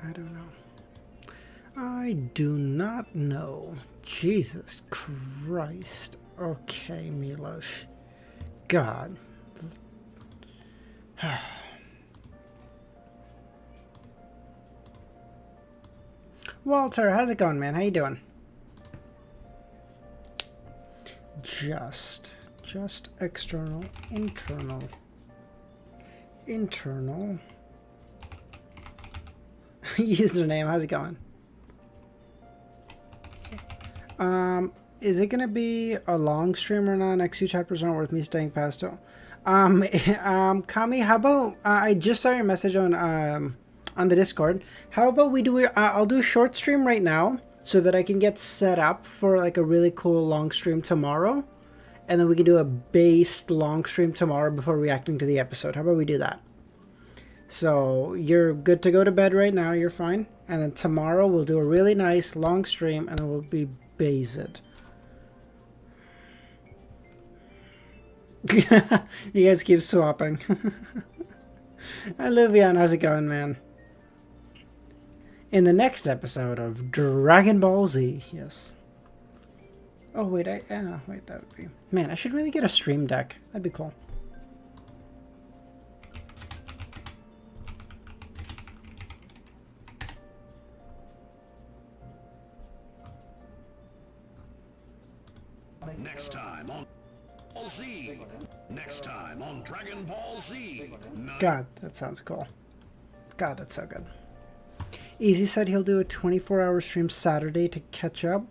I don't know. I do not know. Jesus Christ. Okay, Milos. God. Walter, how's it going, man? How you doing? Just external, internal. Username, how's it going? Is it gonna be a long stream or not? Next few chapters aren't worth me staying past it. Kami, how about I just saw your message on the Discord. How about we do I'll do a short stream right now so that I can get set up for like a really cool long stream tomorrow, and then we can do a based long stream tomorrow before reacting to the episode. How about we do that? So you're good to go to bed right now. You're fine, and then tomorrow we'll do a really nice long stream, and it will be based. You guys keep swapping. Hi, Luvian. How's it going, man? In the next episode of Dragon Ball Z, yes. Oh, wait, wait, that would be... Man, I should really get a stream deck. That'd be cool. Next time on Ball Z. Next time on Dragon Ball Z. God, that sounds cool. God, that's so good. Easy said he'll do a 24-hour stream Saturday to catch up.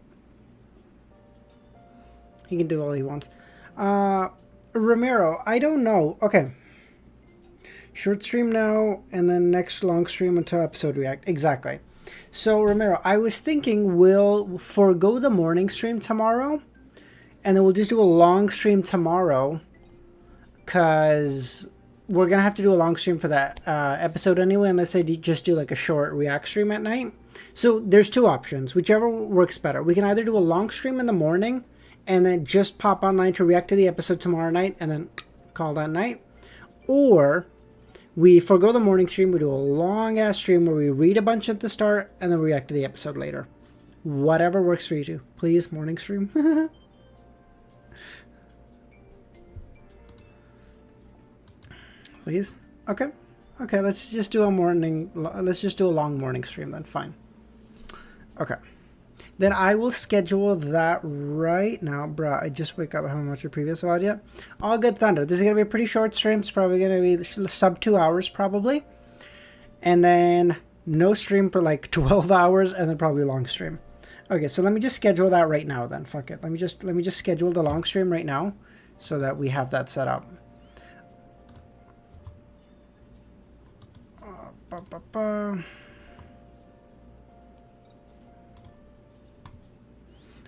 He can do all he wants. Ramiro, I don't know. Okay. Short stream now, and then next long stream until episode react. Exactly. So, Ramiro, I was thinking we'll forego the morning stream tomorrow, and then we'll just do a long stream tomorrow, because we're going to have to do a long stream for that episode anyway, unless I just do like a short react stream at night. So there's two options, whichever works better. We can either do a long stream in the morning and then just pop online to react to the episode tomorrow night and then call that night. Or we forgo the morning stream, we do a long ass stream where we read a bunch at the start and then react to the episode later. Whatever works for you two. Please, morning stream. Please? Okay. Okay, let's just do a long morning stream then. Fine. Okay. Then I will schedule that right now. Bruh, I just wake up. I haven't watched your previous VOD yet. All good, Thunder. This is going to be a pretty short stream. It's probably going to be sub 2 hours probably. And then no stream for like 12 hours and then probably a long stream. Okay, so let me just schedule that right now then. Fuck it. Let me just schedule the long stream right now so that we have that set up.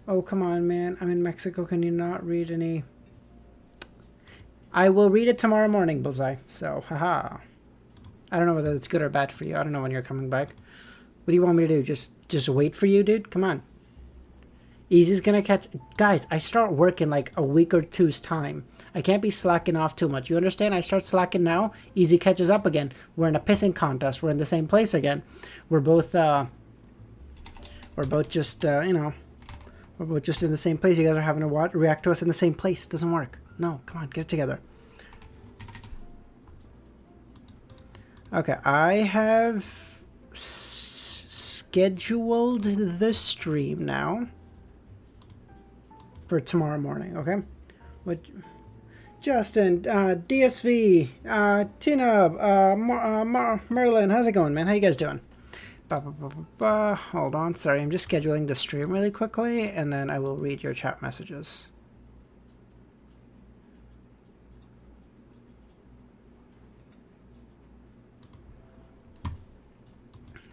Oh, come on, man. I'm in Mexico. Can you not read any? I will read it tomorrow morning, Bullseye. So, haha. I don't know whether it's good or bad for you. I don't know when you're coming back. What do you want me to do? Just wait for you, dude? Come on. Easy's gonna catch... Guys, I start work in like a week or two's time. I can't be slacking off too much. You understand? I start slacking now. Easy catches up again. We're in a pissing contest. We're in the same place again. We're both just, you know... We're both just in the same place. You guys are having to react to us in the same place. It doesn't work. No, come on, get it together. Okay, I have scheduled the stream now for tomorrow morning, okay? What, Justin, DSV, Tina, Merlin, how's it going, man? How you guys doing? Hold on, sorry, I'm just scheduling the stream really quickly, and then I will read your chat messages.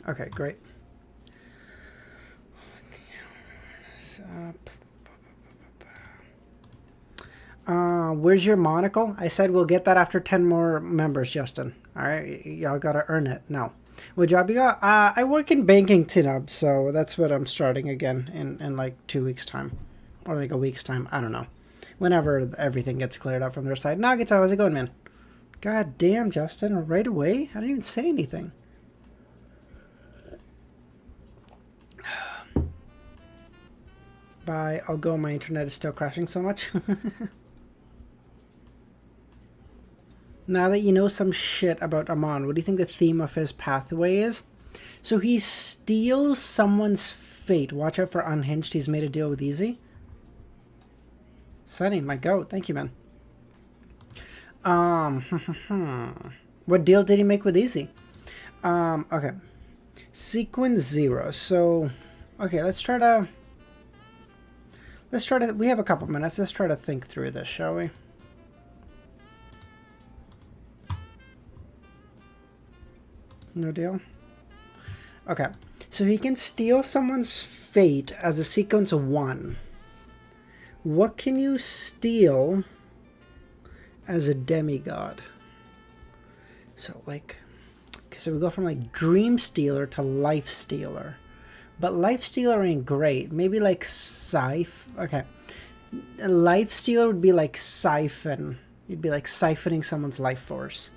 Okay, great. Where's your monocle? I said we'll get that after 10 more members, Justin. All right, y'all gotta earn it. No. What job you got? I work in banking, Tinub, so that's what I'm starting again in like 2 weeks' time. Or like a week's time. I don't know. Whenever everything gets cleared up from their side. Nuggets, how's it going, man? God damn, Justin, right away? I didn't even say anything. Bye. I'll go. My internet is still crashing so much. Now that you know some shit about Amon, what do you think the theme of his pathway is? So he steals someone's fate. Watch out for Unhinged. He's made a deal with Easy. Sunny, my goat. Thank you, man. What deal did he make with Easy? Okay. Sequence 0. So, okay, let's try to, we have a couple minutes. Let's try to think through this, shall we? No deal? Okay. So he can steal someone's fate as a sequence 1. What can you steal as a demigod? So, like, so we go from, like, Dream Stealer to Life Stealer. But Life Stealer ain't great. Maybe, like, Okay. Life Stealer would be like Siphon. You'd be, like, siphoning someone's life force.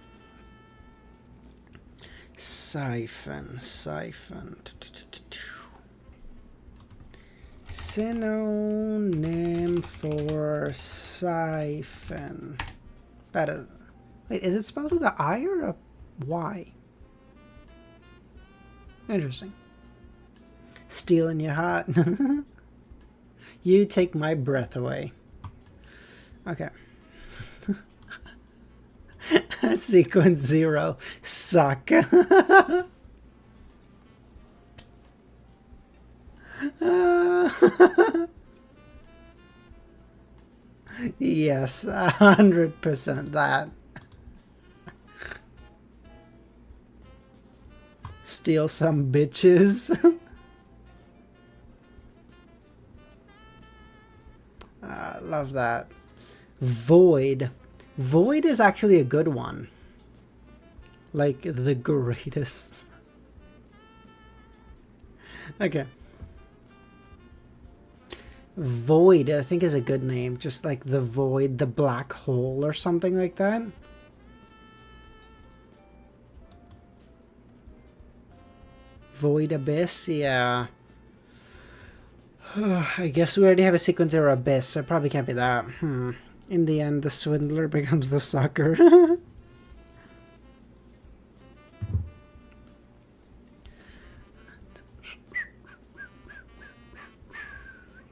Synonym for siphon. That is. Wait, is it spelled with an I or a Y? Interesting. Stealing your heart. You take my breath away. Okay. Sequence 0. Suck. Yes, 100% that. Steal some bitches. Love that. Void. Void is actually a good one. Like the greatest. Okay. Void, I think, is a good name. Just like the void, the black hole or something like that. Void Abyss, yeah. I guess we already have a sequence 0 Abyss, so it probably can't be that. In the end, the swindler becomes the sucker.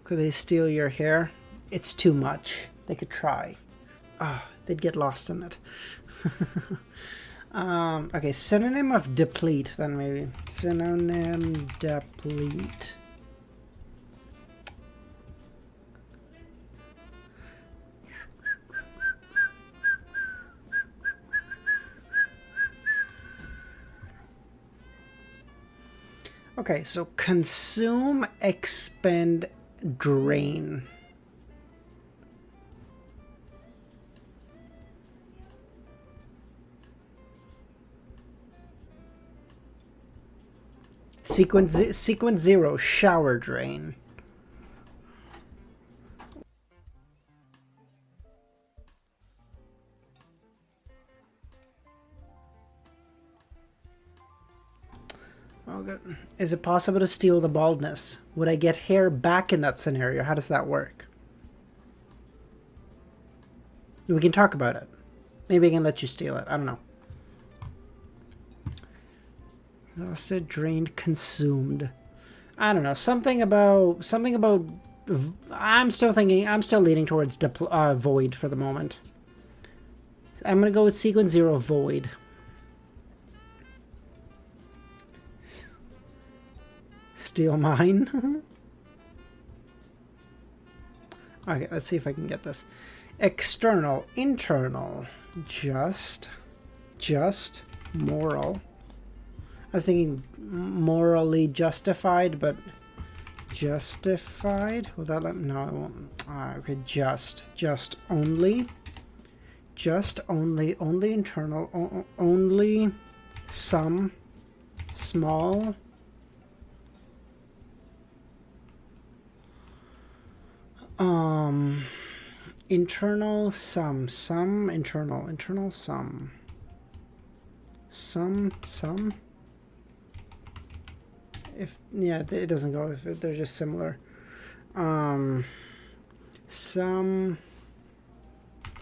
Could they steal your hair? It's too much. They could try. They'd get lost in it. Okay, synonym of deplete, then maybe. Synonym deplete. Okay, so consume, expend, drain. Sequence 0, shower drain. Oh, good. Is it possible to steal the baldness? Would I get hair back in that scenario? How does that work? We can talk about it. Maybe I can let you steal it. I don't know. Exhausted, drained, consumed. I don't know. Something about. I'm still leaning towards void for the moment. I'm gonna go with sequence 0, void. Steal mine. Okay, let's see if I can get this. External, internal, just, moral. I was thinking morally justified, but justified? Will that let me? No, I won't. Okay, just only internal, only some, small. Internal, some, internal, some. If, yeah, it doesn't go if they're just similar. Some,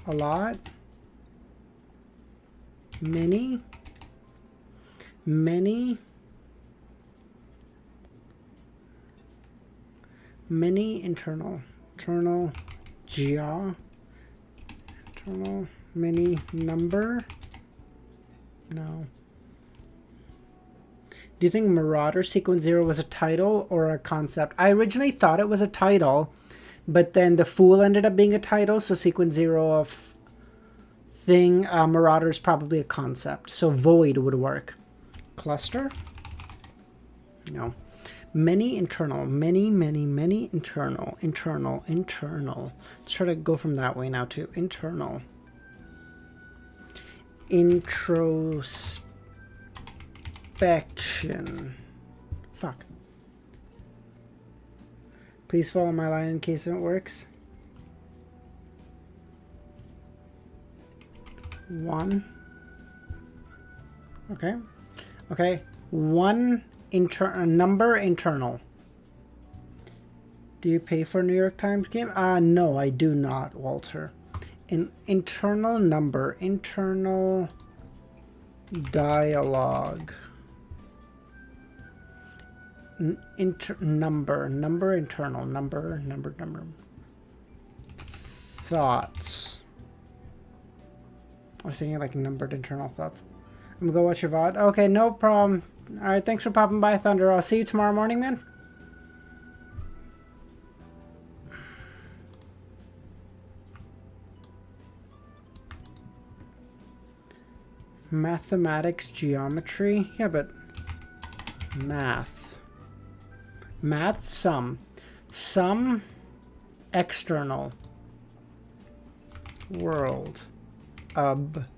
a lot, many, many, many, internal, internal, geo, internal, many, number, no. Do you think Marauder Sequence 0 was a title or a concept? I originally thought it was a title, but then the Fool ended up being a title, so Sequence 0 of thing, Marauder is probably a concept. So Void would work. Cluster? No. Many internal. Many, many, many internal. Internal, internal. Let's try to go from that way now to internal. Introspection. Fuck. Please follow my line in case it works. 1. Okay. Okay. 1 number internal. Do you pay for New York Times game? No, I do not, Walter. An internal number. Internal dialogue. Number internal number thoughts. I was thinking like numbered internal thoughts. I'm gonna go watch your VOD. Okay, no problem. All right, thanks for popping by, Thunder. I'll see you tomorrow morning, man. Mathematics, geometry. Yeah, but math, sum, external, world, objective.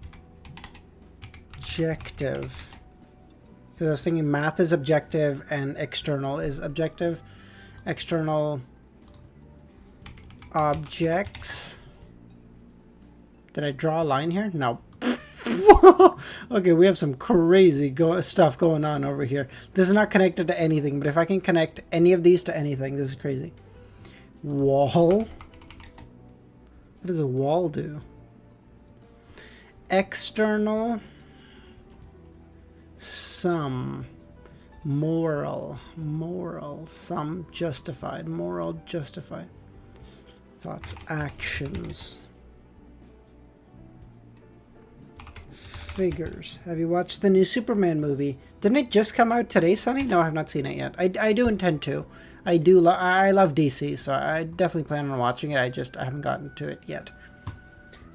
Because I was thinking math is objective and external is objective. External objects. Did I draw a line here? No. Okay, we have some crazy stuff going on over here. This is not connected to anything, but if I can connect any of these to anything, this is crazy. Wall. What does a wall do? External. Some. Moral. Some. Justified. Moral. Justified. Thoughts. Actions. Figures. Have you watched the new Superman movie? Didn't it just come out today, Sonny? No, I have not seen it yet. I do intend to. I love DC, so I definitely plan on watching it. I haven't gotten to it yet.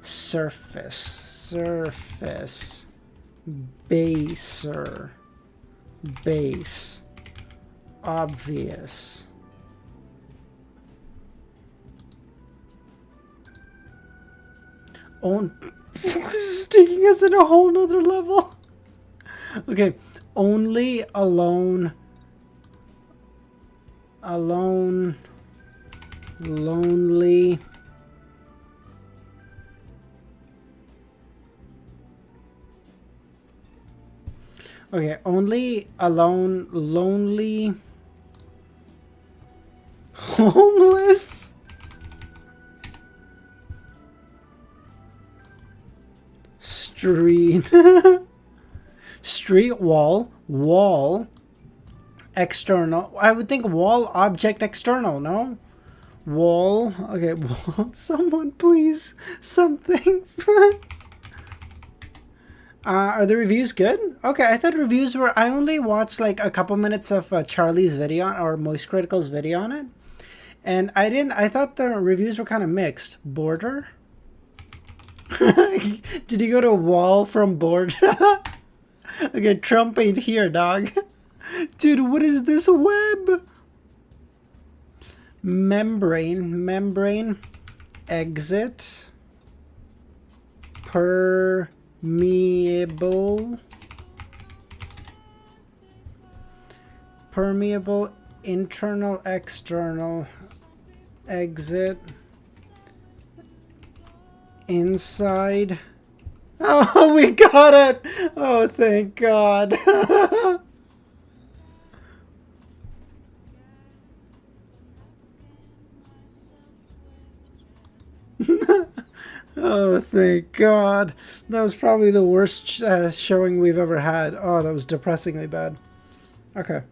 Surface. Baser. Base. Obvious. This is taking us in a whole nother level. Okay. Only, alone, lonely, okay, only, alone, lonely, homeless, street, street, wall, external. I would think wall, object, external, no? Wall, okay, wall, someone please, something. Are the reviews good? Okay, I thought reviews were, I only watched like a couple minutes of Charlie's video or Moist Critical's video on it. And I thought the reviews were kind of mixed. Border? Did you go to wall from border? Okay, Trump ain't here, dog. Dude, what is this web? Membrane, exit, permeable, internal, external, exit, inside. Oh, we got it! Oh, thank God. Oh, thank God. That was probably the worst showing we've ever had. Oh, that was depressingly bad. Okay.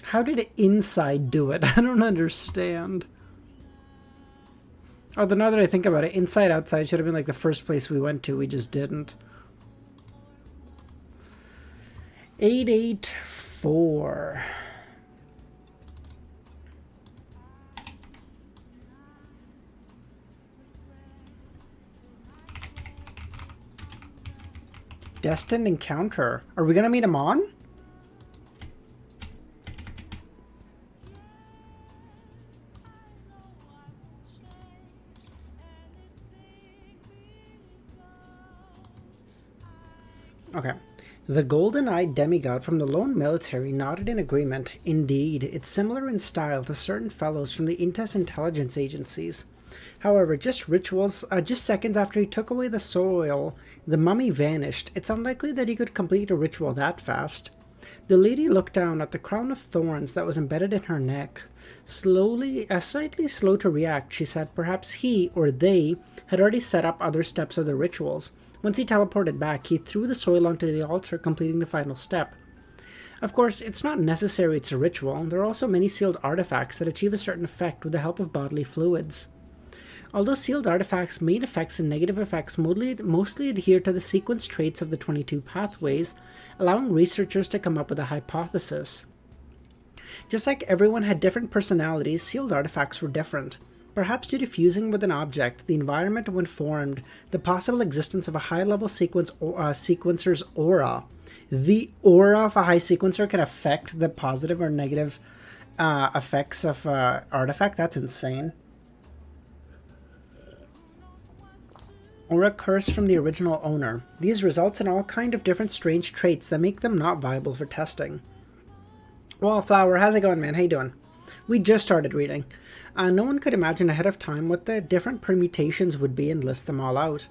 How did Inside do it? I don't understand. Although now that I think about it, Inside Outside should have been like the first place we went to. We just didn't. 884. Destined encounter. Are we gonna meet Amon? Okay. The golden-eyed demigod from the lone military nodded in agreement. Indeed, it's similar in style to certain fellows from the Intas intelligence agencies. However, just seconds after he took away the soil, the mummy vanished. It's unlikely that he could complete a ritual that fast. The lady looked down at the crown of thorns that was embedded in her neck. Slightly slow to react, she said perhaps he, or they, had already set up other steps of the rituals. Once he teleported back, he threw the soil onto the altar, completing the final step. Of course, it's not necessary it's a ritual. There are also many sealed artifacts that achieve a certain effect with the help of bodily fluids. Although sealed artifacts' main effects and negative effects mostly adhere to the sequence traits of the 22 pathways, allowing researchers to come up with a hypothesis. Just like everyone had different personalities, sealed artifacts were different. Perhaps due to fusing with an object, the environment when formed, the possible existence of a high-level sequencer's aura. The aura of a high sequencer can affect the positive or negative effects of an artifact? That's insane. Or a curse from the original owner. These results in all kind of different strange traits that make them not viable for testing. Well, Flower, how's it going, man? How you doing? We just started reading. No one could imagine ahead of time what the different permutations would be and list them all out.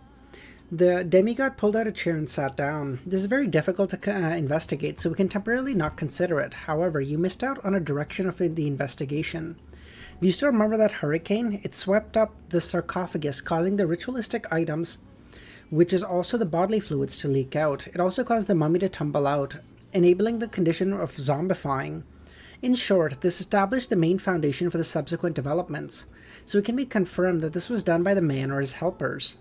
The demigod pulled out a chair and sat down. This is very difficult to investigate, so we can temporarily not consider it. However, you missed out on a direction of the investigation. Do you still remember that hurricane? It swept up the sarcophagus, causing the ritualistic items, which is also the bodily fluids, to leak out. It also caused the mummy to tumble out, enabling the condition of zombifying. In short, this established the main foundation for the subsequent developments, so it can be confirmed that this was done by the man or his helpers.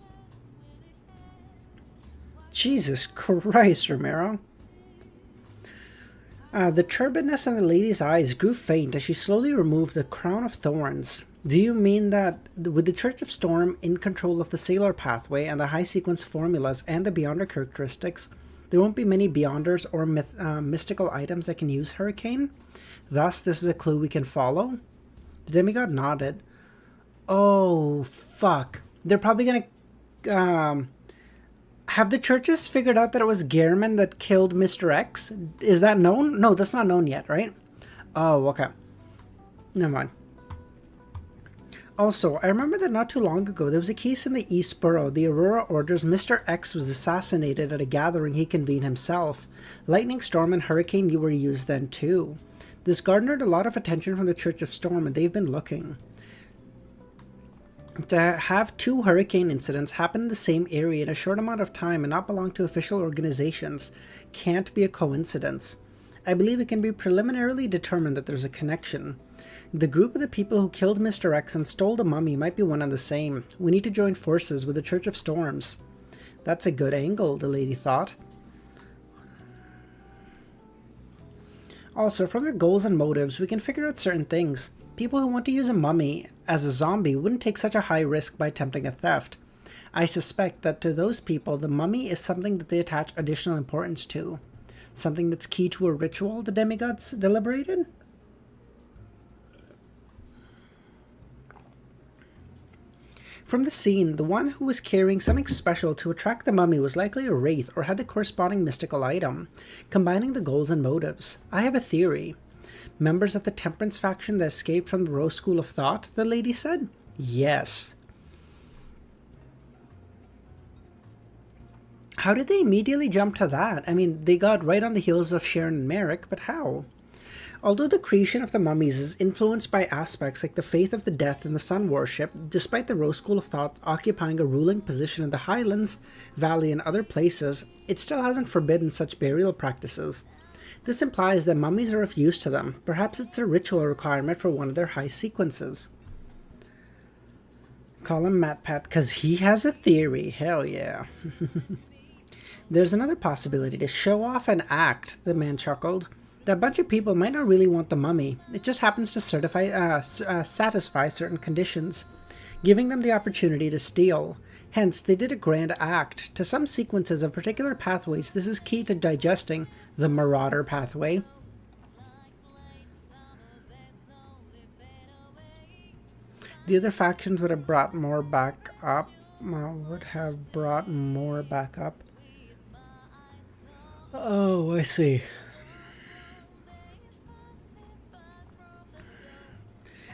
Jesus Christ, Romero. The turbidness in the lady's eyes grew faint as she slowly removed the crown of thorns. Do you mean that, with the Church of Storm in control of the Sailor pathway and the high sequence formulas and the Beyonder characteristics, there won't be many Beyonders or mystical items that can use Hurricane? Thus, this is a clue we can follow? The demigod nodded. Oh, fuck. They're probably gonna... have the churches figured out that it was Gehrman that killed Mr. X? Is that known? No, that's not known yet, right? Oh, okay. Never mind. Also, I remember that not too long ago, there was a case in the East Borough. The Aurora orders Mr. X was assassinated at a gathering he convened himself. Lightning Storm and Hurricane were used then, too. This garnered a lot of attention from the Church of Storm, and they've been looking. To have two hurricane incidents happen in the same area in a short amount of time and not belong to official organizations can't be a coincidence. I believe it can be preliminarily determined that there's a connection. The group of the people who killed Mr. X and stole the mummy might be one and the same. We need to join forces with the Church of Storms. That's a good angle, the lady thought. Also, from their goals and motives, we can figure out certain things. People who want to use a mummy as a zombie wouldn't take such a high risk by attempting a theft. I suspect that to those people, the mummy is something that they attach additional importance to. Something that's key to a ritual, the demigods deliberated? From the scene, the one who was carrying something special to attract the mummy was likely a wraith or had the corresponding mystical item, combining the goals and motives. I have a theory. Members of the Temperance faction that escaped from the Rose School of Thought, the lady said? Yes. How did they immediately jump to that? I mean, they got right on the heels of Sharon and Merrick, but how? Although the creation of the mummies is influenced by aspects like the faith of the death and the sun worship, despite the Rose School of Thought occupying a ruling position in the Highlands, Valley, and other places, it still hasn't forbidden such burial practices. This implies that mummies are of use to them. Perhaps it's a ritual requirement for one of their high sequences. Call him MatPat, because he has a theory. Hell yeah. There's another possibility to show off and act, the man chuckled. That bunch of people might not really want the mummy. It just happens to satisfy certain conditions, giving them the opportunity to steal. Hence, they did a grand act. To some sequences of particular pathways, this is key to digesting the Marauder pathway. The other factions would have brought more back up. Oh, I see.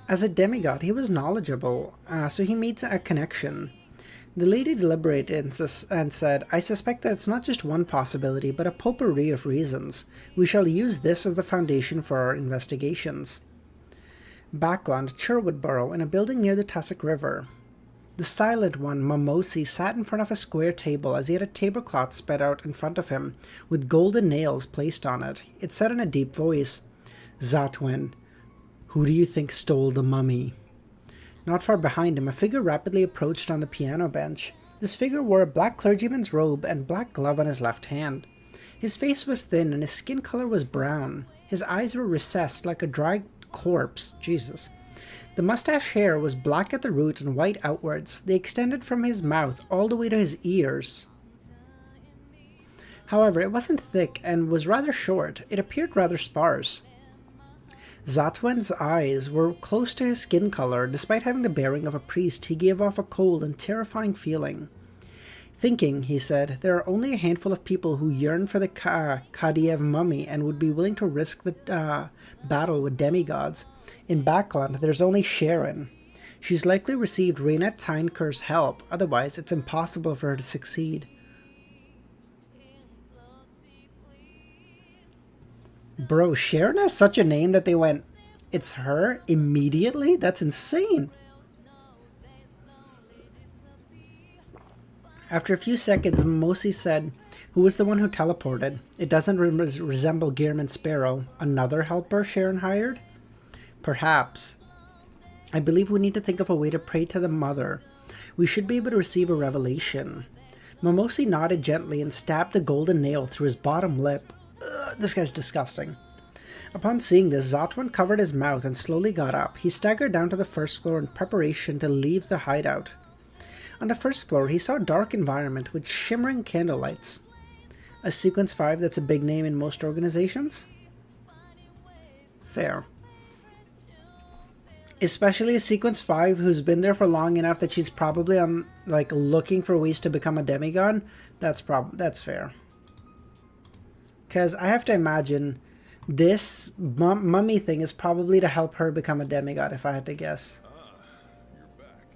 As a demigod, he was knowledgeable, so he meets a connection. The lady deliberated and said, I suspect that it's not just one possibility, but a potpourri of reasons. We shall use this as the foundation for our investigations. Backland, Sherwoodborough, in a building near the Tussock River. The silent one, Mamosi, sat in front of a square table as he had a tablecloth spread out in front of him, with golden nails placed on it. It said in a deep voice, Zatwin, who do you think stole the mummy? Not far behind him, a figure rapidly approached on the piano bench. This figure wore a black clergyman's robe and black glove on his left hand. His face was thin and his skin color was brown. His eyes were recessed like a dry corpse. Jesus. The mustache hair was black at the root and white outwards. They extended from his mouth all the way to his ears. However, it wasn't thick and was rather short. It appeared rather sparse. Zatwin's eyes were close to his skin color. Despite having the bearing of a priest, he gave off a cold and terrifying feeling. Thinking, he said, there are only a handful of people who yearn for the Kadiev mummy and would be willing to risk the battle with demigods. In Backland, there's only Sharon. She's likely received Reynet Tyneker's help, otherwise it's impossible for her to succeed. Bro, Sharon has such a name that they went, it's her immediately? That's insane. After a few seconds, Mosi said, who was the one who teleported? It doesn't resemble Gearman Sparrow. Another helper Sharon hired? Perhaps. I believe we need to think of a way to pray to the mother. We should be able to receive a revelation. Momosi nodded gently and stabbed the golden nail through his bottom lip. Ugh, this guy's disgusting. Upon seeing this, Zatwin covered his mouth and slowly got up. He staggered down to the first floor in preparation to leave the hideout. On the first floor, he saw a dark environment with shimmering candlelights. A Sequence 5 that's a big name in most organizations? Fair. Especially a Sequence 5 who's been there for long enough that she's probably on, looking for ways to become a demigod. That's fair. Because I have to imagine this mummy thing is probably to help her become a demigod, if I had to guess. You're back.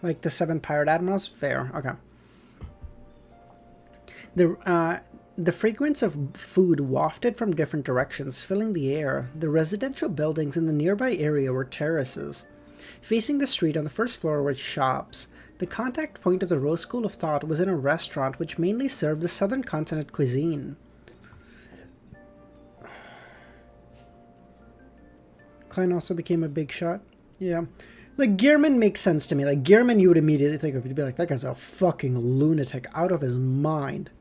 Like the 7 pirate admirals? Fair. Okay. The fragrance of food wafted from different directions, filling the air. The residential buildings in the nearby area were terraces. Facing the street on the first floor were shops. The contact point of the Rose School of Thought was in a restaurant which mainly served the southern continent cuisine. Klein also became a big shot. Yeah. Gearman makes sense to me. Gearman you would immediately think of. You'd be like, that guy's a fucking lunatic out of his mind.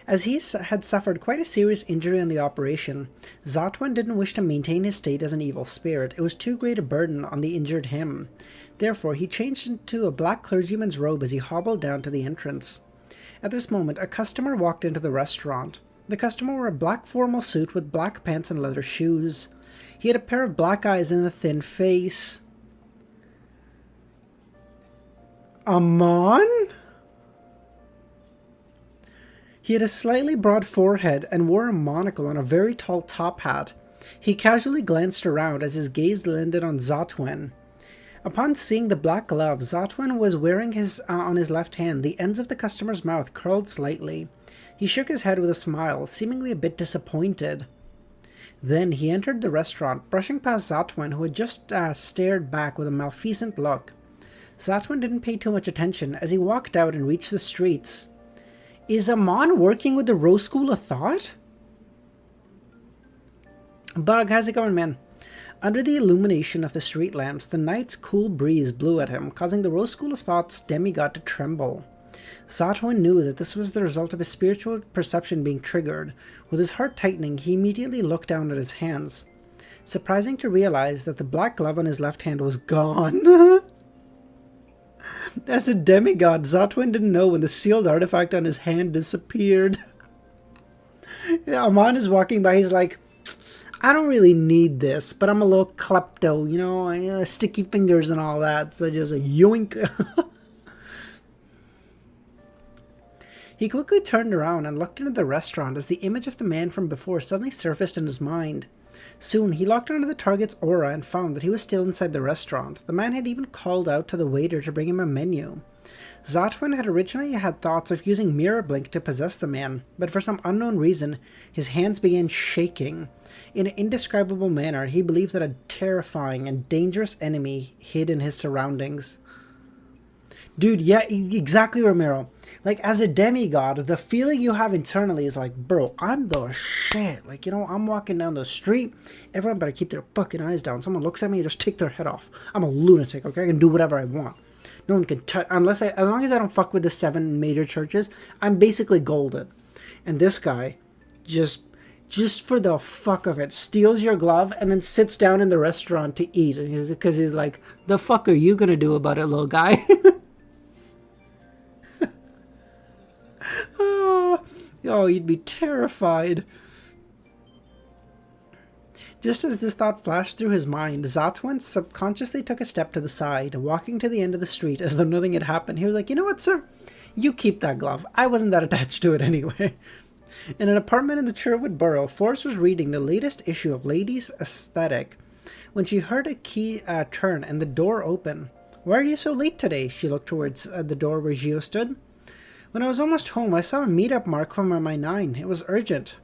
As he had suffered quite a serious injury on the operation, Zatwin didn't wish to maintain his state as an evil spirit. It was too great a burden on the injured him. Therefore, he changed into a black clergyman's robe as he hobbled down to the entrance. At this moment, a customer walked into the restaurant. The customer wore a black formal suit with black pants and leather shoes. He had a pair of black eyes and a thin face. Amon? He had a slightly broad forehead and wore a monocle on a very tall top hat. He casually glanced around as his gaze landed on Zatwin. Upon seeing the black glove Zatwin was wearing on his left hand, the ends of the customer's mouth curled slightly. He shook his head with a smile, seemingly a bit disappointed. Then he entered the restaurant, brushing past Zatwin, who had just stared back with a malfeasant look. Zatwin didn't pay too much attention as he walked out and reached the streets. Is Amon working with the Rose School of Thought? Bug, how's it going, man? Under the illumination of the street lamps, the night's cool breeze blew at him, causing the Rose School of Thought's demigod to tremble. Zatwin knew that this was the result of his spiritual perception being triggered. With his heart tightening, he immediately looked down at his hands. Surprising to realize that the black glove on his left hand was gone. As a demigod, Zatwin didn't know when the sealed artifact on his hand disappeared. Amon is walking by, he's like, I don't really need this, but I'm a little klepto, you know, sticky fingers and all that, so just a yoink. He quickly turned around and looked into the restaurant as the image of the man from before suddenly surfaced in his mind. Soon, he locked onto the target's aura and found that he was still inside the restaurant. The man had even called out to the waiter to bring him a menu. Zatwin had originally had thoughts of using Mirror Blink to possess the man, but for some unknown reason, his hands began shaking. In an indescribable manner, he believed that a terrifying and dangerous enemy hid in his surroundings. Dude, yeah, exactly, Romero. Like, as a demigod, the feeling you have internally is like, bro, I'm the shit. Like, you know, I'm walking down the street. Everyone better keep their fucking eyes down. Someone looks at me and just take their head off. I'm a lunatic, okay? I can do whatever I want. No one can touch, as long as I don't fuck with the 7 major churches, I'm basically golden. And this guy just for the fuck of it, steals your glove and then sits down in the restaurant to eat. Because he's like, the fuck are you gonna do about it, little guy? Oh, you'd be terrified. Just as this thought flashed through his mind, Zatwin subconsciously took a step to the side, walking to the end of the street as though nothing had happened. He was like, you know what, sir? You keep that glove. I wasn't that attached to it anyway. In an apartment in the Sherwood Borough, Forrest was reading the latest issue of Ladies' Aesthetic when she heard a key turn and the door open. Why are you so late today? She looked towards the door where Gio stood. When I was almost home, I saw a meetup mark from my 9. It was urgent.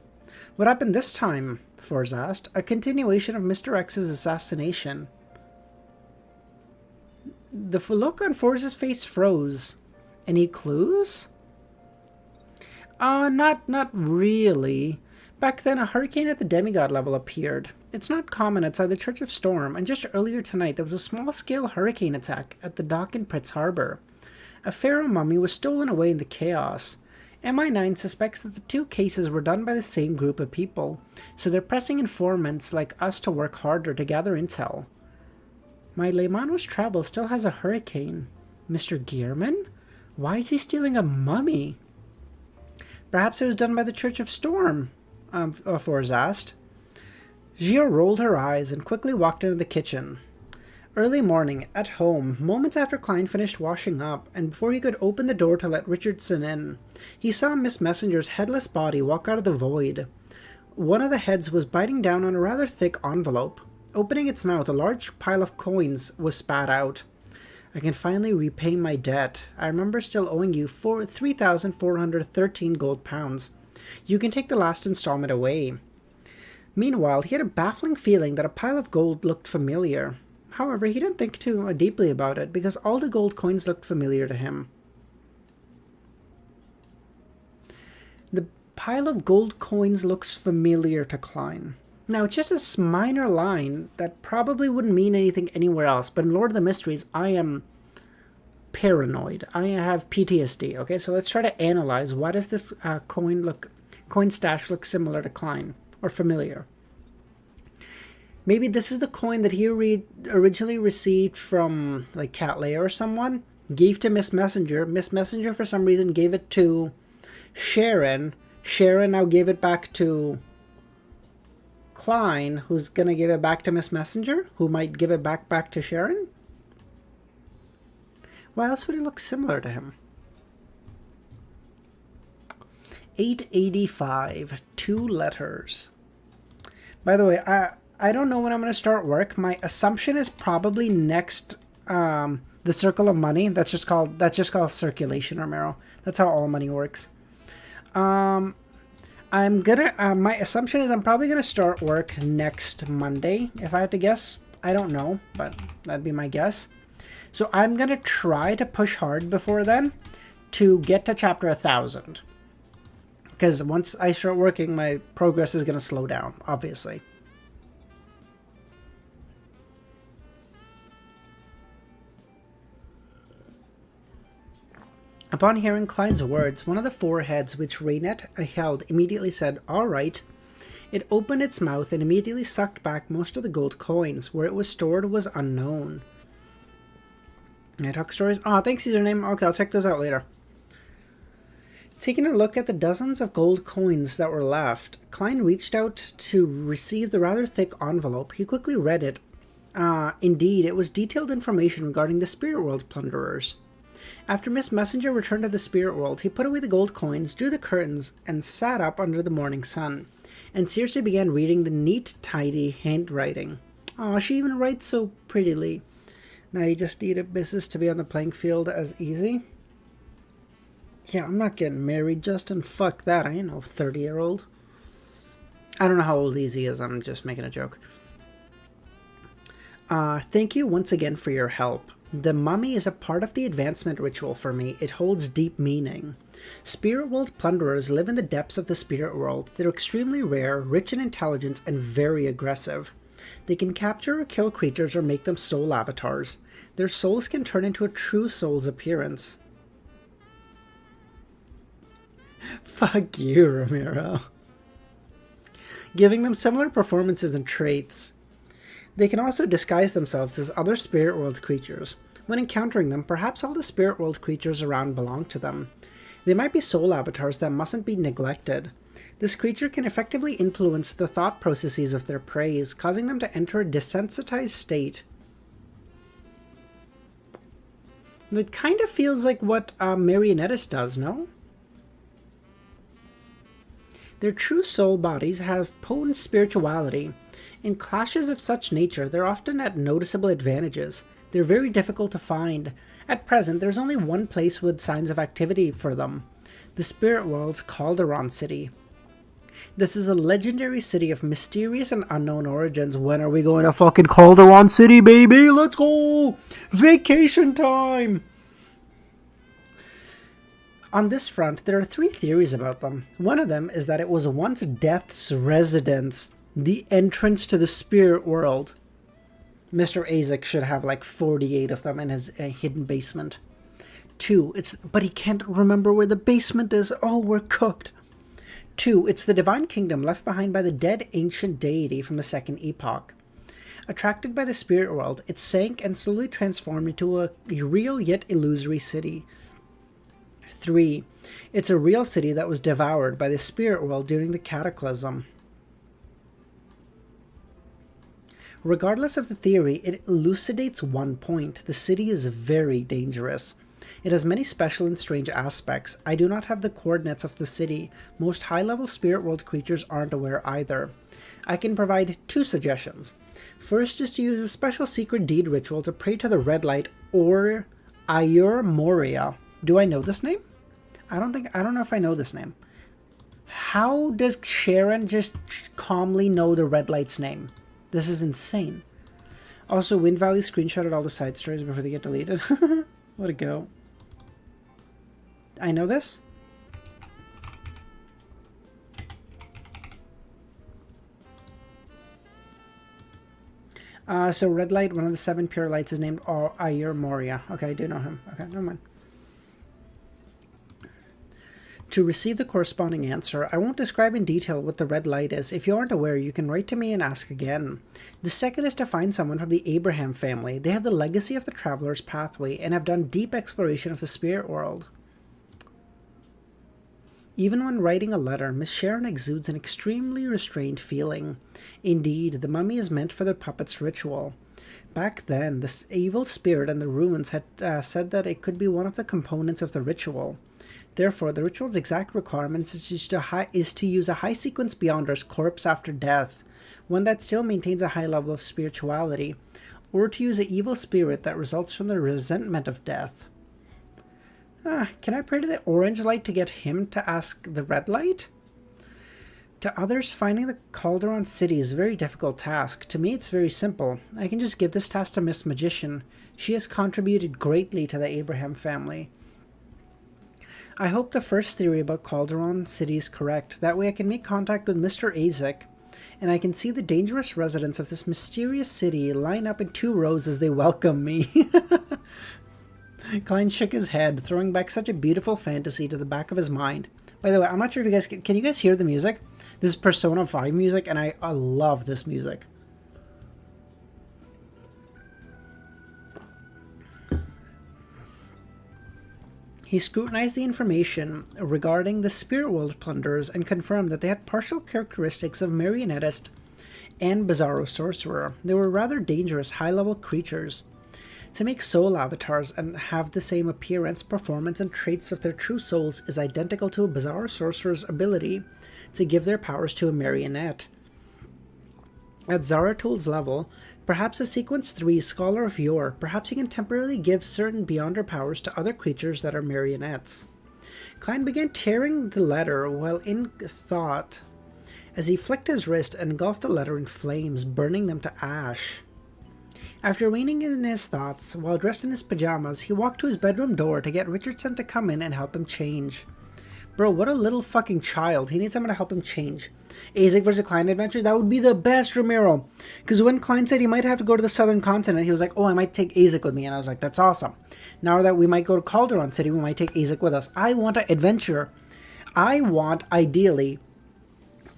What happened this time? Forrest asked. A continuation of Mr. X's assassination. The look on Forrest's face froze. Any clues? Not really. Back then, a hurricane at the demigod level appeared. It's not common outside the Church of Storm, and just earlier tonight there was a small-scale hurricane attack at the dock in Prince Harbor. A pharaoh mummy was stolen away in the chaos. MI9 suspects that the 2 cases were done by the same group of people, so they're pressing informants like us to work harder to gather intel. My Leimano's travel still has a hurricane. Mr. Gearman? Why is he stealing a mummy? Perhaps it was done by the Church of Storm, Forrest asked. Gio rolled her eyes and quickly walked into the kitchen. Early morning, at home, moments after Klein finished washing up, and before he could open the door to let Richardson in, he saw Miss Messenger's headless body walk out of the void. One of the heads was biting down on a rather thick envelope. Opening its mouth, a large pile of coins was spat out. I can finally repay my debt. I remember still owing you 3,413 gold pounds. You can take the last installment away. Meanwhile, he had a baffling feeling that a pile of gold looked familiar. However, he didn't think too deeply about it because all the gold coins looked familiar to him. The pile of gold coins looks familiar to Klein. Now, it's just a minor line that probably wouldn't mean anything anywhere else, but in Lord of the Mysteries, I am paranoid. I have PTSD, okay? So let's try to analyze why does this coin stash look similar to Klein, or familiar? Maybe this is the coin that he originally received from, like, Cat Leia or someone, gave to Miss Messenger. Miss Messenger, for some reason, gave it to Sharon. Sharon now gave it back to Klein, who's going to give it back to Miss Messenger, who might give it back to Sharon. Why else would it look similar to him? 885, 2 letters. By the way, I don't know when I'm going to start work. My assumption is probably next the circle of money. That's just called circulation, Romero. That's how all money works. I'm gonna my assumption is I'm probably gonna start work next Monday, if I had to guess. I don't know, but that'd be my guess. So I'm gonna try to push hard before then to get to chapter 1000. Because once I start working, my progress is gonna slow down, obviously. Upon hearing Klein's words, one of the 4 heads which Raynette held immediately said, "All right." It opened its mouth and immediately sucked back most of the gold coins. Where it was stored was unknown. Nighthawk stories? Ah, thanks, username. Okay, I'll check those out later. Taking a look at the dozens of gold coins that were left, Klein reached out to receive the rather thick envelope. He quickly read it. Indeed, it was detailed information regarding the Spirit World plunderers. After Miss Messenger returned to the Spirit World, he put away the gold coins, drew the curtains, and sat up under the morning sun, and seriously began reading the neat, tidy handwriting. Aw, she even writes so prettily. Now you just need a business to be on the playing field as easy. Yeah, I'm not getting married, Justin. Fuck that. I ain't no 30-year-old. I don't know how old Easy is. I'm just making a joke. Thank you once again for your help. The mummy is a part of the advancement ritual for me. It holds deep meaning. Spirit World plunderers live in the depths of the Spirit World. They're extremely rare, rich in intelligence, and very aggressive. They can capture or kill creatures or make them soul avatars. Their souls can turn into a true soul's appearance. Fuck you, Ramiro. Giving them similar performances and traits. They can also disguise themselves as other Spirit World creatures. When encountering them, perhaps all the Spirit World creatures around belong to them. They might be soul avatars that mustn't be neglected. This creature can effectively influence the thought processes of their prey, causing them to enter a desensitized state. It kind of feels like what Marionettis does, no? Their true soul bodies have potent spirituality. In clashes of such nature, they're often at noticeable advantages. They're very difficult to find. At present, there's only one place with signs of activity for them. The Spirit World's Calderon City. This is a legendary city of mysterious and unknown origins. When are we going to fucking Calderon City, baby? Let's go! Vacation time! On this front, there are 3 theories about them. One of them is that it was once Death's residence, the entrance to the Spirit World. Mr. Azek should have like 48 of them in his hidden basement. 2, but he can't remember where the basement is. Oh, we're cooked. 2, it's the divine kingdom left behind by the dead ancient deity from the Second Epoch. Attracted by the Spirit World, it sank and slowly transformed into a real yet illusory city. 3, it's a real city that was devoured by the Spirit World during the Cataclysm. Regardless of the theory, it elucidates one point. The city is very dangerous. It has many special and strange aspects. I do not have the coordinates of the city. Most high-level Spirit World creatures aren't aware either. I can provide 2 suggestions. First is to use a special secret deed ritual to pray to the Red Light or Ayur Moria. Do I know this name? I don't know if I know this name. How does Sharon just calmly know the Red Light's name? This is insane. Also, Wind Valley screenshotted all the side stories before they get deleted. What a go. I know this? So Red Light, one of the 7 pure lights, is named Ayur Moria. Okay, I do know him. Okay, never mind. To receive the corresponding answer, I won't describe in detail what the red light is. If you aren't aware, you can write to me and ask again. The second is to find someone from the Abraham family. They have the legacy of the Traveler's Pathway and have done deep exploration of the Spirit World. Even when writing a letter, Miss Sharon exudes an extremely restrained feeling. Indeed, the mummy is meant for the puppet's ritual. Back then, this evil spirit in the ruins had said that it could be one of the components of the ritual. Therefore, the ritual's exact requirements is to use a high sequence Beyonder's corpse after death, one that still maintains a high level of spirituality, or to use an evil spirit that results from the resentment of death. Can I pray to the orange light to get him to ask the red light? To others, finding the Calderon City is a very difficult task. To me, it's very simple. I can just give this task to Miss Magician. She has contributed greatly to the Abraham family. I hope the first theory about Calderon City is correct. That way I can make contact with Mr. Azek, and I can see the dangerous residents of this mysterious city line up in 2 rows as they welcome me. Klein shook his head, throwing back such a beautiful fantasy to the back of his mind. By the way, I'm not sure if you guys can you guys hear the music? This is Persona 5 music, and I love this music. He scrutinized the information regarding the spirit world plunderers and confirmed that they had partial characteristics of marionettist and bizarro sorcerer. They were rather dangerous, high-level creatures. To make soul avatars and have the same appearance, performance, and traits of their true souls is identical to a bizarro sorcerer's ability to give their powers to a marionette. At Zaratul's level, perhaps a Sequence 3 Scholar of Yore, perhaps he can temporarily give certain Beyonder powers to other creatures that are marionettes. Klein began tearing the letter while in thought, as he flicked his wrist and engulfed the letter in flames, burning them to ash. After waning in his thoughts, while dressed in his pajamas, he walked to his bedroom door to get Richardson to come in and help him change. Bro, what a little fucking child. He needs someone to help him change. Azek vs. Klein adventure? That would be the best, Ramiro. Because when Klein said he might have to go to the southern continent, he was like, oh, I might take Azek with me. And I was like, that's awesome. Now that we might go to Calderon City, we might take Azek with us. I want an adventure. I want, ideally,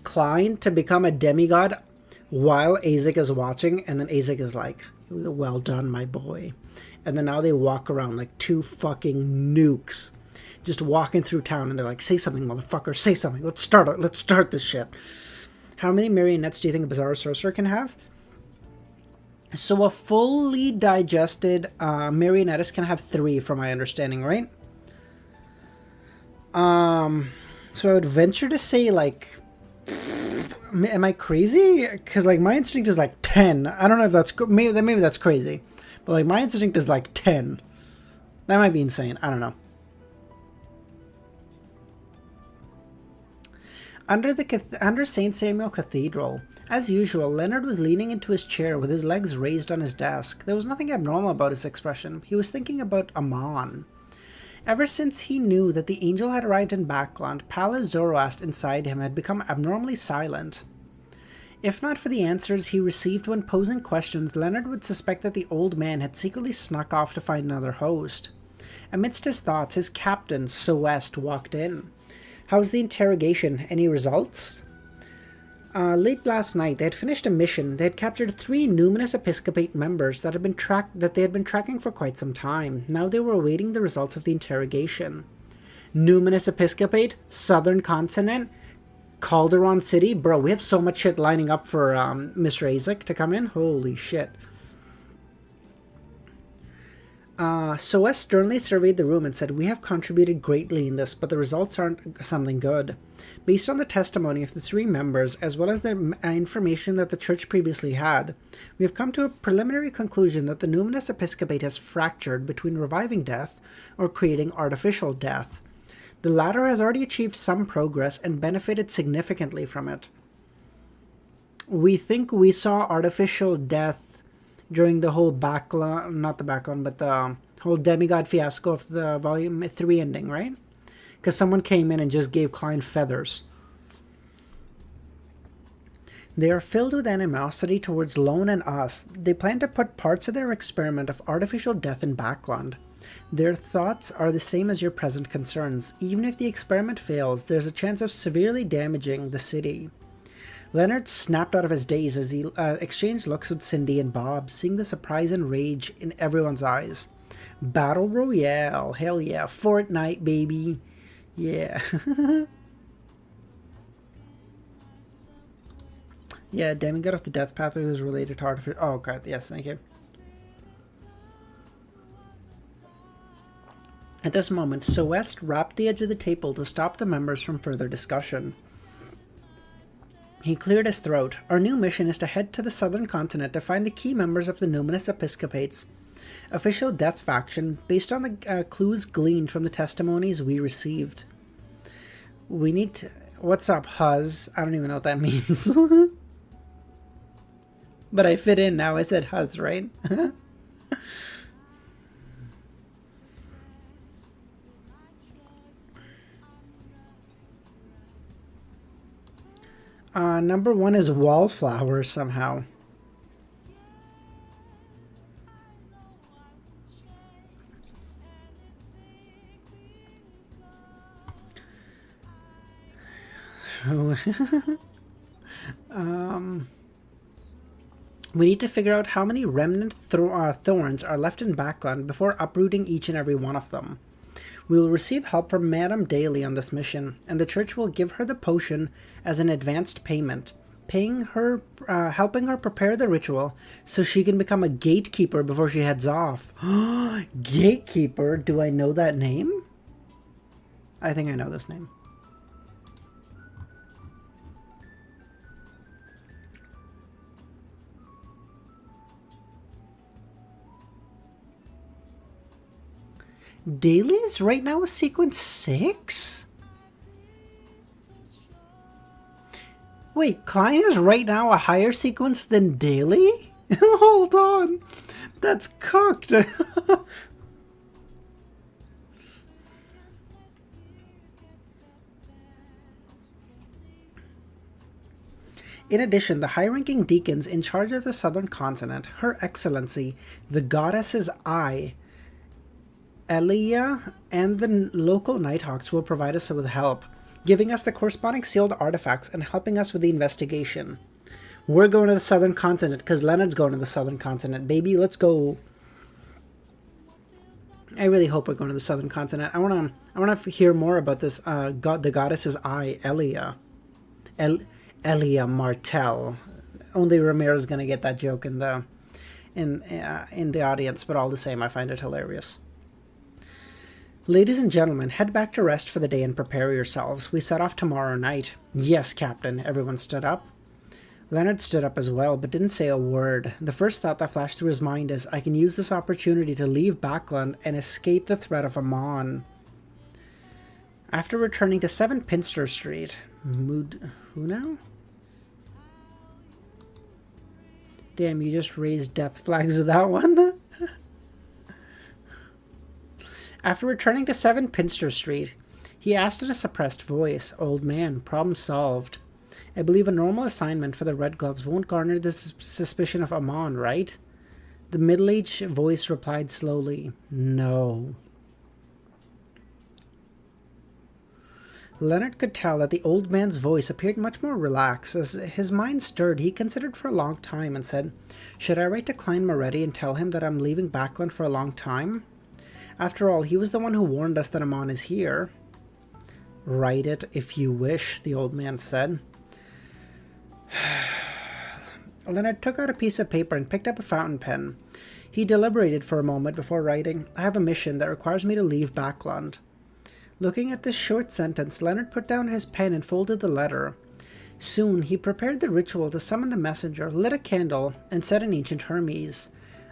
Klein to become a demigod while Azek is watching. And then Azek is like, well done, my boy. And then now they walk around like 2 fucking nukes. Just walking through town, and they're like, say something, motherfucker, say something. Let's start this shit. How many marionettes do you think a Bizarro Sorcerer can have? So a fully digested marionettist can have 3, from my understanding, right? So I would venture to say, like, am I crazy? Because, like, my instinct is like 10. I don't know if that's, maybe that's crazy. But, like, my instinct is like 10. That might be insane. I don't know. Under St. Samuel Cathedral, as usual, Leonard was leaning into his chair with his legs raised on his desk. There was nothing abnormal about his expression. He was thinking about Amon. Ever since he knew that the angel had arrived in Backland, Palace Zoroast inside him had become abnormally silent. If not for the answers he received when posing questions, Leonard would suspect that the old man had secretly snuck off to find another host. Amidst his thoughts, his captain, Celeste, walked in. How's the interrogation? Any results? Late last night, they had finished a mission. They had captured 3 numinous Episcopate members that they had been tracking for quite some time. Now they were awaiting the results of the interrogation. Numinous Episcopate? Southern Continent? Calderon City? Bro, we have so much shit lining up for Mr. Azek to come in. Holy shit. Soes sternly surveyed the room and said, we have contributed greatly in this, but the results aren't something good. Based on the testimony of the 3 members, as well as the information that the church previously had, we have come to a preliminary conclusion that the numinous episcopate has fractured between reviving death or creating artificial death. The latter has already achieved some progress and benefited significantly from it. We think we saw artificial death during the whole not the Backland, but the whole demigod fiasco of the Volume 3 ending, right? Because someone came in and just gave Klein feathers. They are filled with animosity towards Lone and us. They plan to put parts of their experiment of artificial death in Backland. Their thoughts are the same as your present concerns. Even if the experiment fails, there's a chance of severely damaging the city. Leonard snapped out of his daze as he exchanged looks with Cindy and Bob, seeing the surprise and rage in everyone's eyes. Battle Royale, hell yeah, Fortnite, baby, yeah. Yeah, demigod of the death path was related to artificial. Oh, okay, yes, thank you. At this moment, Soest rapped the edge of the table to stop the members from further discussion. He cleared his throat. Our new mission is to head to the southern continent to find the key members of the Numinous Episcopate's official death faction based on the clues gleaned from the testimonies we received. We need to... What's up, Huz? I don't even know what that means. But I fit in now. I said Huz, right? Number 1 is wallflower somehow. We need to figure out how many remnant thorns are left in Backland before uprooting each and every one of them. We will receive help from Madame Daly on this mission, and the church will give her the potion as an advanced payment, helping her prepare the ritual so she can become a gatekeeper before she heads off. Gatekeeper? Do I know that name? I think I know this name. Daly's right now is sequence 6? Wait, Klein is right now a higher sequence than Daly? Hold on. That's cooked. In addition, the high-ranking deacons in charge of the southern continent, Her Excellency, the Goddess's Eye, Elia, and the local Nighthawks will provide us with help, giving us the corresponding sealed artifacts and helping us with the investigation. We're going to the southern continent because Leonard's going to the southern continent. Baby, let's go. I really hope we're going to the southern continent. I want to hear more about this the Goddess's Eye, Elia. Elia Martel. Only Ramirez is going to get that joke in the audience, but all the same, I find it hilarious. Ladies and gentlemen, head back to rest for the day and prepare yourselves. We set off tomorrow night. Yes, Captain. Everyone stood up. Leonard stood up as well, but didn't say a word. The first thought that flashed through his mind is, I can use this opportunity to leave Backland and escape the threat of Amon. After returning to 7 Pinster Street... Who now? Damn, you just raised death flags with that one. After returning to 7 Pinster Street, he asked in a suppressed voice, Old man, problem solved. I believe a normal assignment for the Red Gloves won't garner the suspicion of Amon, right? The middle-aged voice replied slowly, No. Leonard could tell that the old man's voice appeared much more relaxed. As his mind stirred, he considered for a long time and said, Should I write to Klein Moretti and tell him that I'm leaving Backland for a long time? After all, he was the one who warned us that Amon is here. Write it if you wish, the old man said. Leonard took out a piece of paper and picked up a fountain pen. He deliberated for a moment before writing, I have a mission that requires me to leave Backland. Looking at this short sentence, Leonard put down his pen and folded the letter. Soon he prepared the ritual to summon the messenger, lit a candle, and said in ancient Hermes,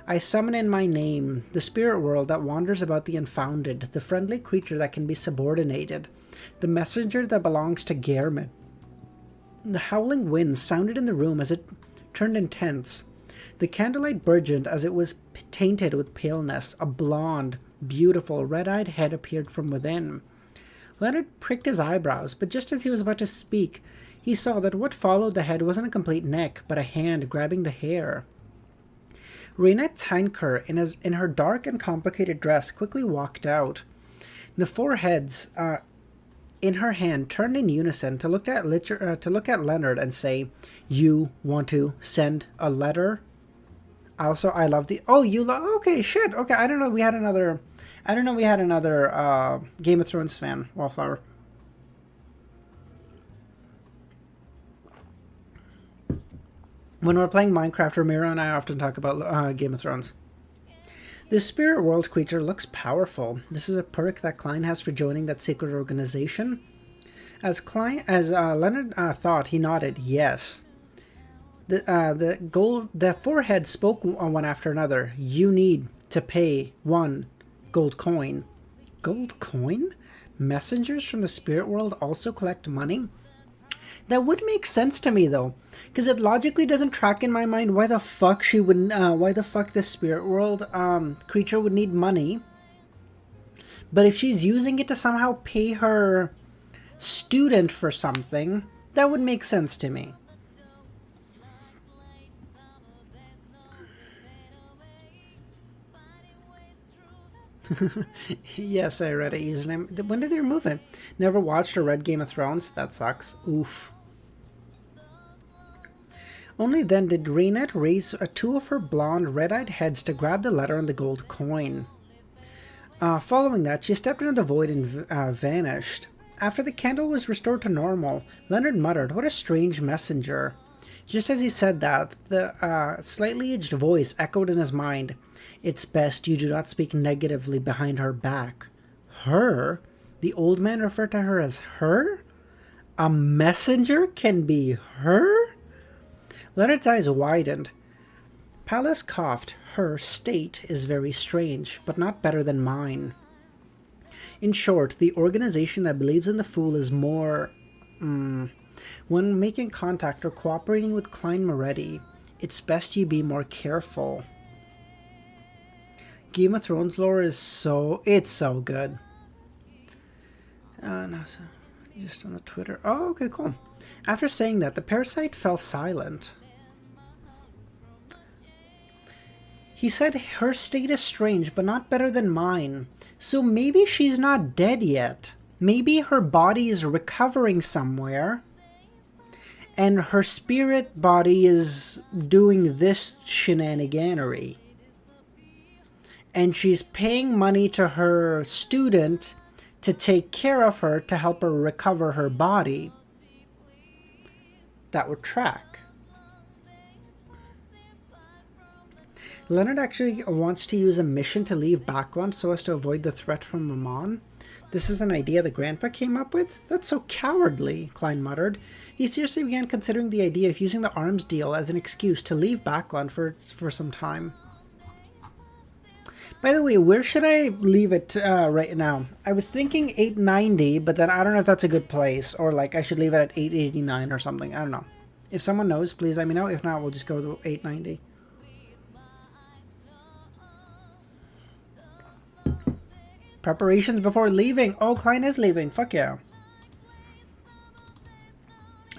I summon in my name the spirit world that wanders about the unfounded, the friendly creature that can be subordinated, the messenger that belongs to Gehrman. The howling wind sounded in the room as it turned intense. The candlelight burgeoned as it was tainted with paleness. A blonde, beautiful, red-eyed head appeared from within. Leonard pricked his eyebrows, but just as he was about to speak, he saw that what followed the head wasn't a complete neck, but a hand grabbing the hair. Renette Heinker, in her dark and complicated dress, quickly walked out. The 4 heads in her hand turned in unison to look at Leonard and say, You want to send a letter? Also, I love the... Oh, you love... Okay, shit. Okay, I don't know we had another Game of Thrones fan, Wallflower. When we're playing Minecraft, Ramiro and I often talk about Game of Thrones. This spirit world creature looks powerful. This is a perk that Klein has for joining that secret organization. As Leonard thought, he nodded yes. The forehead spoke one after another. You need to pay 1 gold coin. Gold coin? Messengers from the spirit world also collect money? That would make sense to me though, because it logically doesn't track in my mind why the fuck she would, why the fuck the spirit world creature would need money. But if she's using it to somehow pay her student for something, that would make sense to me. Yes, I read a username. When did they remove it? Never watched or read Game of Thrones? That sucks. Oof. Only then did Raynette raise 2 of her blonde, red-eyed heads to grab the letter and the gold coin. Following that, she stepped into the void and vanished. After the candle was restored to normal, Leonard muttered, "What a strange messenger." Just as he said that, the slightly aged voice echoed in his mind. "It's best you do not speak negatively behind her back." Her? The old man referred to her as her? A messenger can be her? Leonard's eyes widened. Pallas coughed. "Her state is very strange, but not better than mine." In short, the organization that believes in the fool is more... When making contact or cooperating with Klein Moretti, it's best you be more careful. Game of Thrones lore is it's so good. No, just on the Twitter. Oh, okay, cool. After saying that, the parasite fell silent. He said her state is strange, but not better than mine. So maybe she's not dead yet. Maybe her body is recovering somewhere. And her spirit body is doing this shenaniganery. And she's paying money to her student to take care of her to help her recover her body. That would track. Leonard actually wants to use a mission to leave Backland so as to avoid the threat from Amon. This is an idea the grandpa came up with? That's so cowardly, Klein muttered. He seriously began considering the idea of using the arms deal as an excuse to leave Backland for some time. By the way, where should I leave it right now? I was thinking 890, but then I don't know if that's a good place, or like I should leave it at 889 or something. I don't know. If someone knows, please let me know. If not, we'll just go to 890. Preparations before leaving. Oh, Klein is leaving. Fuck yeah.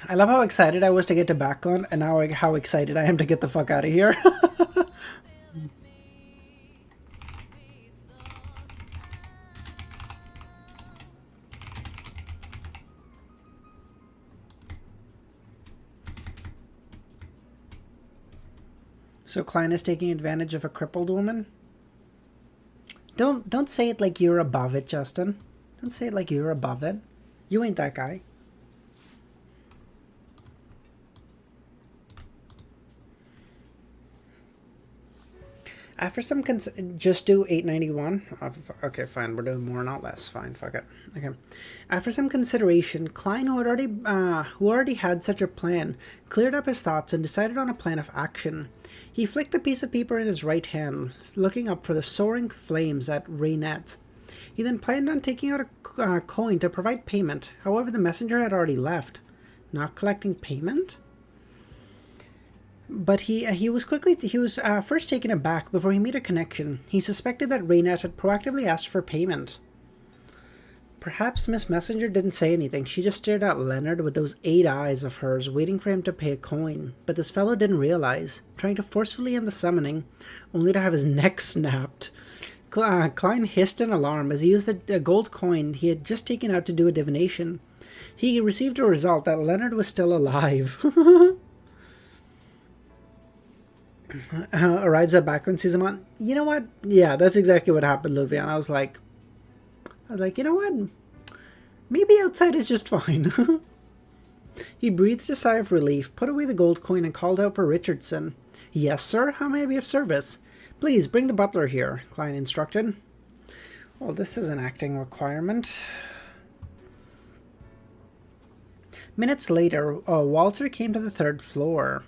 I love how excited I was to get to Backland, and now how excited I am to get the fuck out of here. So Klein is taking advantage of a crippled woman? Don't say it like you're above it, Justin. Don't say it like you're above it. You ain't that guy. After some just do 891. Okay, fine. We're doing more, not less. Fine, fuck it. Okay. After some consideration, Klein, who already had such a plan, cleared up his thoughts and decided on a plan of action. He flicked the piece of paper in his right hand, looking up for the soaring flames at Raynette. He then planned on taking out a coin to provide payment. However, the messenger had already left. Not collecting payment? But he was first taken aback before he made a connection. He suspected that Raynette had proactively asked for payment. Perhaps Miss Messenger didn't say anything. She just stared at Leonard with those 8 eyes of hers, waiting for him to pay a coin. But this fellow didn't realize, trying to forcefully end the summoning, only to have his neck snapped. Klein hissed in alarm as he used the gold coin he had just taken out to do a divination. He received a result that Leonard was still alive. Arrives at Backland, sees Amon. You know what? Yeah, that's exactly what happened, Luvian. I was like, you know what? Maybe outside is just fine. He breathed a sigh of relief, put away the gold coin, and called out for Richardson. Yes, sir? How may I be of service? Please, bring the butler here, Klein instructed. Well, this is an acting requirement. Minutes later, Walter came to the 3rd floor.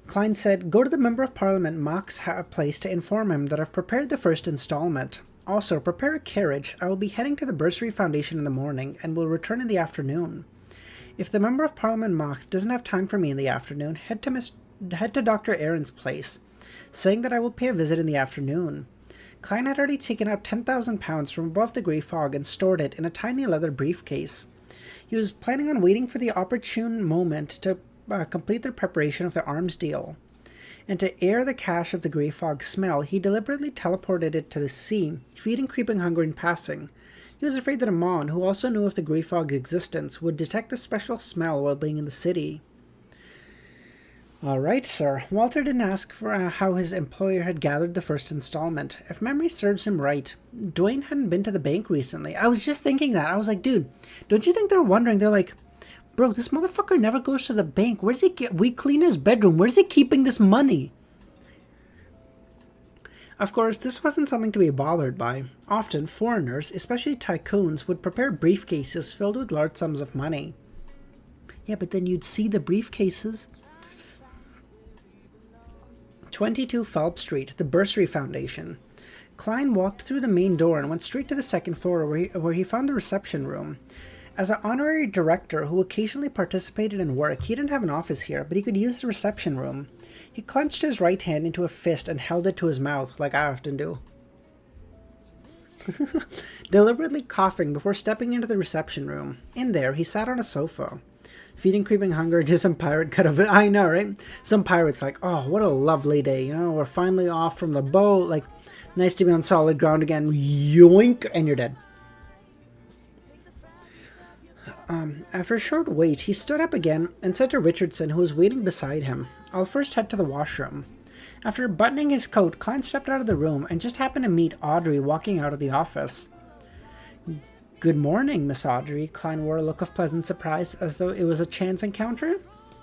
Klein said, "Go to the Member of Parliament Mock's place to inform him that I've prepared the first installment. Also, prepare a carriage. I will be heading to the Bursary Foundation in the morning and will return in the afternoon. If the Member of Parliament Mock doesn't have time for me in the afternoon, head to Dr. Aaron's place, saying that I will pay a visit in the afternoon." Klein had already taken out £10,000 from above the grey fog and stored it in a tiny leather briefcase. He was planning on waiting for the opportune moment to complete their preparation of the arms deal. And to air the cache of the grey fog smell, he deliberately teleported it to the sea, feeding creeping hunger in passing. He was afraid that Amon, who also knew of the grey fog's existence, would detect the special smell while being in the city. "All right, sir." Walter didn't ask for how his employer had gathered the first installment. If memory serves him right, Dwayne hadn't been to the bank recently. I was just thinking that. I was like, dude, don't you think they're wondering? They're like, bro, this motherfucker never goes to the bank. Where does he get? We clean his bedroom. Where's he keeping this money? Of course, this wasn't something to be bothered by. Often, foreigners, especially tycoons, would prepare briefcases filled with large sums of money. Yeah, but then you'd see the briefcases. 22 Phelps Street, the Bursary Foundation. Klein walked through the main door and went straight to the 2nd floor where he found the reception room. As an honorary director who occasionally participated in work, he didn't have an office here, but he could use the reception room. He clenched his right hand into a fist and held it to his mouth, like I often do. Deliberately coughing before stepping into the reception room. In there, he sat on a sofa. Feeding creeping hunger, just some pirate could have... I know, right? Some pirate's like, oh, what a lovely day, you know? We're finally off from the boat. Like, nice to be on solid ground again. Yoink! And you're dead. After a short wait, he stood up again and said to Richardson, who was waiting beside him, "I'll first head to the washroom." After buttoning his coat, Klein stepped out of the room and just happened to meet Audrey walking out of the office. "Good morning, Miss Audrey." Klein wore a look of pleasant surprise, as though it was a chance encounter.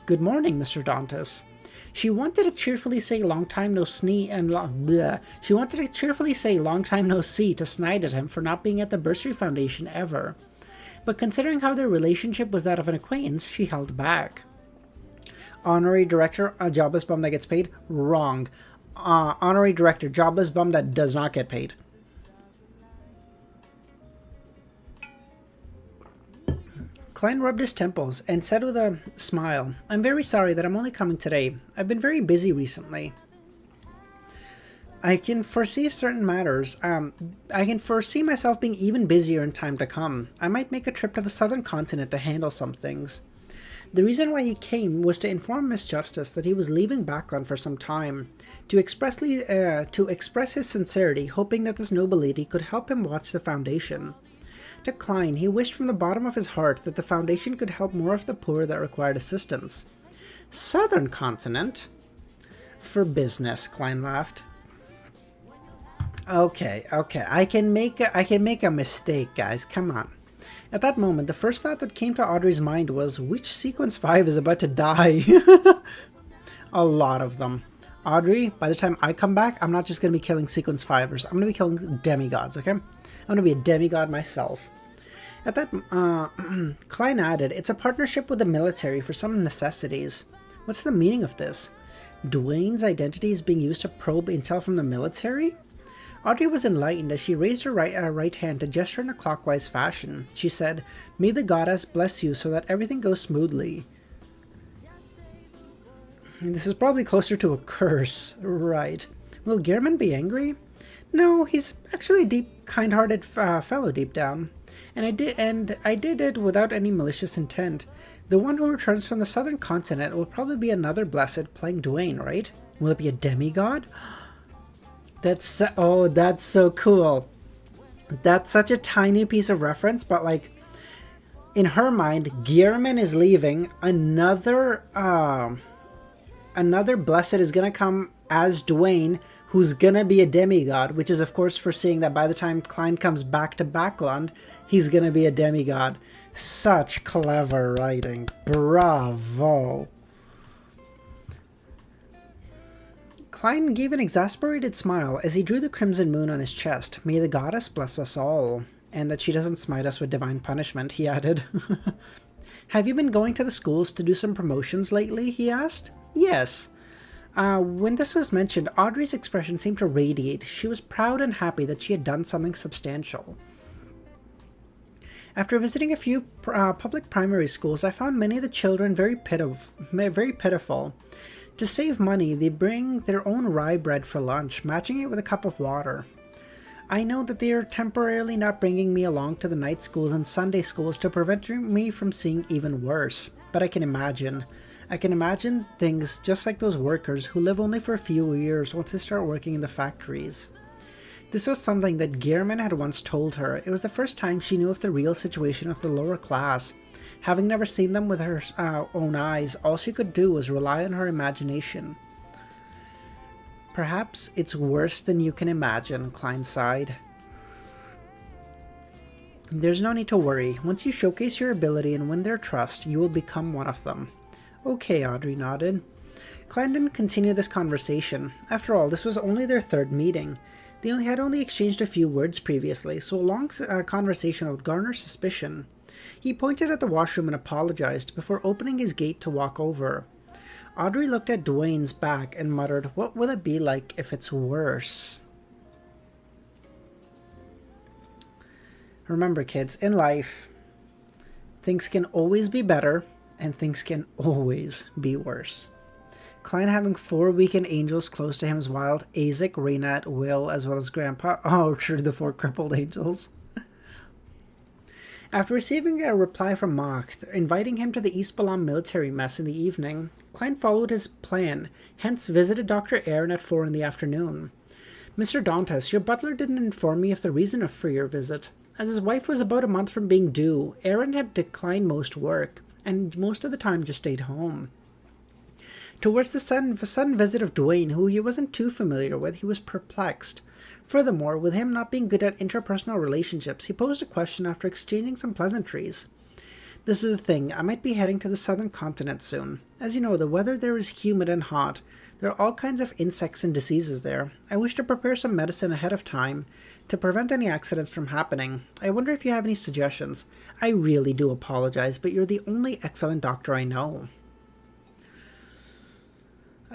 "Good morning, Mr. Dantis." She wanted to cheerfully say long time no see to snide at him for not being at the Bursary Foundation ever. But considering how their relationship was that of an acquaintance, she held back. "Honorary director, a jobless bum that gets paid?" Wrong. Honorary director, jobless bum that does not get paid. Klein rubbed his temples and said with a smile, "I'm very sorry that I'm only coming today. I've been very busy recently. I can foresee certain matters. I can foresee myself being even busier in time to come. I might make a trip to the southern continent to handle some things." The reason why he came was to inform Miss Justice that he was leaving Backland for some time, to express his sincerity, hoping that this noble lady could help him watch the Foundation. To Klein, he wished from the bottom of his heart that the Foundation could help more of the poor that required assistance. "Southern continent?" "For business," Klein laughed. Okay, I can make a mistake, guys. Come on. At that moment, the first thought that came to Audrey's mind was, which Sequence 5 is about to die? A lot of them. Audrey, by the time I come back, I'm not just going to be killing Sequence 5ers. I'm going to be killing demigods, okay? I'm going to be a demigod myself. At that, Klein added, "It's a partnership with the military for some necessities." What's the meaning of this? Dwayne's identity is being used to probe intel from the military? Audrey was enlightened as she raised her right hand to gesture in a clockwise fashion. She said, "May the goddess bless you so that everything goes smoothly." This is probably closer to a curse. Right. Will Gehrman be angry? No, he's actually a deep, kind-hearted fellow deep down. And I did it without any malicious intent. The one who returns from the southern continent will probably be another blessed playing Dwayne, right? Will it be a demigod? That's so cool. That's such a tiny piece of reference, but like, in her mind, Gehrman is leaving. Another blessed is gonna come as Dwayne, who's gonna be a demigod, which is of course foreseeing that by the time Klein comes back to Backland, he's gonna be a demigod. Such clever writing. Bravo. Klein gave an exasperated smile as he drew the crimson moon on his chest. May the goddess bless us all, and that she doesn't smite us with divine punishment, he added. Have you been going to the schools to do some promotions lately, he asked. Yes. When this was mentioned, Audrey's expression seemed to radiate. She was proud and happy that she had done something substantial. After visiting a few public primary schools, I found many of the children very pitiful. To save money, they bring their own rye bread for lunch, matching it with a cup of water. I know that they are temporarily not bringing me along to the night schools and Sunday schools to prevent me from seeing even worse, but I can imagine things just like those workers who live only for a few years once they start working in the factories. This was something that Gehrman had once told her. It was the first time she knew of the real situation of the lower class. Having never seen them with her own eyes, all she could do was rely on her imagination. Perhaps it's worse than you can imagine, Klein sighed. There's no need to worry. Once you showcase your ability and win their trust, you will become one of them. Okay, Audrey nodded. Klein didn't continue this conversation. After all, this was only their third meeting. They had only exchanged a few words previously, so a long conversation would garner suspicion. He pointed at the washroom and apologized before opening his gate to walk over. Audrey looked at Dwayne's back and muttered, "What will it be like if it's worse?" Remember, kids, in life, things can always be better and things can always be worse. Klein having 4 weakened angels close to him is wild. Isaac, Raynat, Will, as well as Grandpa. Oh, true, the 4 crippled angels. After receiving a reply from Mach, inviting him to the East Balam military mess in the evening, Klein followed his plan, hence visited Dr. Aaron at 4 in the afternoon. Mr. Dantis, your butler didn't inform me of the reason for your visit. As his wife was about a month from being due, Aaron had declined most work, and most of the time just stayed home. Towards the sudden visit of Dwayne, who he wasn't too familiar with, he was perplexed. Furthermore, with him not being good at interpersonal relationships, he posed a question after exchanging some pleasantries. This is the thing, I might be heading to the southern continent soon. As you know, the weather there is humid and hot. There are all kinds of insects and diseases there. I wish to prepare some medicine ahead of time to prevent any accidents from happening. I wonder if you have any suggestions. I really do apologize, but you're the only excellent doctor I know.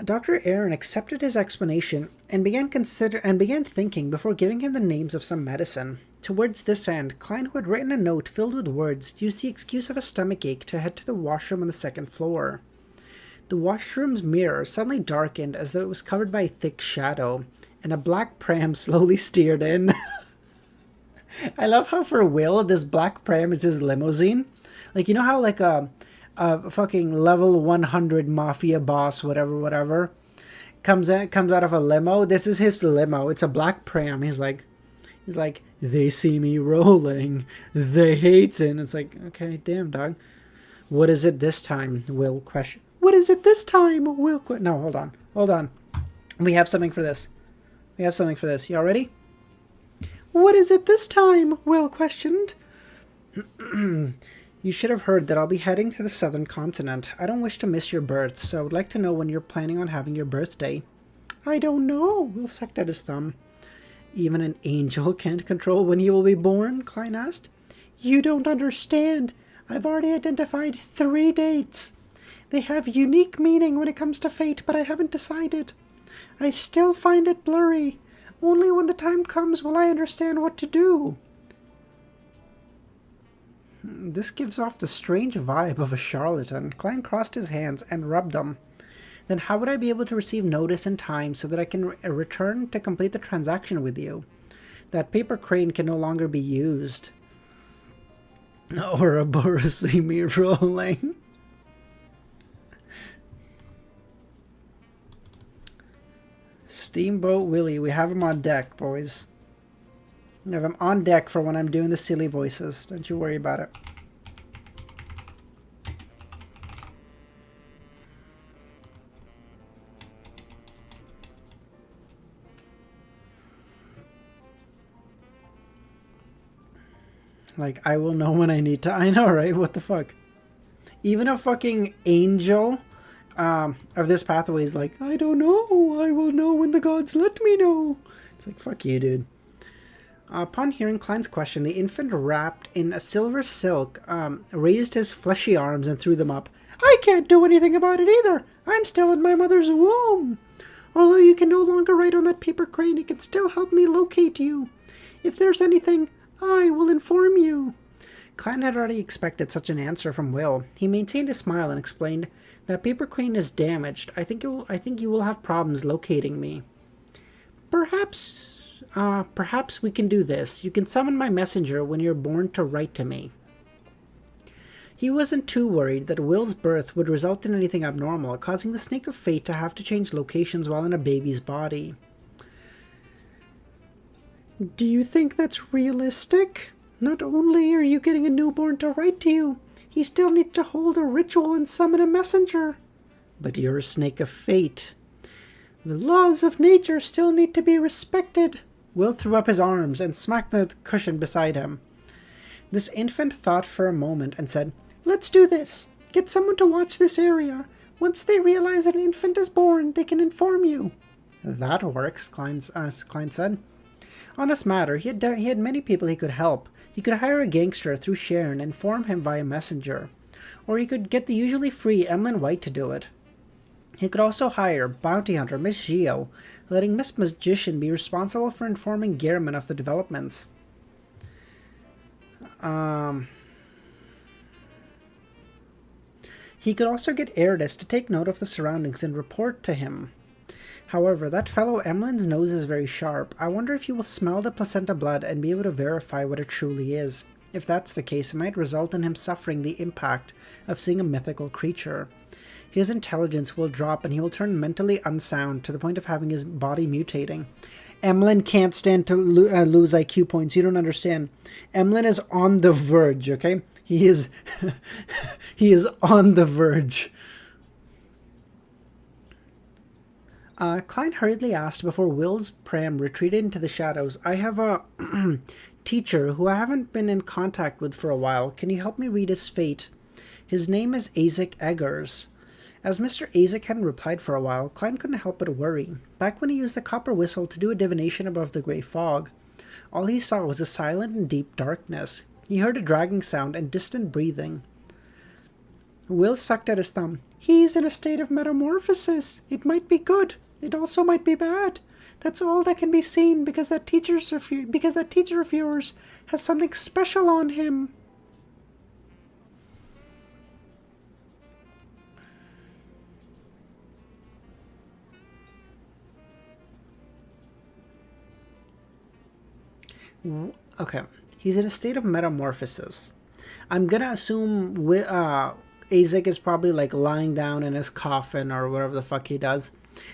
Dr. Aaron accepted his explanation and began thinking before giving him the names of some medicine. Towards this end, Klein, who had written a note filled with words, used the excuse of a stomachache to head to the washroom on the 2nd floor. The washroom's mirror suddenly darkened as though it was covered by a thick shadow, and a black pram slowly steered in. I love how for Will, this black pram is his limousine. Like, you know how like a fucking level 100 mafia boss, whatever, comes out of a limo. This is his limo. It's a black pram. He's like, they see me rolling. They hate it. And it's like, okay, damn, dog. What is it this time? Will question. What is it this time? Will question. No, hold on. We have something for this. Y'all ready? What is it this time? Will questioned. You should have heard that I'll be heading to the southern continent. I don't wish to miss your birth, so I would like to know when you're planning on having your birthday. I don't know. Will sucked at his thumb. Even an angel can't control when he will be born, Klein asked. You don't understand. I've already identified 3 dates. They have unique meaning when it comes to fate, but I haven't decided. I still find it blurry. Only when the time comes will I understand what to do. This gives off the strange vibe of a charlatan. Klein crossed his hands and rubbed them. Then how would I be able to receive notice in time so that I can return to complete the transaction with you? That paper crane can no longer be used. Ouroboros see me rolling. Steamboat Willie, we have him on deck, boys. I have him on deck for when I'm doing the silly voices. Don't you worry about it. Like, I will know when I need to. I know, right? What the fuck? Even a fucking angel of this pathway is like, I don't know. I will know when the gods let me know. It's like, fuck you, dude. Upon hearing Klein's question, the infant, wrapped in a silver silk, raised his fleshy arms and threw them up. I can't do anything about it either. I'm still in my mother's womb. Although you can no longer write on that paper crane, it can still help me locate you. If there's anything, I will inform you. Klein had already expected such an answer from Will. He maintained a smile and explained, that paper crane is damaged. I think you will have problems locating me. Perhaps we can do this. You can summon my messenger when you're born to write to me. He wasn't too worried that Will's birth would result in anything abnormal, causing the Snake of Fate to have to change locations while in a baby's body. Do you think that's realistic? Not only are you getting a newborn to write to you, he still needs to hold a ritual and summon a messenger. But you're a Snake of Fate. The laws of nature still need to be respected. Will threw up his arms and smacked the cushion beside him. This infant thought for a moment and said, Let's do this. Get someone to watch this area. Once they realize an infant is born, they can inform you. That works, Klein said. On this matter, he had many people he could help. He could hire a gangster through Sharon and inform him via messenger. Or he could get the usually free Emlyn White to do it. He could also hire bounty hunter Miss Geo, letting Miss Magician be responsible for informing Gehrman of the developments. He could also get Erdis to take note of the surroundings and report to him. However, that fellow Emlyn's nose is very sharp. I wonder if he will smell the placenta blood and be able to verify what it truly is. If that's the case, it might result in him suffering the impact of seeing a mythical creature. His intelligence will drop and he will turn mentally unsound to the point of having his body mutating. Emlyn can't stand to lose IQ points. You don't understand. Emlyn is on the verge, okay? He is he is on the verge. Klein hurriedly asked before Will's pram retreated into the shadows, I have a teacher who I haven't been in contact with for a while. Can you help me read his fate? His name is Isaac Eggers. As Mr. Isaac hadn't replied for a while, Klein couldn't help but worry. Back when he used the copper whistle to do a divination above the grey fog, all he saw was a silent and deep darkness. He heard a dragging sound and distant breathing. Will sucked at his thumb. He's in a state of metamorphosis. It might be good. It also might be bad. That's all that can be seen because that teacher of yours has something special on him. Okay, he's in a state of metamorphosis. I'm gonna assume Isaac is probably like lying down in his coffin or whatever the fuck he does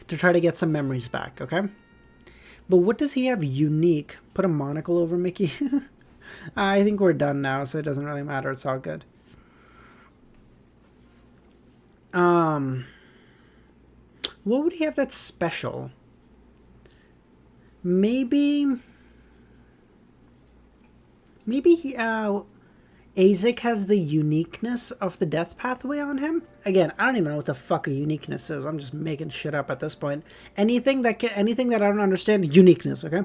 to try to get some memories back, okay? But what does he have unique? Put a monocle over Mickey? I think we're done now, so it doesn't really matter. It's all good. What would he have that's special? Maybe he, Isaac has the uniqueness of the death pathway on him. Again, I don't even know what the fuck a uniqueness is. I'm just making shit up at this point. Anything that I don't understand, uniqueness, okay?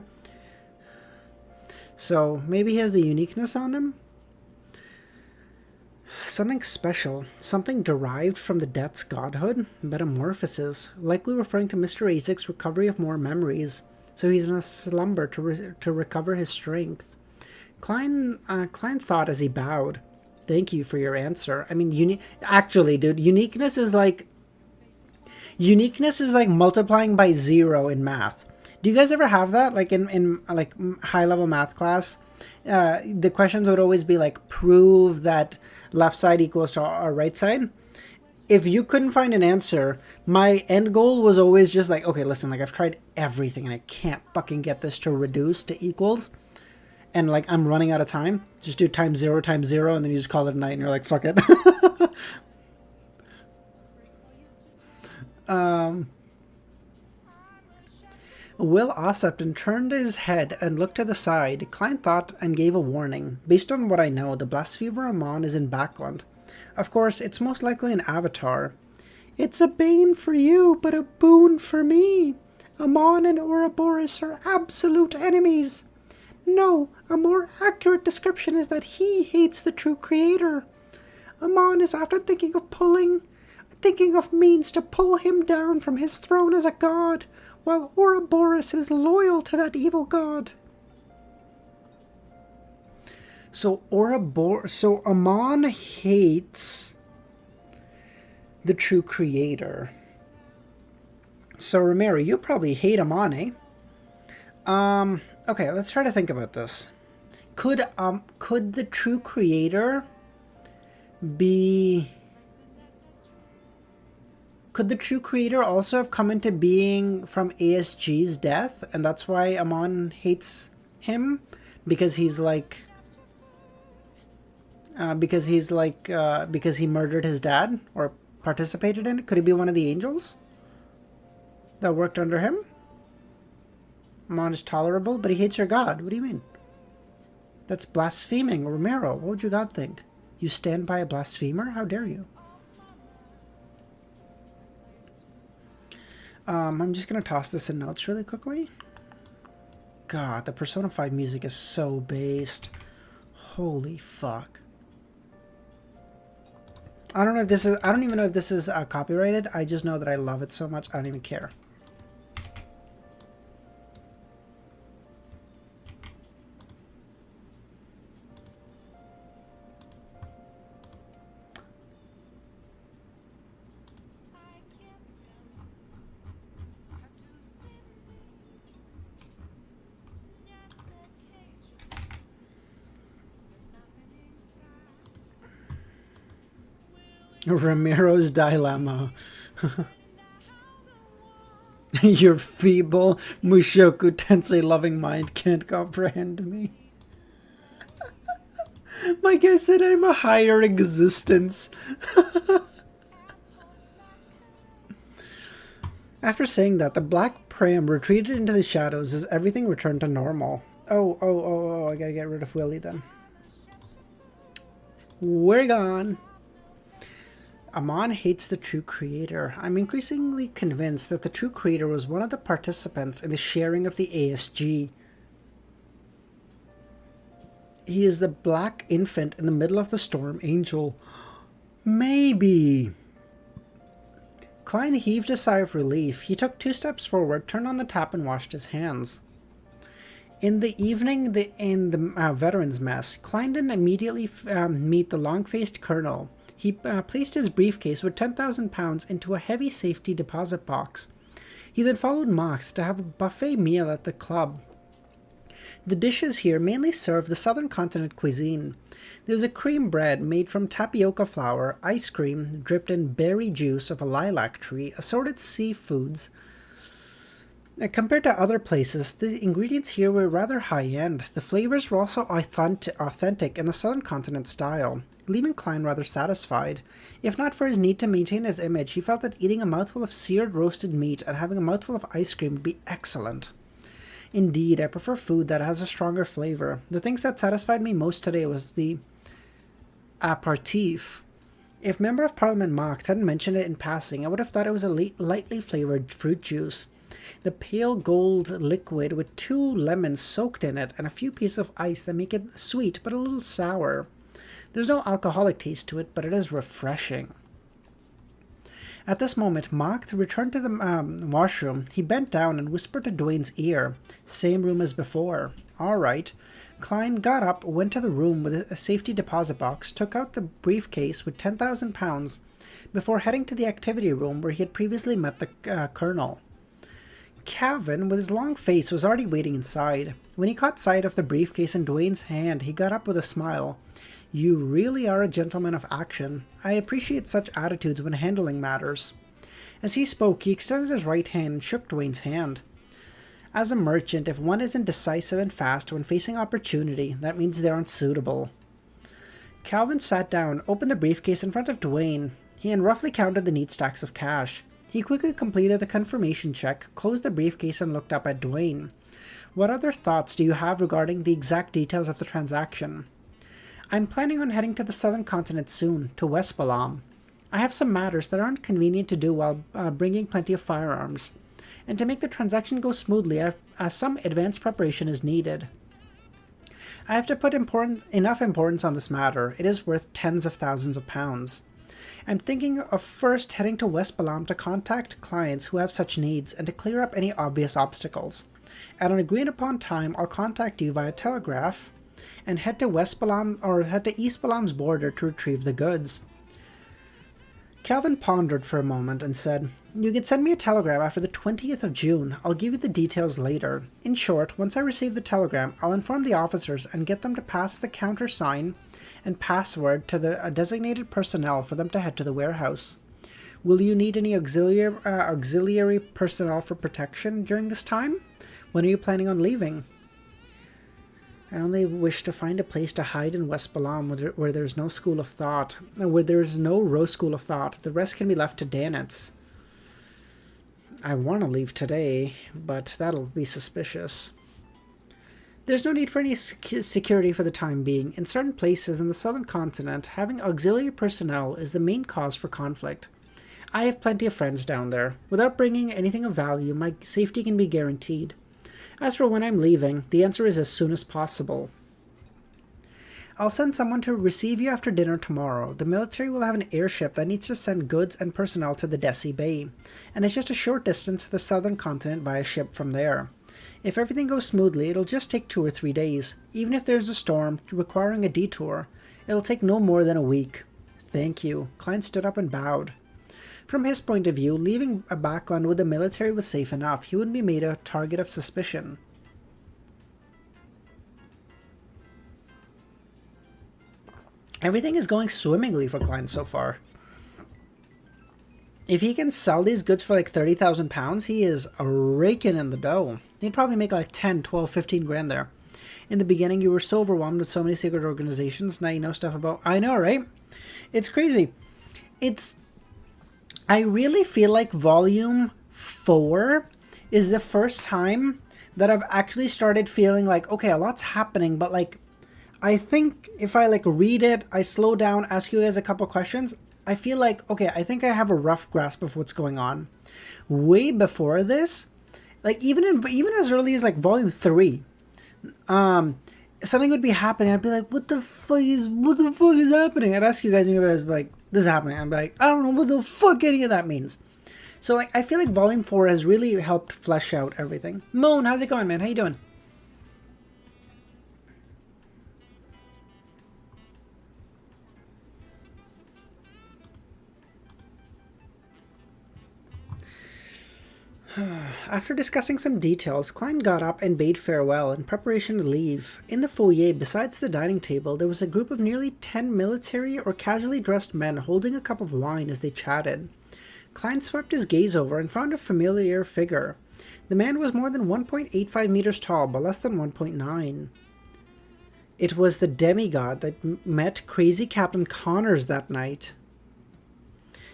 So maybe he has the uniqueness on him. Something special, something derived from the death's godhood, metamorphosis, likely referring to Mr. Isaac's recovery of more memories. So he's in a slumber to recover his strength. Klein thought as he bowed, "Thank you for your answer." I mean, actually, dude, uniqueness is like multiplying by 0 in math. Do you guys ever have that? Like in like high level math class, the questions would always be like, prove that left side equals to our right side. If you couldn't find an answer, my end goal was always just like, okay, listen, like I've tried everything and I can't fucking get this to reduce to equals. And like I'm running out of time, just do times 0 times 0, and then you just call it a night, and you're like, fuck it. Will Ossipton turned his head and looked to the side. Klein thought and gave a warning. Based on what I know, the blasphemer Amon is in Backland. Of course, it's most likely an avatar. It's a bane for you, but a boon for me. Amon and Ouroboros are absolute enemies. No, a more accurate description is that he hates the true creator. Amon is often thinking of means to pull him down from his throne as a god, while Ouroboros is loyal to that evil god. So Amon hates the true creator. So Romero, you probably hate Amon, eh? Okay, let's try to think about this. Could the true creator be... Could the true creator also have come into being from ASG's death, and that's why Amon hates him? Because he murdered his dad, or participated in it? Could he be one of the angels that worked under him? Amon is tolerable, but he hates your god. What do you mean? That's blaspheming. Romero, what would your god think? You stand by a blasphemer? How dare you? I'm just going to toss this in notes really quickly. God, the Persona 5 music is so based. Holy fuck. I don't even know if this is copyrighted. I just know that I love it so much, I don't even care. Romero's dilemma. Your feeble Mushoku Tensei loving mind can't comprehend me. My guy said I'm a higher existence. After saying that, the black pram retreated into the shadows as everything returned to normal. Oh, I gotta get rid of Willie then. We're gone. Amon hates the true creator. I'm increasingly convinced that the true creator was one of the participants in the sharing of the ASG. He is the black infant in the middle of the storm angel. Maybe. Klein heaved a sigh of relief. He took 2 steps forward, turned on the tap, and washed his hands. In the evening, in the veterans' mess, Klein didn't immediately meet the long-faced colonel. He placed his briefcase with £10,000 into a heavy safety deposit box. He then followed Max to have a buffet meal at the club. The dishes here mainly serve the southern continent cuisine. There's a cream bread made from tapioca flour, ice cream dripped in berry juice of a lilac tree, assorted seafoods. Compared to other places, the ingredients here were rather high-end. The flavors were also authentic in the southern continent style, leaving Klein rather satisfied. If not for his need to maintain his image, he felt that eating a mouthful of seared roasted meat and having a mouthful of ice cream would be excellent. Indeed, I prefer food that has a stronger flavor. The things that satisfied me most today was the aperitif. If Member of Parliament Macht hadn't mentioned it in passing, I would have thought it was a lightly flavored fruit juice. The pale gold liquid with 2 lemons soaked in it and a few pieces of ice that make it sweet but a little sour. There's no alcoholic taste to it, but it is refreshing. At this moment, Macht returned to the washroom. He bent down and whispered to Dwayne's ear. Same room as before. All right. Klein got up, went to the room with a safety deposit box, took out the briefcase with £10,000 before heading to the activity room where he had previously met the colonel. Calvin, with his long face, was already waiting inside. When he caught sight of the briefcase in Dwayne's hand, he got up with a smile. You really are a gentleman of action. I appreciate such attitudes when handling matters. As he spoke, he extended his right hand and shook Dwayne's hand. As a merchant, if one isn't decisive and fast when facing opportunity, that means they aren't suitable. Calvin sat down, opened the briefcase in front of Dwayne. He roughly counted the neat stacks of cash. He quickly completed the confirmation check, closed the briefcase, and looked up at Dwayne. What other thoughts do you have regarding the exact details of the transaction? I'm planning on heading to the southern continent soon, to West Balam. I have some matters that aren't convenient to do while bringing plenty of firearms. And to make the transaction go smoothly, some advanced preparation is needed. I have to put enough importance on this matter. It is worth tens of thousands of pounds. I'm thinking of first heading to West Balam to contact clients who have such needs and to clear up any obvious obstacles. At an agreed upon time, I'll contact you via telegraph and head to East Balam's border to retrieve the goods. Calvin pondered for a moment and said, "You can send me a telegram after the 20th of June. I'll give you the details later. In short, once I receive the telegram, I'll inform the officers and get them to pass the countersign and password to the designated personnel for them to head to the warehouse. Will you need any auxiliary personnel for protection during this time? When are you planning on leaving?" "I only wish to find a place to hide in West Balam where there's no school of thought, where there's no Rose school of thought. The rest can be left to Danitz." "I want to leave today, but that'll be suspicious." "There's no need for any security for the time being. In certain places in the southern continent, having auxiliary personnel is the main cause for conflict. I have plenty of friends down there. Without bringing anything of value, my safety can be guaranteed. As for when I'm leaving, the answer is as soon as possible. I'll send someone to receive you after dinner tomorrow. The military will have an airship that needs to send goods and personnel to the Desi Bay, and it's just a short distance to the southern continent via ship from there. If everything goes smoothly, it'll just take 2 or 3 days. Even if there's a storm requiring a detour, it'll take no more than a week." "Thank you." Klein stood up and bowed. From his point of view, leaving a Backland with the military was safe enough. He wouldn't be made a target of suspicion. Everything is going swimmingly for Klein so far. If he can sell these goods for like 30,000 pounds, he is raking in the dough. He'd probably make like 10, 12, 15 grand there. In the beginning, you were so overwhelmed with so many secret organizations. Now you know stuff about... I know, right? It's crazy. I really feel like Volume 4 is the first time that I've actually started feeling like, okay, a lot's happening, but like, I think if I like read it, I slow down, ask you guys a couple questions, I feel like, okay, I think I have a rough grasp of what's going on. Way before this, like even as early as like Volume 3, something would be happening. I'd be like, what the fuck is happening? I'd ask you guys, and you guys would be like, this is happening. I'd be like, I don't know what the fuck any of that means. So like, I feel like Volume 4 has really helped flesh out everything. Moan, how's it going, man? How you doing? After discussing some details, Klein got up and bade farewell in preparation to leave. In the foyer, besides the dining table, there was a group of nearly 10 military or casually dressed men holding a cup of wine as they chatted. Klein swept his gaze over and found a familiar figure. The man was more than 1.85 meters tall, but less than 1.9. It was the demigod that met crazy Captain Connors that night.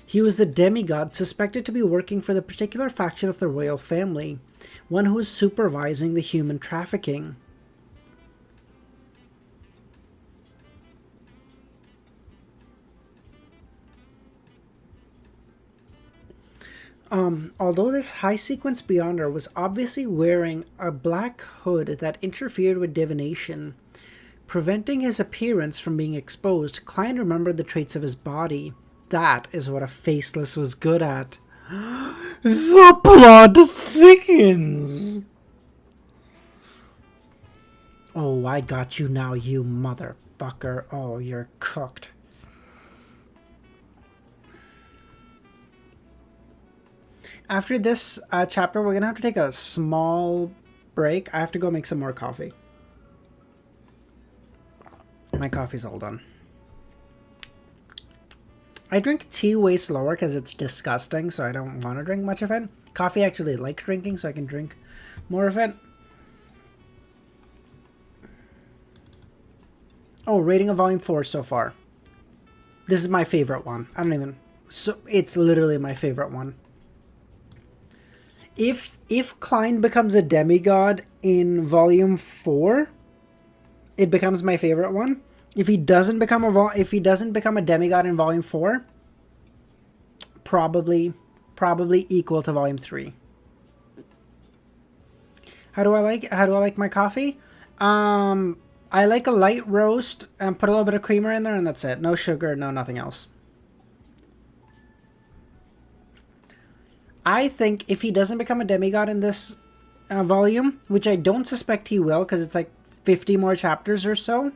He was the demigod suspected to be working for the particular faction of the royal family, one who was supervising the human trafficking. Although this high-sequence beyonder was obviously wearing a black hood that interfered with divination, preventing his appearance from being exposed, Klein remembered the traits of his body. That is what a faceless was good at. The plot thickens! Oh, I got you now, you motherfucker. Oh, you're cooked. After this chapter, we're going to have to take a small break. I have to go make some more coffee. My coffee's all done. I drink tea way slower because it's disgusting, so I don't want to drink much of it. Coffee I actually like drinking, so I can drink more of it. Oh, rating of Volume 4 so far. This is my favorite one. So it's literally my favorite one. If Klein becomes a demigod in Volume 4, it becomes my favorite one. If he doesn't become a demigod in Volume 4, probably equal to volume 3. How do I like my coffee? I like a light roast and put a little bit of creamer in there, and that's it. No sugar, no nothing else. I think if he doesn't become a demigod in this volume, which I don't suspect he will because it's like 50 more chapters or so,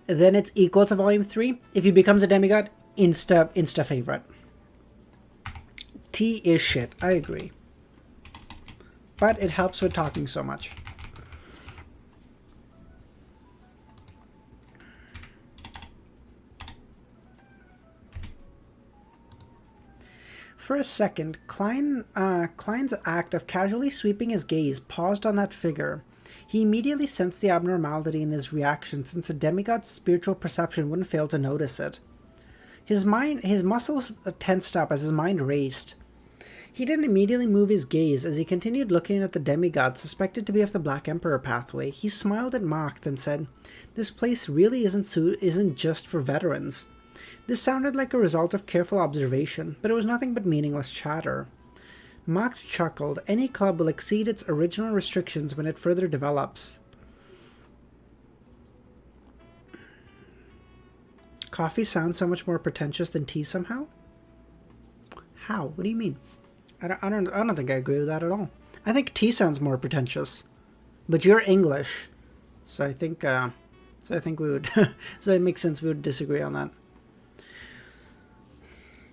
then it's equal to volume 3. If he becomes a demigod, insta favorite. Tea is shit, I agree. But it helps with talking so much. For a second, Klein's act of casually sweeping his gaze paused on that figure. He immediately sensed the abnormality in his reaction, since a demigod's spiritual perception wouldn't fail to notice it. His muscles tensed up as his mind raced. He didn't immediately move his gaze as he continued looking at the demigod suspected to be of the Black Emperor pathway. He smiled at Macht and said, "This place really isn't just for veterans." This sounded like a result of careful observation, but it was nothing but meaningless chatter. Macht chuckled. Any club will exceed its original restrictions when it further develops. Coffee sounds so much more pretentious than tea somehow? How? What do you mean? I don't think I agree with that at all. I think tea sounds more pretentious. But you're English. So I think we would so it makes sense we would disagree on that.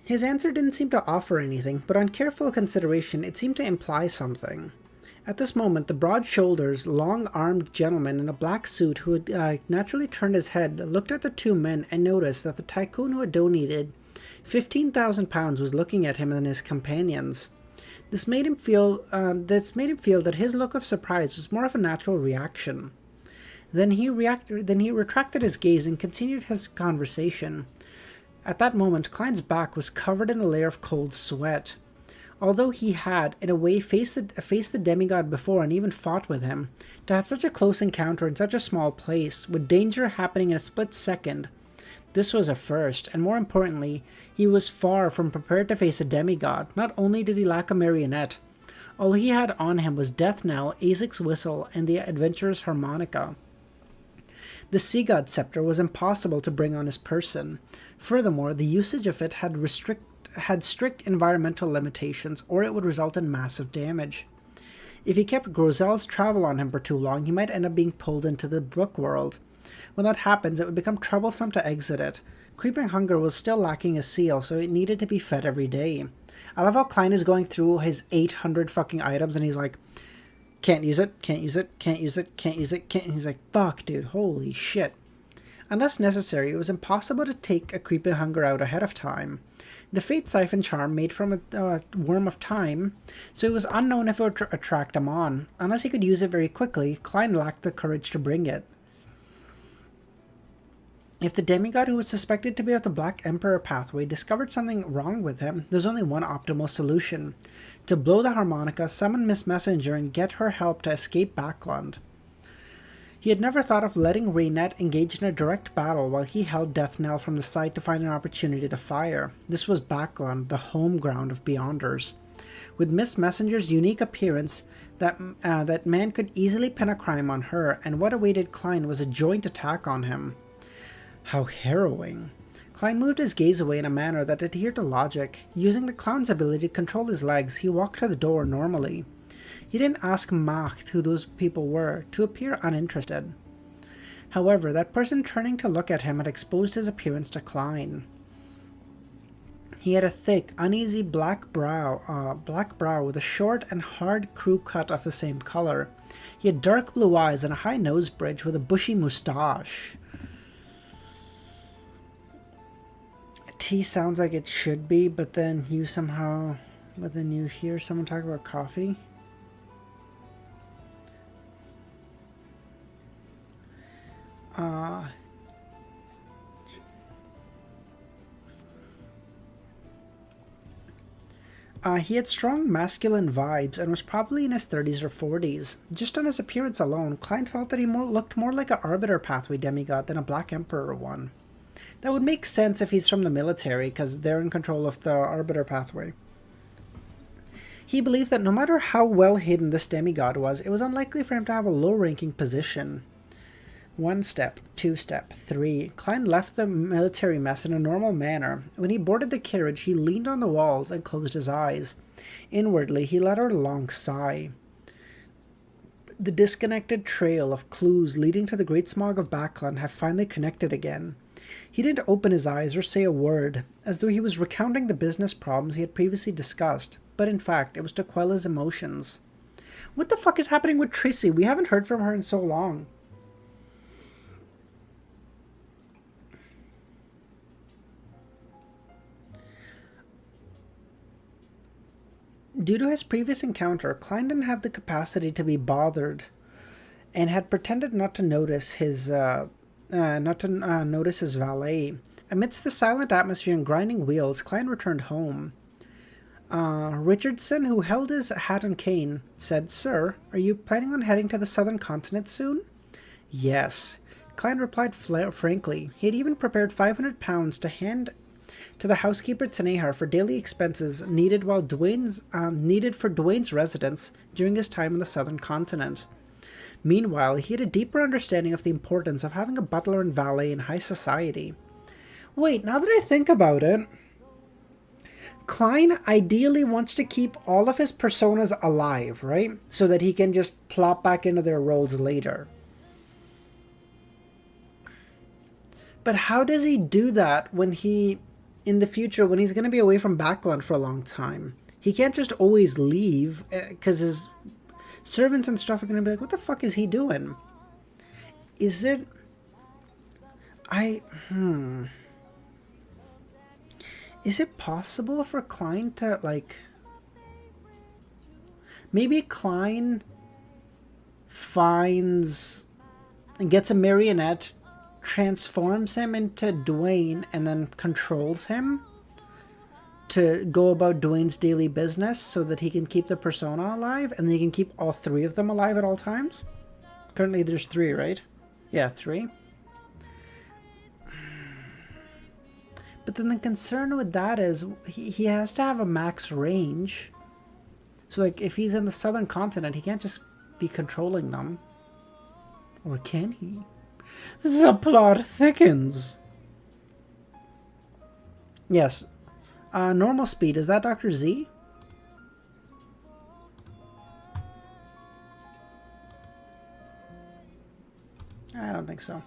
His answer didn't seem to offer anything, but on careful consideration it seemed to imply something. At this moment, the broad-shoulders, long-armed gentleman in a black suit who had naturally turned his head looked at the two men and noticed that the tycoon who had donated 15,000 pounds was looking at him and his companions. This made him feel that his look of surprise was more of a natural reaction. Then he retracted his gaze and continued his conversation. At that moment, Klein's back was covered in a layer of cold sweat. Although he had, in a way, faced the demigod before and even fought with him, to have such a close encounter in such a small place, with danger happening in a split second, this was a first, and more importantly, he was far from prepared to face a demigod. Not only did he lack a marionette, all he had on him was Death Knell, Azek's whistle, and the adventurer's harmonica. The Sea God scepter was impossible to bring on his person. Furthermore, the usage of it had strict environmental limitations, or it would result in massive damage. If he kept Roselle's travel on him for too long, he might end up being pulled into the Brook world. When that happens, it would become troublesome to exit it. Creeping Hunger was still lacking a seal, so it needed to be fed every day. I love how Klein is going through his 800 fucking items, and he's like, can't use it, can't use it, can't use it, can't use it, can't. He's like, fuck, dude, holy shit. Unless necessary, it was impossible to take a Creeping Hunger out ahead of time. The Fate Siphon charm made from a worm of time, so it was unknown if it would attract Amon. Unless he could use it very quickly, Klein lacked the courage to bring it. If the demigod who was suspected to be of the Black Emperor pathway discovered something wrong with him, there's only one optimal solution: to blow the harmonica, summon Miss Messenger, and get her help to escape Backland. He had never thought of letting Raynette engage in a direct battle while he held Death Knell from the side to find an opportunity to fire. This was Backland, the home ground of Beyonders. With Miss Messenger's unique appearance, that man could easily pin a crime on her, and what awaited Klein was a joint attack on him. How harrowing. Klein moved his gaze away in a manner that adhered to logic. Using the clown's ability to control his legs, he walked to the door normally. He didn't ask Macht who those people were, to appear uninterested. However, that person turning to look at him had exposed his appearance to Klein. He had a thick, uneasy black brow with a short and hard crew cut of the same color. He had dark blue eyes and a high nose bridge with a bushy moustache. Tea sounds like it should be, but then you hear someone talk about coffee. He had strong masculine vibes and was probably in his 30s or 40s. Just on his appearance alone, Klein felt that he looked more like an Arbiter pathway demigod than a Black Emperor one. That would make sense if he's from the military, because they're in control of the Arbiter pathway. He believed that no matter how well hidden this demigod was, it was unlikely for him to have a low-ranking position. 1 step, 2 step, 3. Klein left the military mess in a normal manner. When he boarded the carriage, he leaned on the walls and closed his eyes. Inwardly, he let out a long sigh. The disconnected trail of clues leading to the great smog of Backland have finally connected again. He didn't open his eyes or say a word, as though he was recounting the business problems he had previously discussed, but in fact, it was to quell his emotions. What the fuck is happening with Tracy? We haven't heard from her in so long. Due to his previous encounter, Klein didn't have the capacity to be bothered, and had pretended not to notice his valet. Amidst the silent atmosphere and grinding wheels, Klein returned home. Richardson, who held his hat and cane, said, "Sir, are you planning on heading to the southern continent soon?" "Yes." Klein replied frankly. He had even prepared £500 to hand to the housekeeper Tanehar for daily expenses needed for Dwayne's residence during his time on the southern continent. Meanwhile, he had a deeper understanding of the importance of having a butler and valet in high society. Wait, now that I think about it, Klein ideally wants to keep all of his personas alive, right? So that he can just plop back into their roles later. But how does he do that when in the future, when he's going to be away from Backland for a long time? He can't just always leave, because his servants and stuff are going to be like, what the fuck is he doing? Is it... Is it possible for Klein to, like... Maybe Klein finds and gets a marionette, transforms him into Dwayne, and then controls him to go about Dwayne's daily business so that he can keep the persona alive, and then he can keep all 3 of them alive at all times? Currently there's 3, right? Yeah, 3. But then the concern with that is he has to have a max range. So like if he's in the southern continent, he can't just be controlling them. Or can he? The plot thickens. Yes. Normal speed, is that Dr. Z? I don't think so.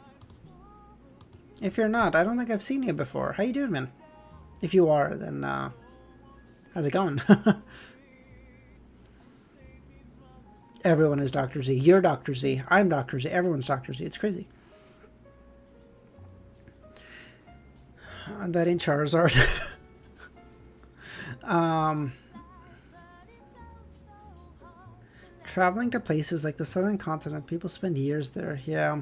If you're not, I don't think I've seen you before. How you doing, man? If you are, then how's it going? Everyone is Dr. Z. You're Dr. Z. I'm Dr. Z. Everyone's Dr. Z. It's crazy. That ain't Charizard. Traveling to places like the southern continent, people spend years there. Yeah.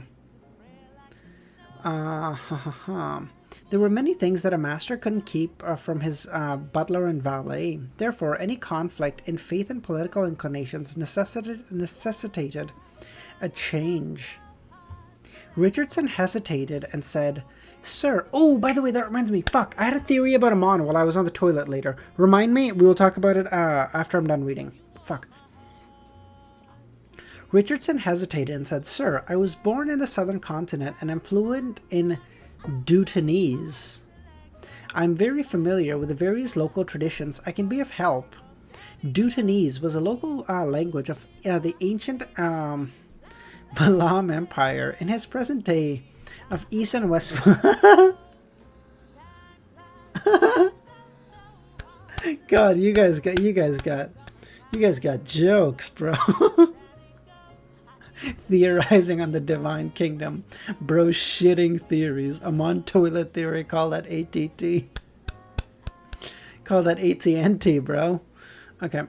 There were many things that a master couldn't keep from his butler and valet. Therefore, any conflict in faith and political inclinations necessitated a change. Richardson hesitated and said, "Sir, oh, by the way, that reminds me, fuck, I had a theory about Amon while I was on the toilet later. Remind me, we will talk about it after I'm done reading. Fuck." Richardson hesitated and said, "Sir, I was born in the southern continent and am fluent in Deutonese. I'm very familiar with the various local traditions. I can be of help." Deutonese was a local language of the ancient Balaam Empire in his present day of East and West. God, you guys got jokes, bro. Theorizing on the divine kingdom. Bro shitting theories. Amon toilet theory. Call that ATT. Call that AT&T, bro. Okay.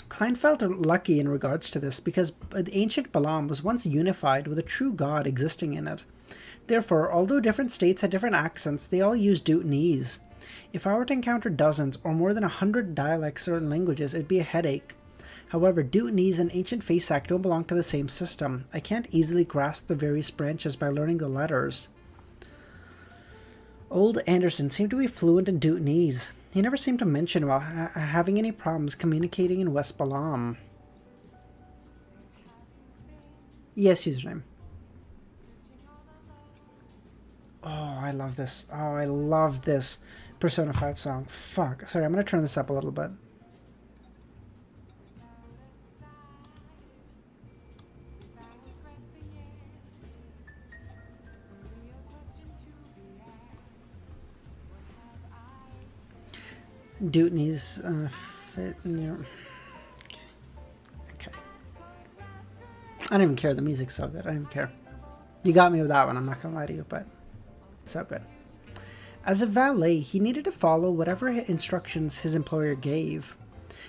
Klein felt lucky in regards to this because the ancient Balaam was once unified with a true god existing in it. Therefore, although different states had different accents, they all used Deutonese. If I were to encounter dozens or more than 100 dialects or languages, it'd be a headache. However, Dutneys and Ancient Faceac don't belong to the same system. I can't easily grasp the various branches by learning the letters. Old Anderson seemed to be fluent in Dutneys. He never seemed to mention about having any problems communicating in West Balam. Yes, username. Oh, I love this. Oh, I love this Persona 5 song. Fuck. Sorry, I'm going to turn this up a little bit. Dutney's fit in your... Okay. I don't even care. The music's so good. I don't even care. You got me with that one. I'm not going to lie to you, but it's so good. As a valet, he needed to follow whatever instructions his employer gave.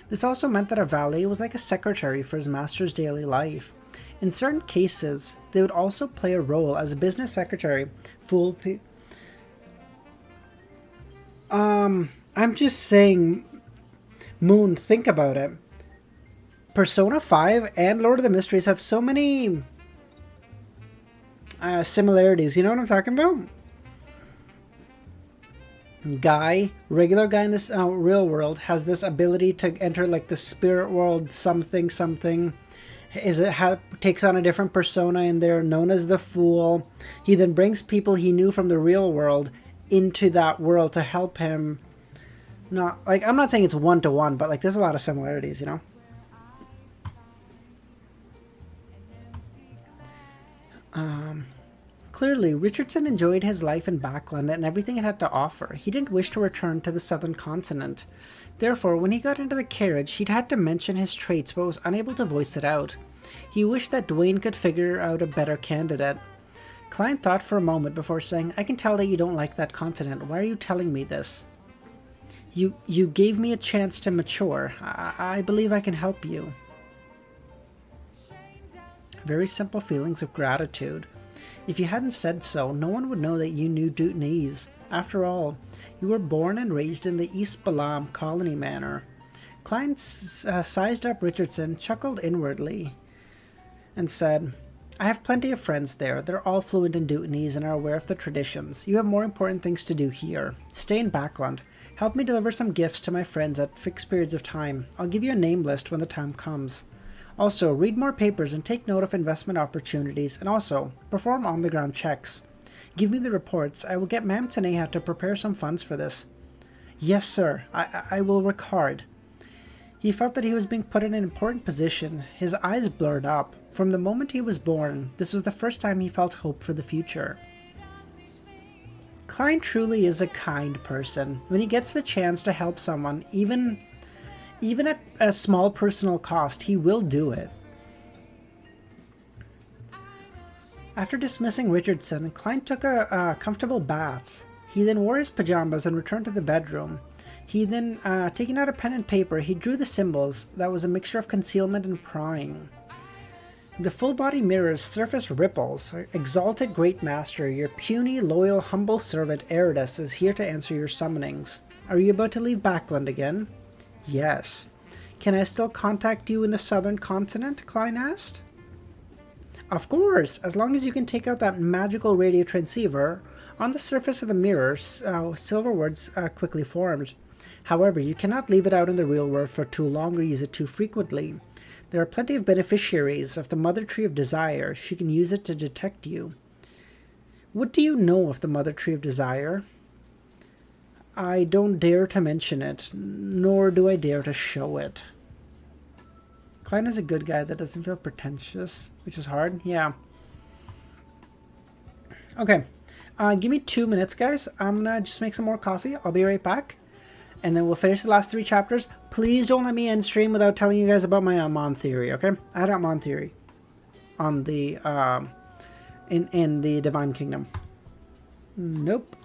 This also meant that a valet was like a secretary for his master's daily life. In certain cases, they would also play a role as a business secretary. I'm just saying, Moon, think about it. Persona 5 and Lord of the Mysteries have so many similarities. You know what I'm talking about? Guy, regular guy in this real world, has this ability to enter like the spirit world, something. Takes on a different persona in there, known as the Fool. He then brings people he knew from the real world into that world to help him. Not like, I'm not saying it's one-to-one, but like there's a lot of similarities, you know? Clearly, Richardson enjoyed his life in Backland and everything it had to offer. He didn't wish to return to the southern continent. Therefore, when he got into the carriage, he'd had to mention his traits but was unable to voice it out. He wished that Dwayne could figure out a better candidate. Klein thought for a moment before saying, "I can tell that you don't like that continent. Why are you telling me this?" You gave me a chance to mature. I believe I can help you." Very simple feelings of gratitude. If you hadn't said so, no one would know that you knew Dutneys. After all, you were born and raised in the East Balam colony manor. Klein sized up Richardson, chuckled inwardly, and said, "I have plenty of friends there. They're all fluent in Dutneys and are aware of the traditions. You have more important things to do here. Stay in Backland. Help me deliver some gifts to my friends at fixed periods of time. I'll give you a name list when the time comes. Also, read more papers and take note of investment opportunities, and also perform on-the-ground checks. Give me the reports. I will get Ma'am Taneha to prepare some funds for this." "Yes, sir. I will work hard." He felt that he was being put in an important position. His eyes blurred up. From the moment he was born, this was the first time he felt hope for the future. Klein truly is a kind person. When he gets the chance to help someone, even at a small personal cost, he will do it. After dismissing Richardson, Klein took a comfortable bath. He then wore his pajamas and returned to the bedroom. He then, taking out a pen and paper, he drew the symbols that was a mixture of concealment and prying. The full-body mirror's surface ripples. "Exalted Great Master, your puny, loyal, humble servant Eridus is here to answer your summonings. Are you about to leave Backland again?" "Yes." "Can I still contact you in the southern continent?" Klein asked. "Of course, as long as you can take out that magical radio transceiver." On the surface of the mirror, silver words quickly formed. "However, you cannot leave it out in the real world for too long or use it too frequently. There are plenty of beneficiaries of the Mother Tree of Desire. She can use it to detect you." "What do you know of the Mother Tree of Desire?" "I don't dare to mention it, nor do I dare to show it." Klein is a good guy that doesn't feel pretentious, which is hard. Yeah. Okay. Give me 2 minutes, guys. I'm gonna just make some more coffee. I'll be right back. And then we'll finish the last 3 chapters. Please don't let me end stream without telling you guys about my Amon theory, okay? I had Amon theory on the in the Divine Kingdom. Nope.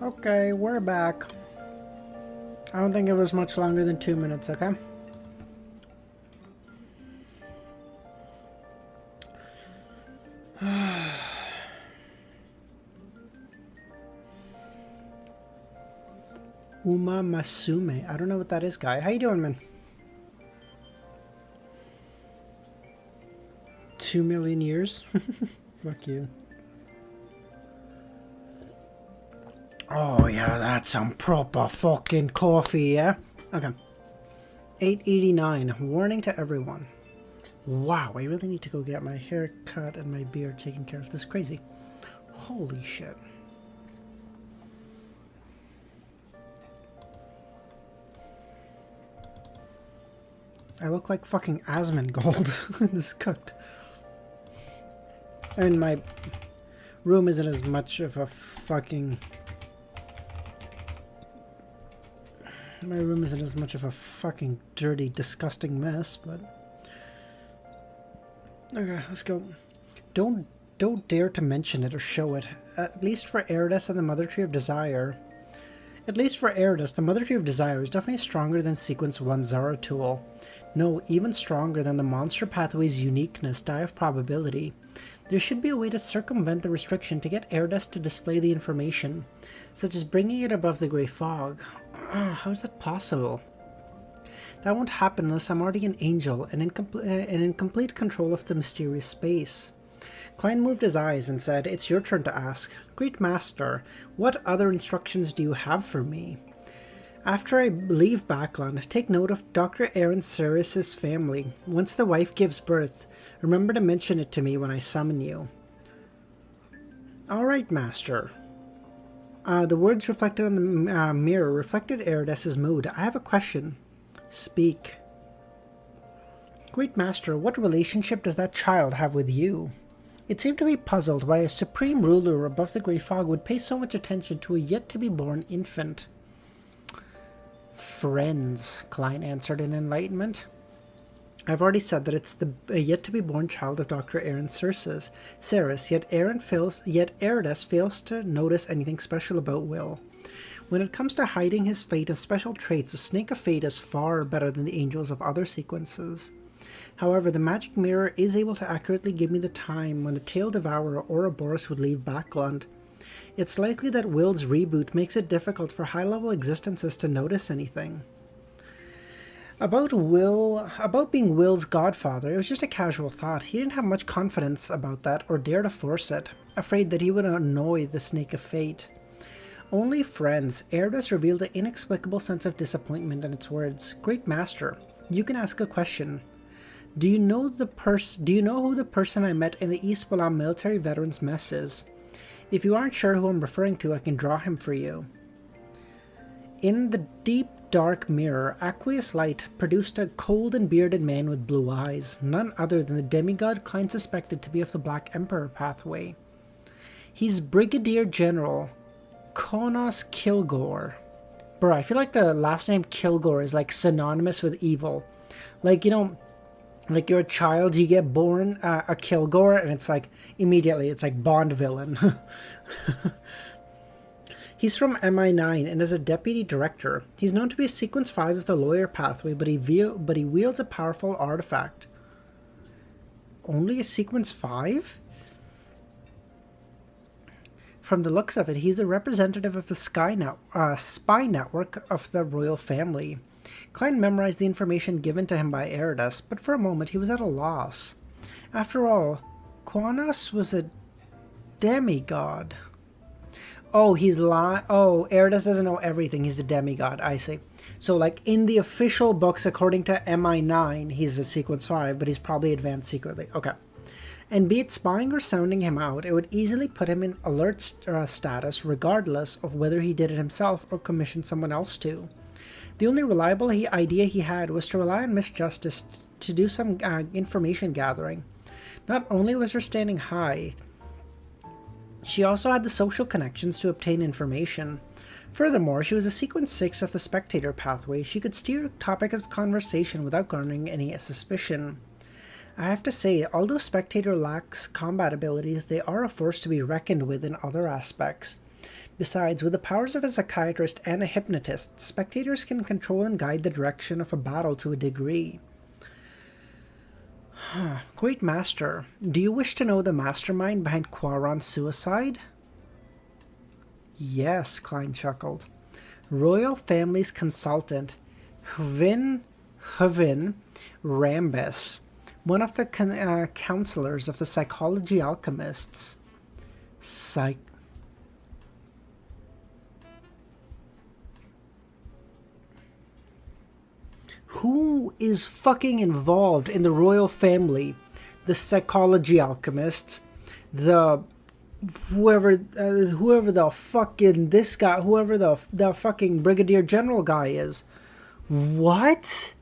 Okay, we're back. I don't think it was much longer than 2 minutes, okay? Uma Masume. I don't know what that is, guy. How you doing, man? 2 million years? Fuck you. Oh, yeah, that's some proper fucking coffee, yeah? Okay. 889. Warning to everyone. Wow, I really need to go get my hair cut and my beard taken care of. This is crazy. Holy shit. I look like fucking Asmongold. This is cooked. I mean, my room isn't as much of a fucking... My room isn't as much of a fucking dirty, disgusting mess, but... Okay, let's go. Don't dare to mention it or show it. At least for Eridus and the Mother Tree of Desire. At least for Eridus, the Mother Tree of Desire is definitely stronger than Sequence 1 Zaratul. No, even stronger than the Monster Pathway's uniqueness, Die of Probability. There should be a way to circumvent the restriction to get Eridus to display the information, such as bringing it above the Grey Fog. How is that possible? That won't happen unless I'm already an angel and in complete control of the mysterious space. Klein moved his eyes and said, "It's your turn to ask. Great Master, what other instructions do you have for me? After I leave Backland, take note of Dr. Aaron Ceres' family. Once the wife gives birth, remember to mention it to me when I summon you." "All right, Master." The words reflected on the mirror reflected Eridus' mood. "I have a question." "Speak." "Great Master, what relationship does that child have with you?" It seemed to be puzzled why a supreme ruler above the Grey Fog would pay so much attention to a yet-to-be-born infant. "Friends," Klein answered in enlightenment. "I've already said that it's the yet-to-be-born child of Dr. Aaron Ceres, yet Eridus fails to notice anything special about Will. When it comes to hiding his fate and special traits, the Snake of Fate is far better than the angels of other sequences. However, the magic mirror is able to accurately give me the time when the Tail Devourer or Ouroboros would leave Backland. It's likely that Will's reboot makes it difficult for high-level existences to notice anything. About being Will's godfather, it was just a casual thought. He didn't have much confidence about that or dare to force it, afraid that he would annoy the Snake of Fate. Only friends. Eridus revealed an inexplicable sense of disappointment in its words. "Great Master, you can ask a question. Do you know who the person I met in the East Balam military veterans mess is? If you aren't sure who I'm referring to, I can draw him for you." In the deep, dark mirror, aqueous light produced a cold and bearded man with blue eyes, none other than the demigod Klein suspected to be of the Black Emperor pathway. He's Brigadier General Konos Kilgore. Bro, I feel like the last name Kilgore is like synonymous with evil. Like, you know, like you're a child, you get born a Kilgore, and it's like, immediately, it's like Bond villain. He's from MI9 and is a deputy director. He's known to be Sequence 5 of the lawyer pathway, but he wields a powerful artifact. Only a Sequence 5? From the looks of it, he's a representative of the spy network of the royal family. Klein memorized the information given to him by Eridus, but for a moment he was at a loss. After all, Quanos was a demigod. Oh, Eridus doesn't know everything. He's a demigod. I see. So, like, in the official books, according to MI9, he's a Sequence 5, but he's probably advanced secretly. Okay. And be it spying or sounding him out, it would easily put him in alert status regardless of whether he did it himself or commissioned someone else to. The only reliable idea he had was to rely on Miss Justice to do some information gathering. Not only was her standing high, she also had the social connections to obtain information. Furthermore, she was a Sequence 6 of the Spectator pathway. She could steer topics of conversation without garnering any suspicion. I have to say, although Spectator lacks combat abilities, they are a force to be reckoned with in other aspects. Besides, with the powers of a psychiatrist and a hypnotist, spectators can control and guide the direction of a battle to a degree. Great Master, do you wish to know the mastermind behind Quaron's suicide? Yes, Klein chuckled. Royal Family's consultant, Hvin Rambis, one of the counselors of the psychology alchemists. Who is fucking involved in the royal family? The psychology alchemists, the whoever the fucking this guy, whoever the fucking brigadier general guy is. What?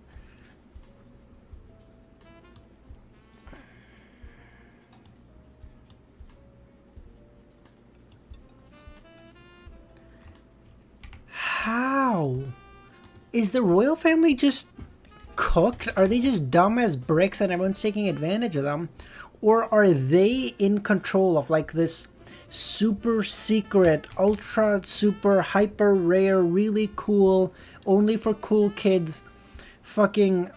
How? Is the royal family just cooked? Are they just dumb as bricks and everyone's taking advantage of them? Or are they in control of like this super secret, ultra super hyper rare, really cool, only for cool kids fucking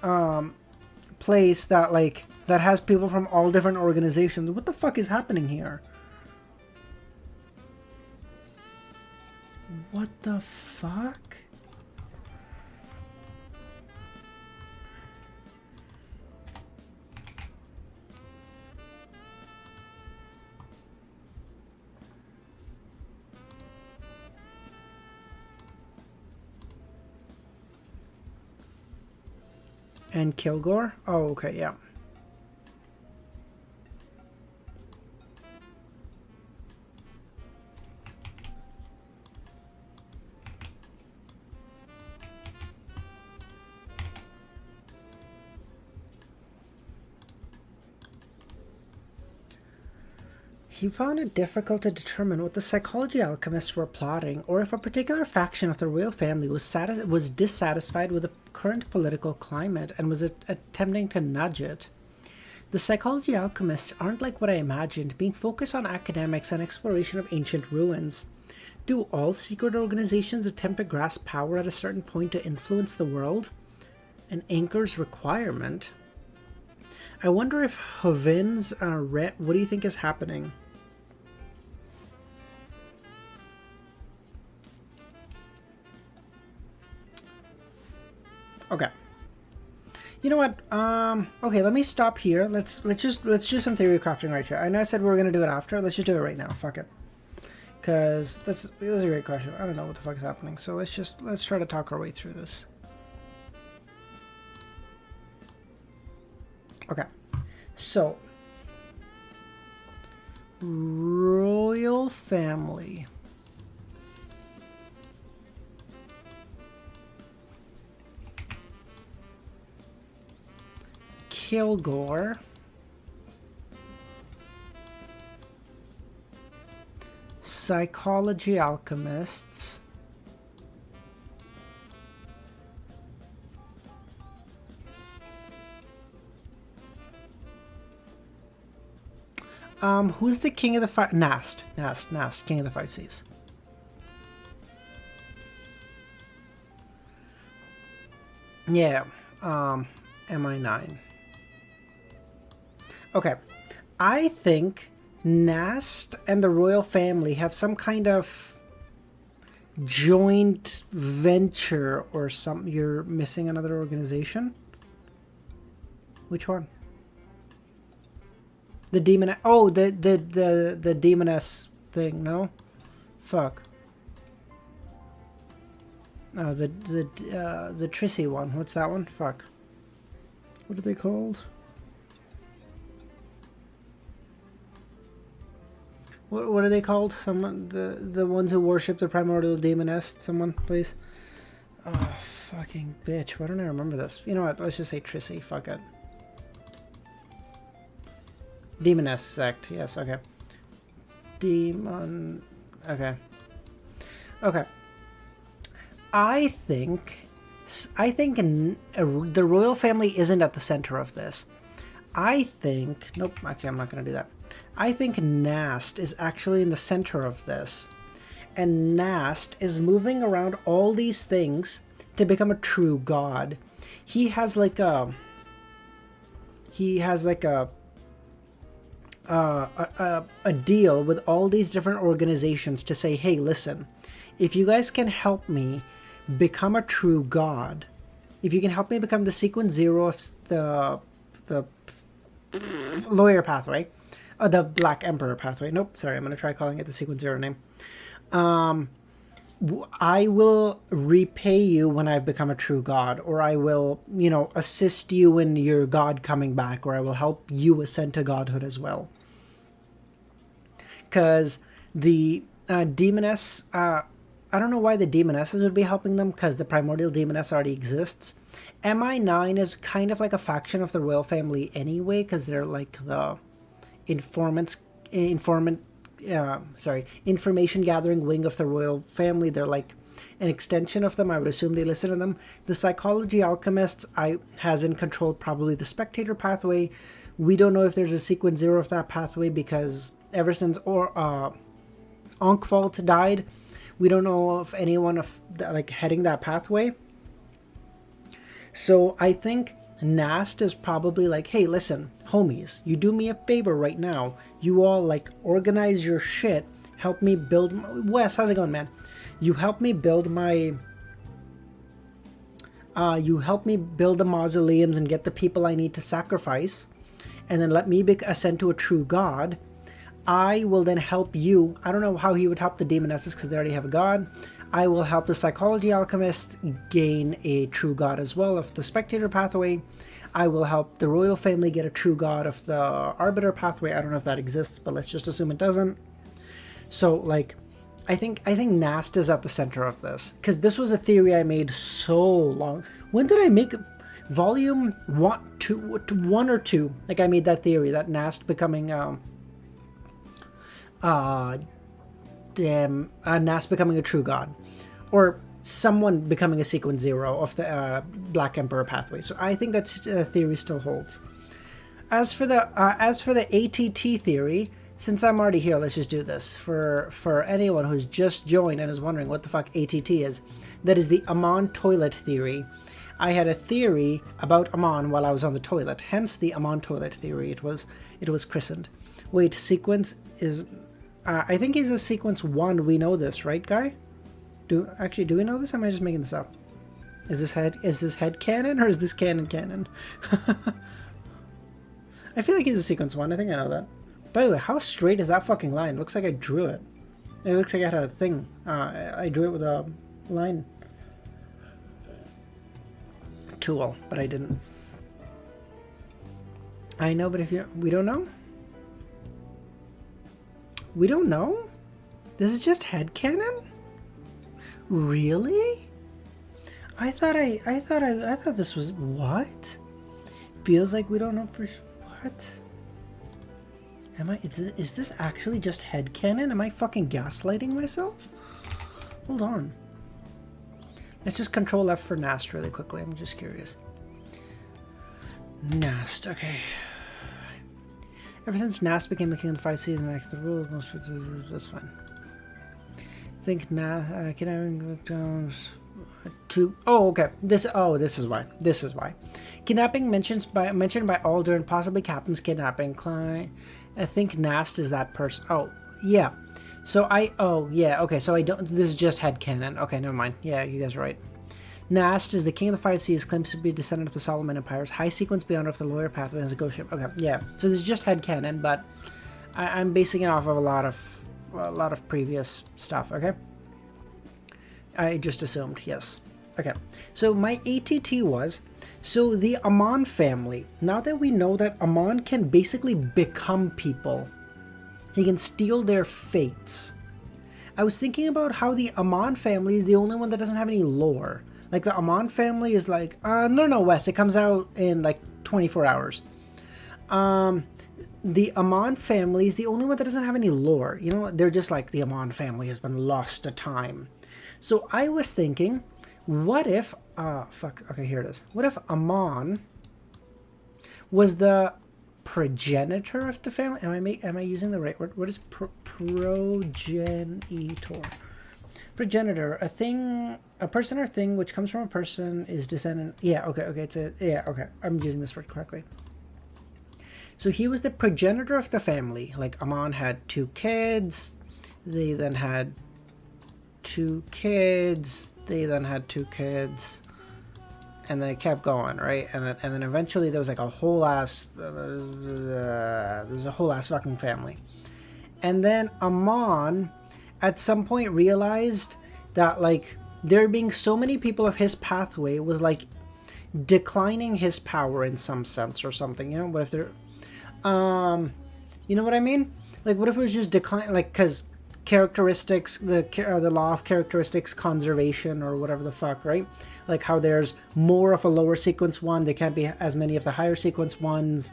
place that like that has people from all different organizations? What the fuck is happening here? What the fuck? And Kilgore? Oh, okay, yeah. He found it difficult to determine what the psychology alchemists were plotting, or if a particular faction of the royal family was dissatisfied with the current political climate and was attempting to nudge it. The psychology alchemists aren't like what I imagined, being focused on academics and exploration of ancient ruins. Do all secret organizations attempt to grasp power at a certain point to influence the world? An anchor's requirement? I wonder if Hovin's what do you think is happening? Okay. You know what? Okay, let me stop here. Let's do some theory crafting right here. I know I said we were gonna do it after. Let's just do it right now. Fuck it. Cause that's a great question. I don't know what the fuck is happening. So let's try to talk our way through this. Okay. So royal family. Kilgore, psychology alchemists, who's the king of the five? Nast, king of the five seas. Yeah, MI9. Okay, I think Nast and the royal family have some kind of joint venture or something. You're missing another organization? Which one? The demon. Oh, the demoness thing. No, fuck. No, the Trissy one. What's that one? Fuck. What are they called? What are they called? Someone, the ones who worship the primordial demoness. Someone, please. Oh, fucking bitch. Why don't I remember this? You know what? Let's just say Trissy. Fuck it. Demoness sect. Yes. Okay. Demon. Okay. Okay. I think the royal family isn't at the center of this. I think... Nope. Actually, I'm not going to do that. I think Nast is actually in the center of this. and Nast is moving around all these things to become a true god. He has like a deal with all these different organizations to say, hey, listen, if you guys can help me become a true god, if you can help me become the sequence 0 of the lawyer pathway, the Black Emperor pathway. Nope, sorry, I'm going to try calling it the sequence 0 name. I will repay you when I've become a true god, or I will, assist you in your god coming back, or I will help you ascend to godhood as well. Because the demoness, I don't know why the demonesses would be helping them, because the primordial demoness already exists. MI9 is kind of like a faction of the royal family anyway, because they're like the information gathering wing of the royal family. They're like an extension of them. I would assume they listen to them. The psychology alchemists hasn't controlled probably the spectator pathway. We don't know if there's a sequence 0 of that pathway, because ever since Onkvalt died, we don't know of anyone heading that pathway. So I think Nast is probably like, hey, listen, homies, you do me a favor right now. You all organize your shit. Help me build. Wes, how's it going, man? You help me build my. You help me build the mausoleums and get the people I need to sacrifice, and then let me ascend to a true god. I will then help you. I don't know how he would help the demonesses because they already have a god. I will help the psychology alchemist gain a true god as well of the spectator pathway. I will help the royal family get a true god of the arbiter pathway. I don't know if that exists, but let's just assume it doesn't. So I think Nast is at the center of this, because this was a theory I made so long. When did I make volume 1 or 2? I made that theory that Nast becoming Nast becoming a true god, or someone becoming a sequence 0 of the Black Emperor pathway. So I think that theory still holds. As for the ATT theory, since I'm already here, let's just do this. For anyone who's just joined and is wondering what the fuck ATT is, that is the Amon toilet theory. I had a theory about Amon while I was on the toilet, hence the Amon toilet theory. It was christened. Wait, sequence is. I think he's a sequence 1. We know this, right, guy? Do we know this? Am I just making this up? Is this head canon, or is this canon? I feel like he's a sequence 1. I think I know that. By the way, how straight is that fucking line? It looks like I drew it. It looks like I had a thing. I drew it with a line tool, but I didn't. I know, but we don't know. We don't know? This is just headcanon? Really? I thought this was what? Feels like we don't know for what? Is this actually just headcanon? Am I fucking gaslighting myself? Hold on. Let's just control F for Nast really quickly. I'm just curious. Nast, okay. Ever since Nast became the king of the 5 seasons and the rules, that's fine. I think Nast can to. Oh, okay. This is why. This is why. Kidnapping mentioned by Alder and possibly Captain's kidnapping. Klein. I think Nast is that person. Oh, yeah. So okay. So I don't. This is just headcanon. Okay, never mind. Yeah, you guys are right. Nast is the king of the 5 seas, claims to be a descendant of the Solomon Empires, high sequence beyond of the lawyer pathway, as a ghost ship. Okay, yeah. So this is just headcanon, but I'm basing it off of a lot of previous stuff. Okay. I just assumed, yes. Okay. So my ATT was, so the Amon family. Now that we know that Amon can basically become people, he can steal their fates. I was thinking about how the Amon family is the only one that doesn't have any lore. Like the Amon family is like, no, Wes, it comes out in like 24 hours. The Amon family is the only one that doesn't have any lore. You know, they're just like, the Amon family has been lost to time. So I was thinking, what if, okay, here it is. What if Amon was the progenitor of the family? Am I using the right word? What is progenitor? Progenitor, a thing, a person or thing which comes from a person is descendant. Yeah, okay, it's a, yeah, okay, I'm using this word correctly. So he was the progenitor of the family. Like Amon had 2 kids, they then had 2 kids, they then had 2 kids, and then it kept going, right? And then eventually there was like a whole ass, there's a whole ass fucking family. And then Amon at some point realized that like there being so many people of his pathway was like declining his power in some sense or something, you know? What if they're, you know what I mean? Like what if it was just decline, like, because characteristics, the law of characteristics conservation or whatever the fuck, right? Like how there's more of a lower sequence one, there can't be as many of the higher sequence ones.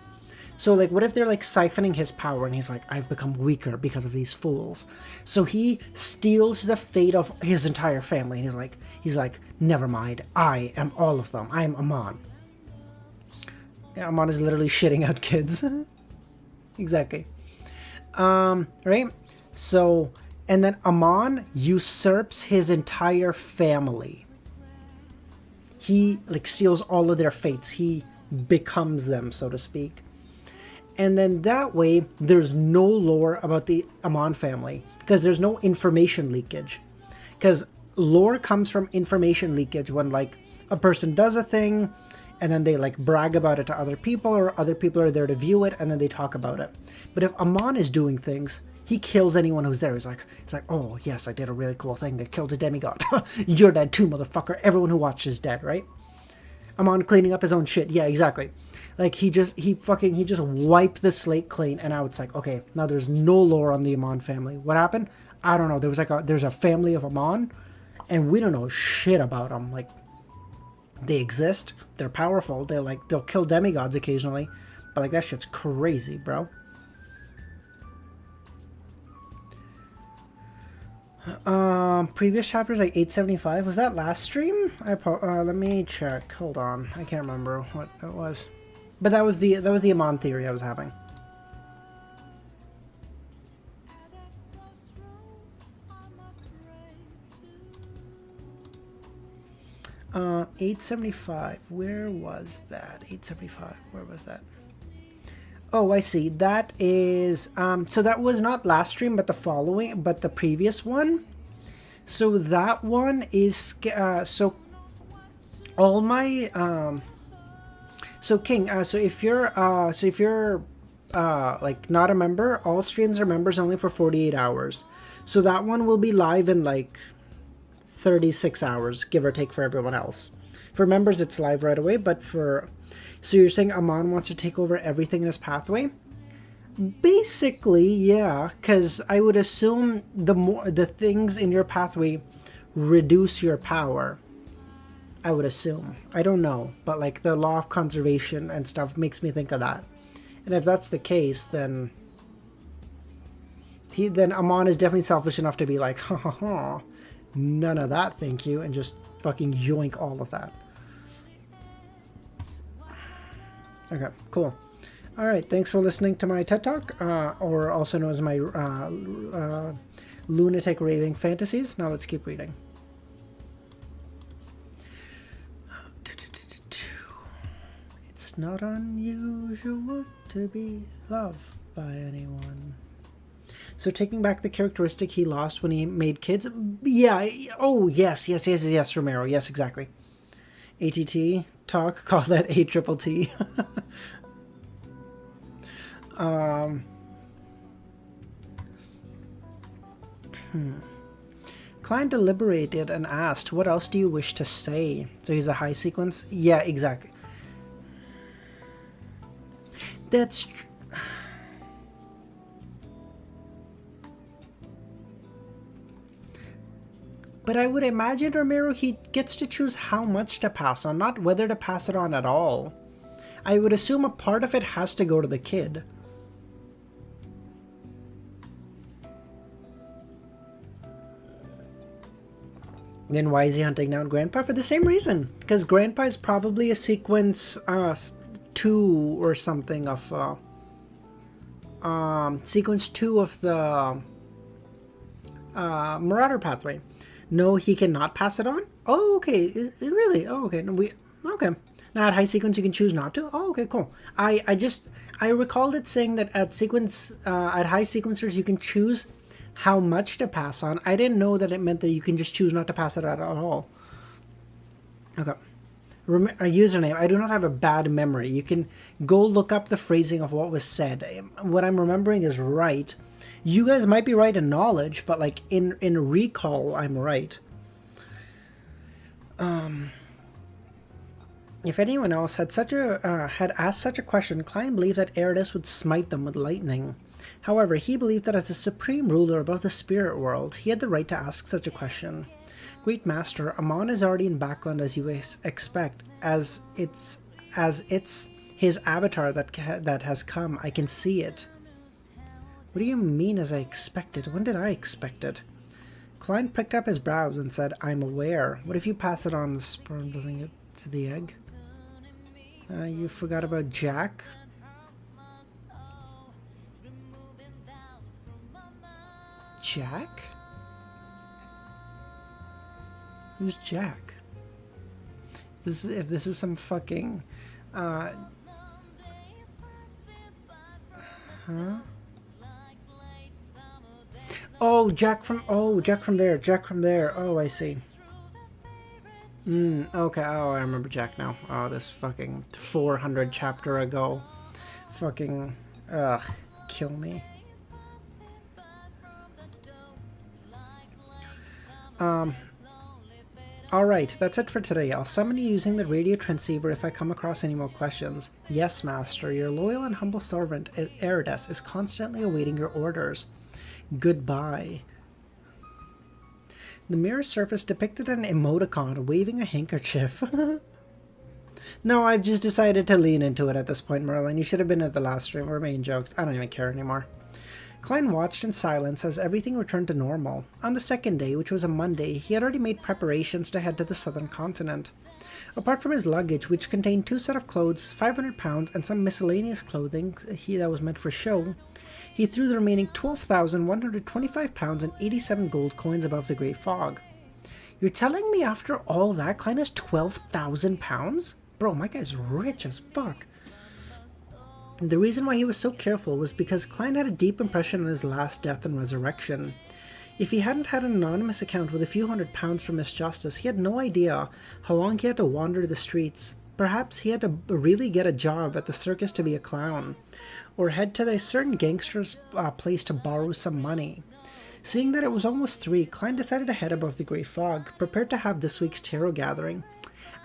So like what if they're like siphoning his power and he's like, I've become weaker because of these fools. So he steals the fate of his entire family and he's like, never mind, I am all of them. I am Amon. Yeah, Amon is literally shitting out kids. Exactly. Right? So, and then Amon usurps his entire family. He like steals all of their fates. He becomes them, so to speak. And then that way, there's no lore about the Amon family because there's no information leakage. Because lore comes from information leakage when like a person does a thing and then they like brag about it to other people or other people are there to view it and then they talk about it. But if Amon is doing things, he kills anyone who's there. He's like, oh yes, I did a really cool thing. I killed a demigod. You're dead too, motherfucker. Everyone who watched is dead, right? Amon cleaning up his own shit. Yeah, exactly. Like he just wiped the slate clean, and now it's like, okay, now there's no lore on the Amon family. What happened? I don't know. There's a family of Amon, and we don't know shit about them. Like they exist, they're powerful, they'll kill demigods occasionally, but like that shit's crazy, bro. Previous chapters like 875. Was that last stream? Let me check. Hold on. I can't remember what it was. But that was the Amon theory I was having. Uh, 875. Where was that? 875. Where was that? Oh, I see. That is so that was not last stream, but the previous one. So that one is so all my so King, so if you're like not a member, all streams are members only for 48 hours. So that one will be live in like 36 hours, give or take, for everyone else. For members, it's live right away, but for... So you're saying Amon wants to take over everything in his pathway? Basically, yeah, because I would assume the things in your pathway reduce your power. I would assume. I don't know, but like the law of conservation and stuff makes me think of that. And if that's the case, then Amon is definitely selfish enough to be like, ha ha ha, none of that, thank you, and just fucking yoink all of that. Okay, cool. All right, thanks for listening to my TED Talk, or also known as my lunatic raving fantasies. Now let's keep reading. It's not unusual to be loved by anyone. So taking back the characteristic he lost when he made kids? Yeah, oh, yes, Romero. Yes, exactly. ATT talk, call that ATTT. Client deliberated and asked, what else do you wish to say? So he's a high sequence? Yeah, exactly. That's but I would imagine, Romero, he gets to choose how much to pass on, not whether to pass it on at all. I would assume a part of it has to go to the kid. Then why is he hunting down Grandpa? For the same reason. Because Grandpa is probably a sequence 2 or something of... sequence 2 of the Marauder pathway. No, he cannot pass it on? Oh, okay. Really? Oh, okay. No, okay. Now at high sequence you can choose not to? Oh, okay, cool. I recalled it saying that at high sequencers you can choose how much to pass on. I didn't know that it meant that you can just choose not to pass it at all. Okay. A username. I do not have a bad memory. You can go look up the phrasing of what was said. What I'm remembering is right. You guys might be right in knowledge, but like in recall, I'm right. If anyone else had asked such a question, Klein believed that Eridus would smite them with lightning. However, he believed that as the supreme ruler above the spirit world, he had the right to ask such a question. Great Master, Amon is already in Backland as you expect, as it's his avatar that has come. I can see it. What do you mean as I expected? When did I expect it? Klein picked up his brows and said, I'm aware. What if you pass it on, the sperm doesn't get to the egg? You forgot about Jack? Jack? Who's Jack? If this is some fucking huh? Oh, Jack from there. Oh, I see. Okay. Oh, I remember Jack now. Oh, this fucking 400 chapter ago. Fucking kill me. Alright, that's it for today. I'll summon you using the radio transceiver if I come across any more questions. Yes, Master, your loyal and humble servant, Eridus, is constantly awaiting your orders. Goodbye. The mirror surface depicted an emoticon waving a handkerchief. No, I've just decided to lean into it at this point, Merlin. You should have been at the last stream. We're making jokes. I don't even care anymore. Klein watched in silence as everything returned to normal. On the second day, which was a Monday, he had already made preparations to head to the southern continent. Apart from his luggage, which contained 2 sets of clothes, 500 pounds, and some miscellaneous clothing that was meant for show, he threw the remaining 12,125 pounds and 87 gold coins above the great fog. You're telling me after all that, Klein has 12,000 pounds? Bro, my guy's rich as fuck. The reason why he was so careful was because Klein had a deep impression on his last death and resurrection. If he hadn't had an anonymous account with a few £100 for misjustice, he had no idea how long he had to wander the streets. Perhaps he had to really get a job at the circus to be a clown, or head to a certain gangster's place to borrow some money. Seeing that it was almost 3, Klein decided to head above the grey fog, prepared to have this week's tarot gathering.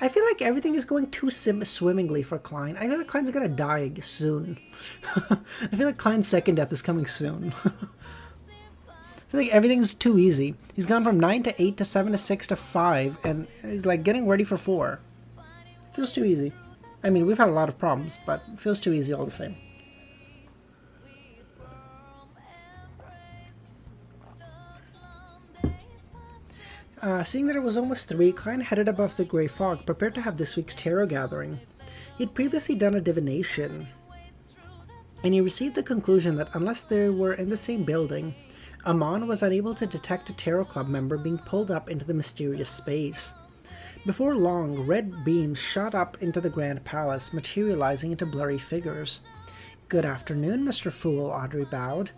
I feel like everything is going too swimmingly for Klein. I feel like Klein's gonna die soon. I feel like Klein's second death is coming soon. I feel like everything's too easy. He's gone from 9 to 8 to 7 to 6 to 5, and he's like getting ready for 4. Feels too easy. I mean, we've had a lot of problems, but it feels too easy all the same. Seeing that it was almost 3, Klein headed above the grey fog, prepared to have this week's tarot gathering. He had previously done a divination, and he received the conclusion that unless they were in the same building, Amon was unable to detect a tarot club member being pulled up into the mysterious space. Before long, red beams shot up into the Grand Palace, materializing into blurry figures. Good afternoon, Mr. Fool, Audrey bowed.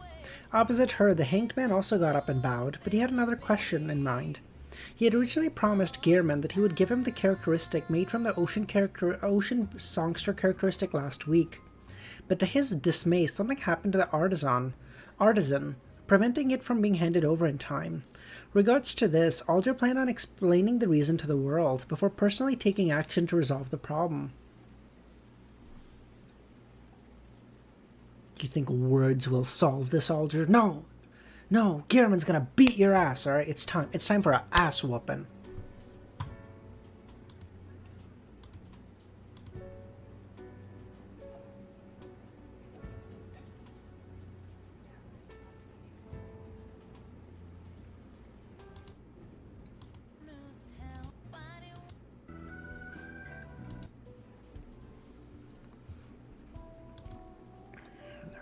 Opposite her, the Hanged Man also got up and bowed, but he had another question in mind. He had originally promised Gearman that he would give him the characteristic made from the ocean songster characteristic last week. But to his dismay, something happened to the artisan, preventing it from being handed over in time. Regards to this, Alder planned on explaining the reason to the world, before personally taking action to resolve the problem. You think words will solve this, Alder? No! No, Gearman's gonna beat your ass, alright? It's time. It's time for an ass whooping.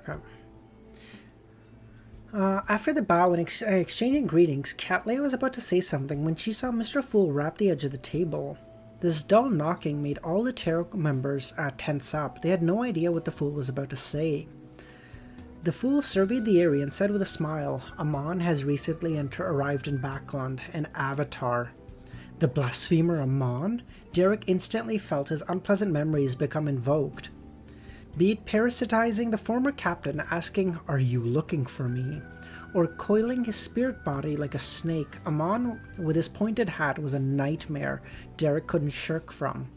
Okay. After the bow and exchanging greetings, Catley was about to say something when she saw Mr. Fool wrap the edge of the table. This dull knocking made all the tarot members tense up. They had no idea what the Fool was about to say. The Fool surveyed the area and said with a smile, Amon has recently arrived in Backland, an avatar. The blasphemer Amon? Derek instantly felt his unpleasant memories become invoked. Be it parasitizing the former captain, asking, "Are you looking for me?" or coiling his spirit body like a snake, Amon with his pointed hat was a nightmare Derek couldn't shirk from.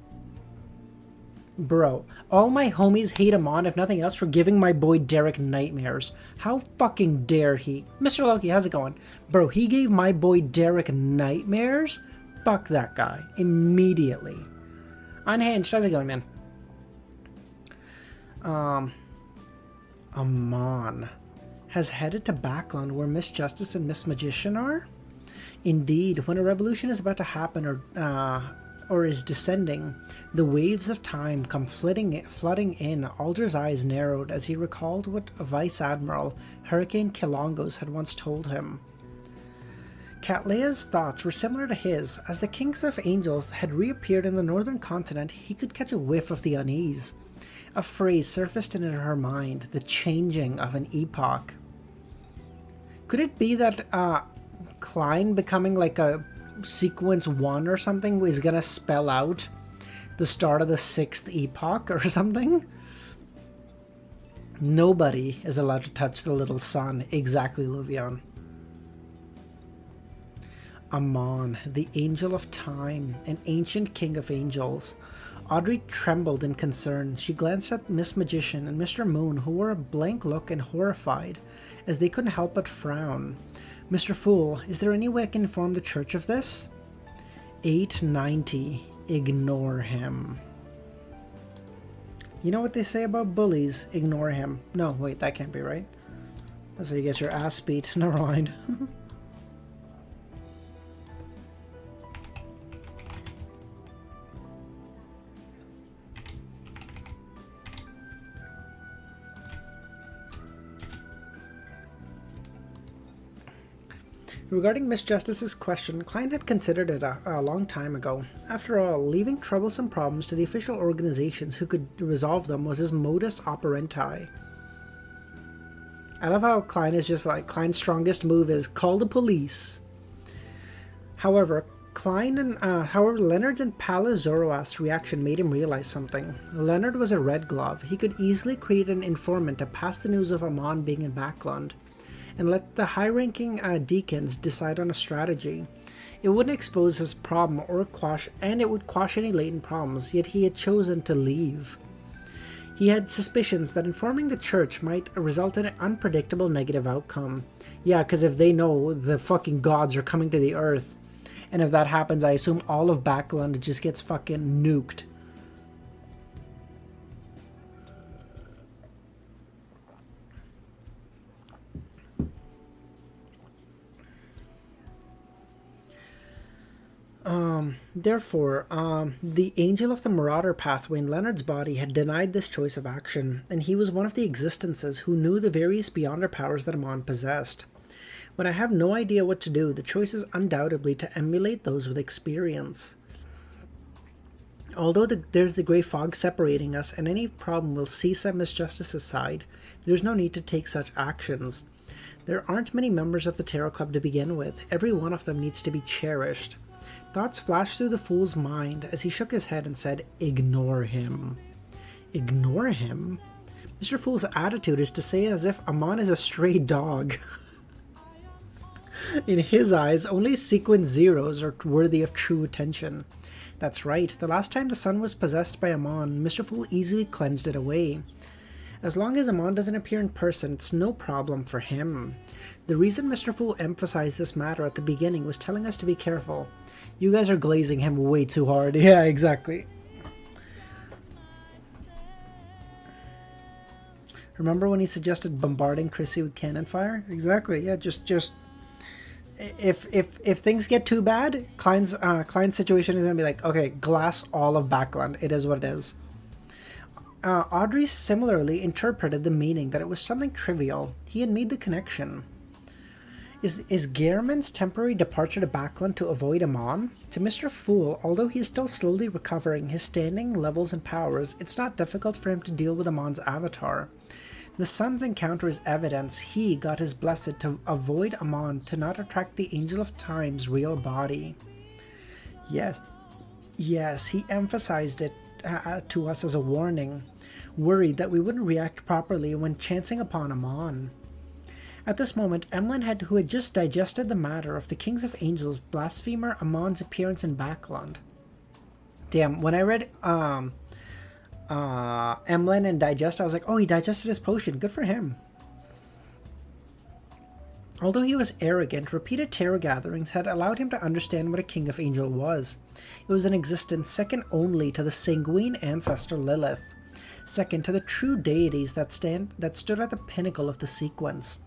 Bro, all my homies hate Amon if nothing else for giving my boy Derek nightmares. How fucking dare he? Mr. Loki, how's it going? Bro, he gave my boy Derek nightmares? Fuck that guy. Immediately. Unhinged, how's it going, man? Amon has headed to Backland where Miss Justice and Miss Magician are? Indeed, when a revolution is about to happen or is descending, the waves of time come flooding in. Alder's eyes narrowed as he recalled what Vice Admiral Hurricane Kilongos had once told him. Catleya's thoughts were similar to his. As the Kings of Angels had reappeared in the northern continent, he could catch a whiff of the unease. A phrase surfaced in her mind, the changing of an epoch. Could it be that Klein becoming like a sequence 1 or something is gonna spell out the start of the 6th epoch or something? Nobody is allowed to touch the little sun. Exactly, Luvion. Amon, the angel of time, an ancient king of angels. Audrey trembled in concern. She glanced at Miss Magician and Mr. Moon, who wore a blank look and horrified, as they couldn't help but frown. Mr. Fool, is there any way I can inform the church of this? 890. Ignore him. You know what they say about bullies? Ignore him. No, wait, that can't be right. That's how you get your ass beat. Never mind. Regarding Miss Justice's question, Klein had considered it a long time ago. After all, leaving troublesome problems to the official organizations who could resolve them was his modus operandi. I love how Klein is just like, Klein's strongest move is call the police. However, Leonard's and Pala Zoroast's reaction made him realize something. Leonard was a red glove. He could easily create an informant to pass the news of Amon being in Backland, and let the high-ranking deacons decide on a strategy. It wouldn't expose his problem or it would quash any latent problems, yet he had chosen to leave. He had suspicions that informing the church might result in an unpredictable negative outcome. Yeah, because if they know the fucking gods are coming to the earth, and if that happens, I assume all of Backland just gets fucking nuked. Therefore, the angel of the Marauder pathway in Leonard's body had denied this choice of action, and he was one of the existences who knew the various beyonder powers that Amon possessed. When I have no idea what to do, the choice is undoubtedly to emulate those with experience. Although there's the grey fog separating us, and any problem will cease at Miss Justice's side, there's no need to take such actions. There aren't many members of the Tarot Club to begin with. Every one of them needs to be cherished. Thoughts flashed through the fool's mind as he shook his head and said, "Ignore him." Ignore him? Mr. Fool's attitude is to say as if Amon is a stray dog. In his eyes, only sequence zeros are worthy of true attention. That's right, the last time the sun was possessed by Amon, Mr. Fool easily cleansed it away. As long as Amon doesn't appear in person, it's no problem for him. The reason Mr. Fool emphasized this matter at the beginning was telling us to be careful. You guys are glazing him way too hard. Yeah, exactly. Remember when he suggested bombarding Chrissy with cannon fire? Exactly. Yeah, just if things get too bad, Klein's situation is gonna be like, okay, glass all of Backland. It is what it is. Audrey similarly interpreted the meaning that it was something trivial. He had made the connection. Is Gehrman's temporary departure to Backland to avoid Amon? To Mr. Fool, although he is still slowly recovering his standing, levels, and powers, it's not difficult for him to deal with Amon's avatar. The son's encounter is evidence he got his blessed to avoid Amon to not attract the Angel of Time's real body. Yes, he emphasized it to us as a warning, worried that we wouldn't react properly when chancing upon Amon. At this moment, Emlyn, who had just digested the matter of the Kings of Angels blasphemer Amon's appearance in Backland. Damn, when I read Emlyn and digest, I was like, oh, he digested his potion. Good for him. Although he was arrogant, repeated terror gatherings had allowed him to understand what a King of Angel was. It was an existence second only to the sanguine ancestor Lilith, second to the true deities that stood at the pinnacle of the sequence.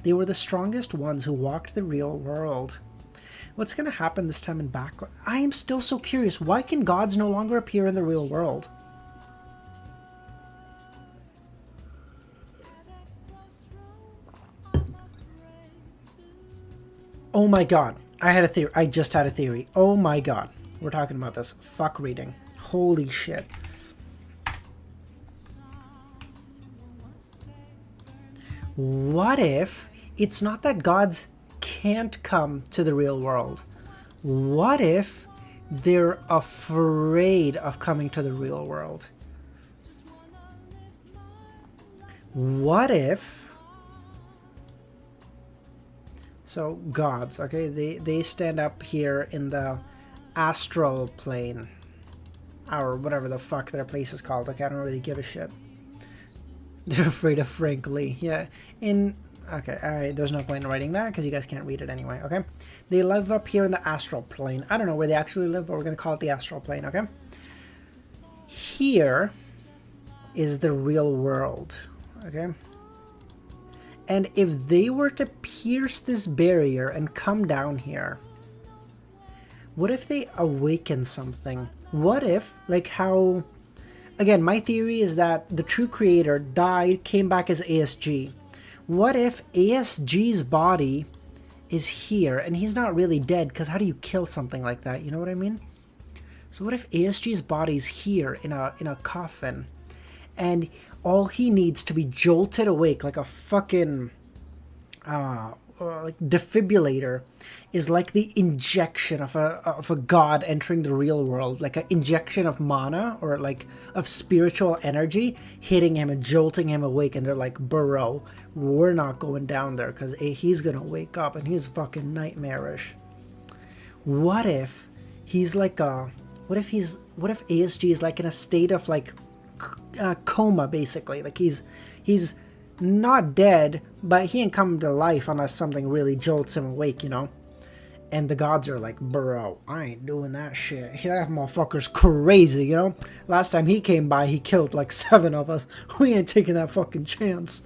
They were the strongest ones who walked the real world. What's going to happen this time in Backland? I am still so curious. Why can gods no longer appear in the real world? Oh my god. I had a theory. I just had a theory. Oh my god. We're talking about this. Fuck reading. Holy shit. What if it's not that gods can't come to the real world? What if they're afraid of coming to the real world? What if... So, gods, okay? They stand up here in the astral plane. Or whatever the fuck their place is called. Okay, I don't really give a shit. They're afraid of Frank Lee. Yeah. Okay, alright, there's no point in writing that because you guys can't read it anyway, okay? They live up here in the astral plane. I don't know where they actually live, but we're going to call it the astral plane, okay? Here is the real world, okay? And if they were to pierce this barrier and come down here, what if they awaken something? What if, like how... Again, my theory is that the true creator died, came back as ASG. What if ASG's body is here and he's not really dead? Because how do you kill something like that? You know what I mean? So what if ASG's body's here in a coffin and all he needs to be jolted awake like a fucking like defibrillator is like the injection of a god entering the real world, like an injection of mana or like of spiritual energy hitting him and jolting him awake, and they're like, bro, we're not going down there because he's gonna wake up and he's fucking nightmarish. What if he's like what if ASG is like in a state of like coma, basically, like he's not dead, but he ain't coming to life unless something really jolts him awake, you know? And the gods are like, bro, I ain't doing that shit. That motherfucker's crazy, you know? Last time he came by, he killed like 7 of us. We ain't taking that fucking chance.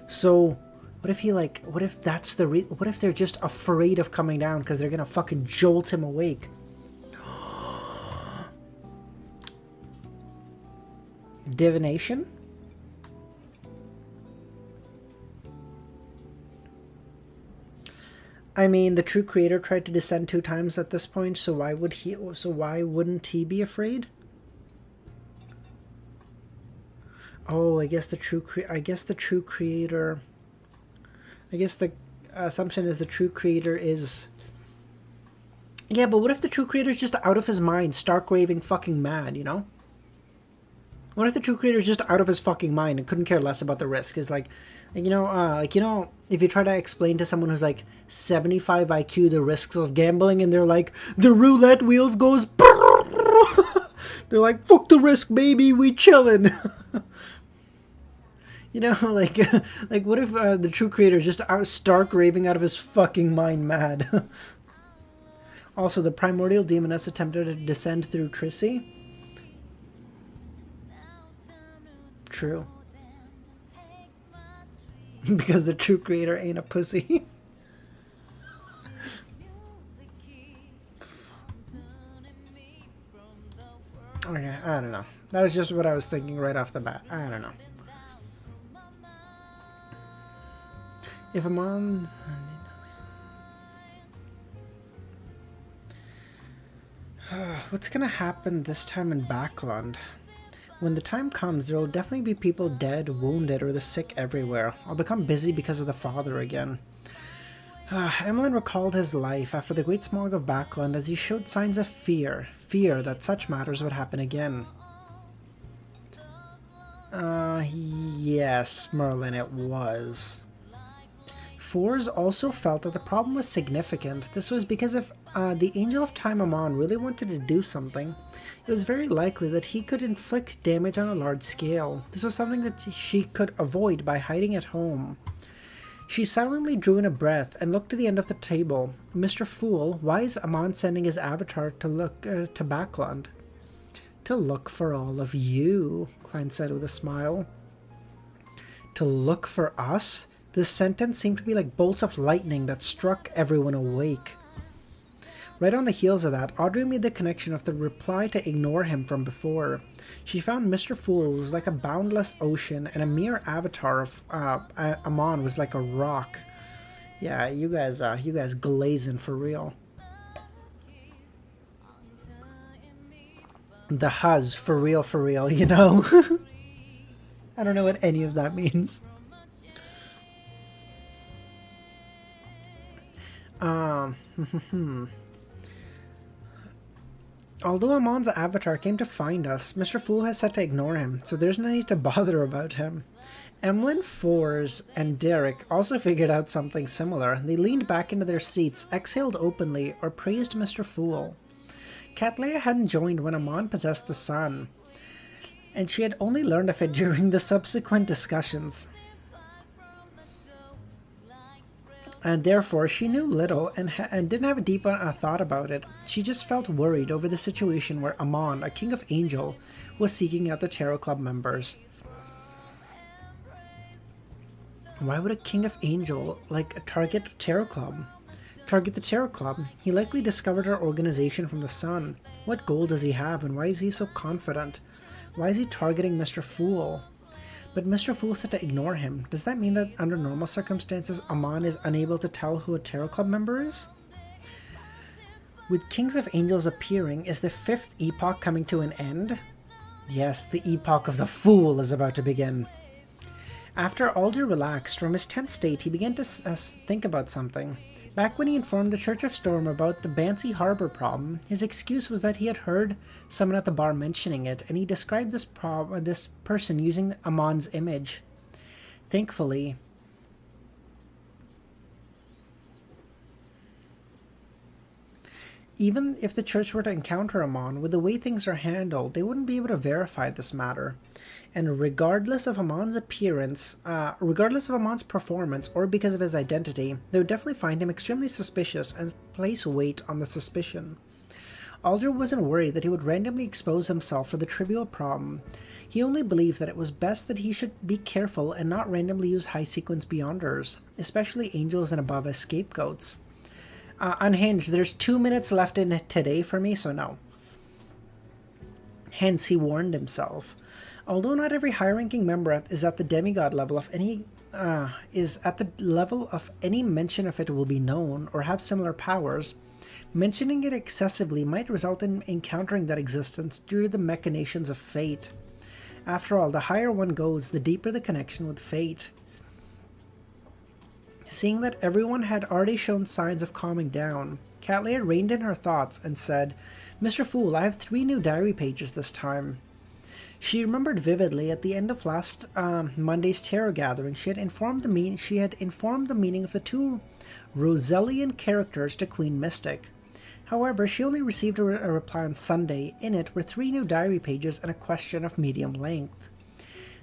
So, what if what if they're just afraid of coming down because they're gonna fucking jolt him awake? Divination? I mean, the true creator tried to descend 2 times at this point, so why wouldn't he be afraid? Oh, I guess the assumption is the true creator is... Yeah, but what if the true creator is just out of his mind, stark raving fucking mad, you know? What if the true creator is just out of his fucking mind and couldn't care less about the risk? Is like, if you try to explain to someone who's like 75 IQ the risks of gambling, and they're like, the roulette wheels goes, they're like, fuck the risk, baby, we chillin'. You know, like what if the true creator is just stark raving out of his fucking mind mad? Also, the primordial demoness attempted to descend through Trissy. True. Because the true creator ain't a pussy. Okay, I don't know. That was just what I was thinking right off the bat. I don't know. If Amon... What's gonna happen this time in Backland? When the time comes, there will definitely be people dead, wounded, or the sick everywhere. I'll become busy because of the father again. Emlyn recalled his life after the Great Smog of Backland as he showed signs of fear that such matters would happen again. Yes, Merlin, it was. Fours also felt that the problem was significant. This was because if the Angel of Time Amon really wanted to do something, it was very likely that he could inflict damage on a large scale. This was something that she could ave by hiding at home. She silently drew in a breath and looked to the end of the table. Mr. Fool, why is Amon sending his avatar to look to Backland? To look for all of you, Klein said with a smile. To look for us? This sentence seemed to be like bolts of lightning that struck everyone awake. Right on the heels of that, Audrey made the connection of the reply to ignore him from before. She found Mr. Fool was like a boundless ocean, and a mere avatar of Amon was like a rock. Yeah, you guys glazing for real. The huzz, for real, you know? I don't know what any of that means. Although Amon's avatar came to find us, Mr. Fool has said to ignore him, so there's no need to bother about him. Emlyn, Fours, and Derek also figured out something similar. They leaned back into their seats, exhaled openly, or praised Mr. Fool. Cattleya hadn't joined when Amon possessed the sun, and she had only learned of it during the subsequent discussions. And therefore, she knew little and didn't have a deep thought about it. She just felt worried over the situation where Amon, a king of angel, was seeking out the Tarot Club members. Why would a king of angel target Tarot Club? Target the Tarot Club? He likely discovered our organization from the sun. What goal does he have, and why is he so confident? Why is he targeting Mr. Fool? But Mr. Fool said to ignore him. Does that mean that under normal circumstances, Amon is unable to tell who a Tarot Club member is? With Kings of Angels appearing, is the fifth epoch coming to an end? Yes, the epoch of the Fool is about to begin. After Alder relaxed from his tense state, he began to think about something. Back when he informed the Church of Storm about the Bancy Harbor problem, his excuse was that he had heard someone at the bar mentioning it, and he described this person using Amon's image. Thankfully, even if the church were to encounter Amon, with the way things are handled, they wouldn't be able to verify this matter. And regardless of Amon's appearance, regardless of Amon's performance, or because of his identity, they would definitely find him extremely suspicious and place weight on the suspicion. Alder wasn't worried that he would randomly expose himself for the trivial problem. He only believed that it was best that he should be careful and not randomly use high-sequence Beyonders, especially angels and above as scapegoats. Unhinged, there's 2 minutes left in today for me, so no. Hence, he warned himself. Although not every high-ranking member is at the demigod level of any mention of it will be known or have similar powers, mentioning it excessively might result in encountering that existence due to the machinations of fate. After all, the higher one goes, the deeper the connection with fate. Seeing that everyone had already shown signs of calming down, Cattleya reined in her thoughts and said, "Mr. Fool, I have 3 new diary pages this time." She remembered vividly at the end of last Monday's tarot gathering, she had informed the meaning of the 2 Rosellian characters to Queen Mystic. However, she only received a reply on Sunday. In it were 3 new diary pages and a question of medium length.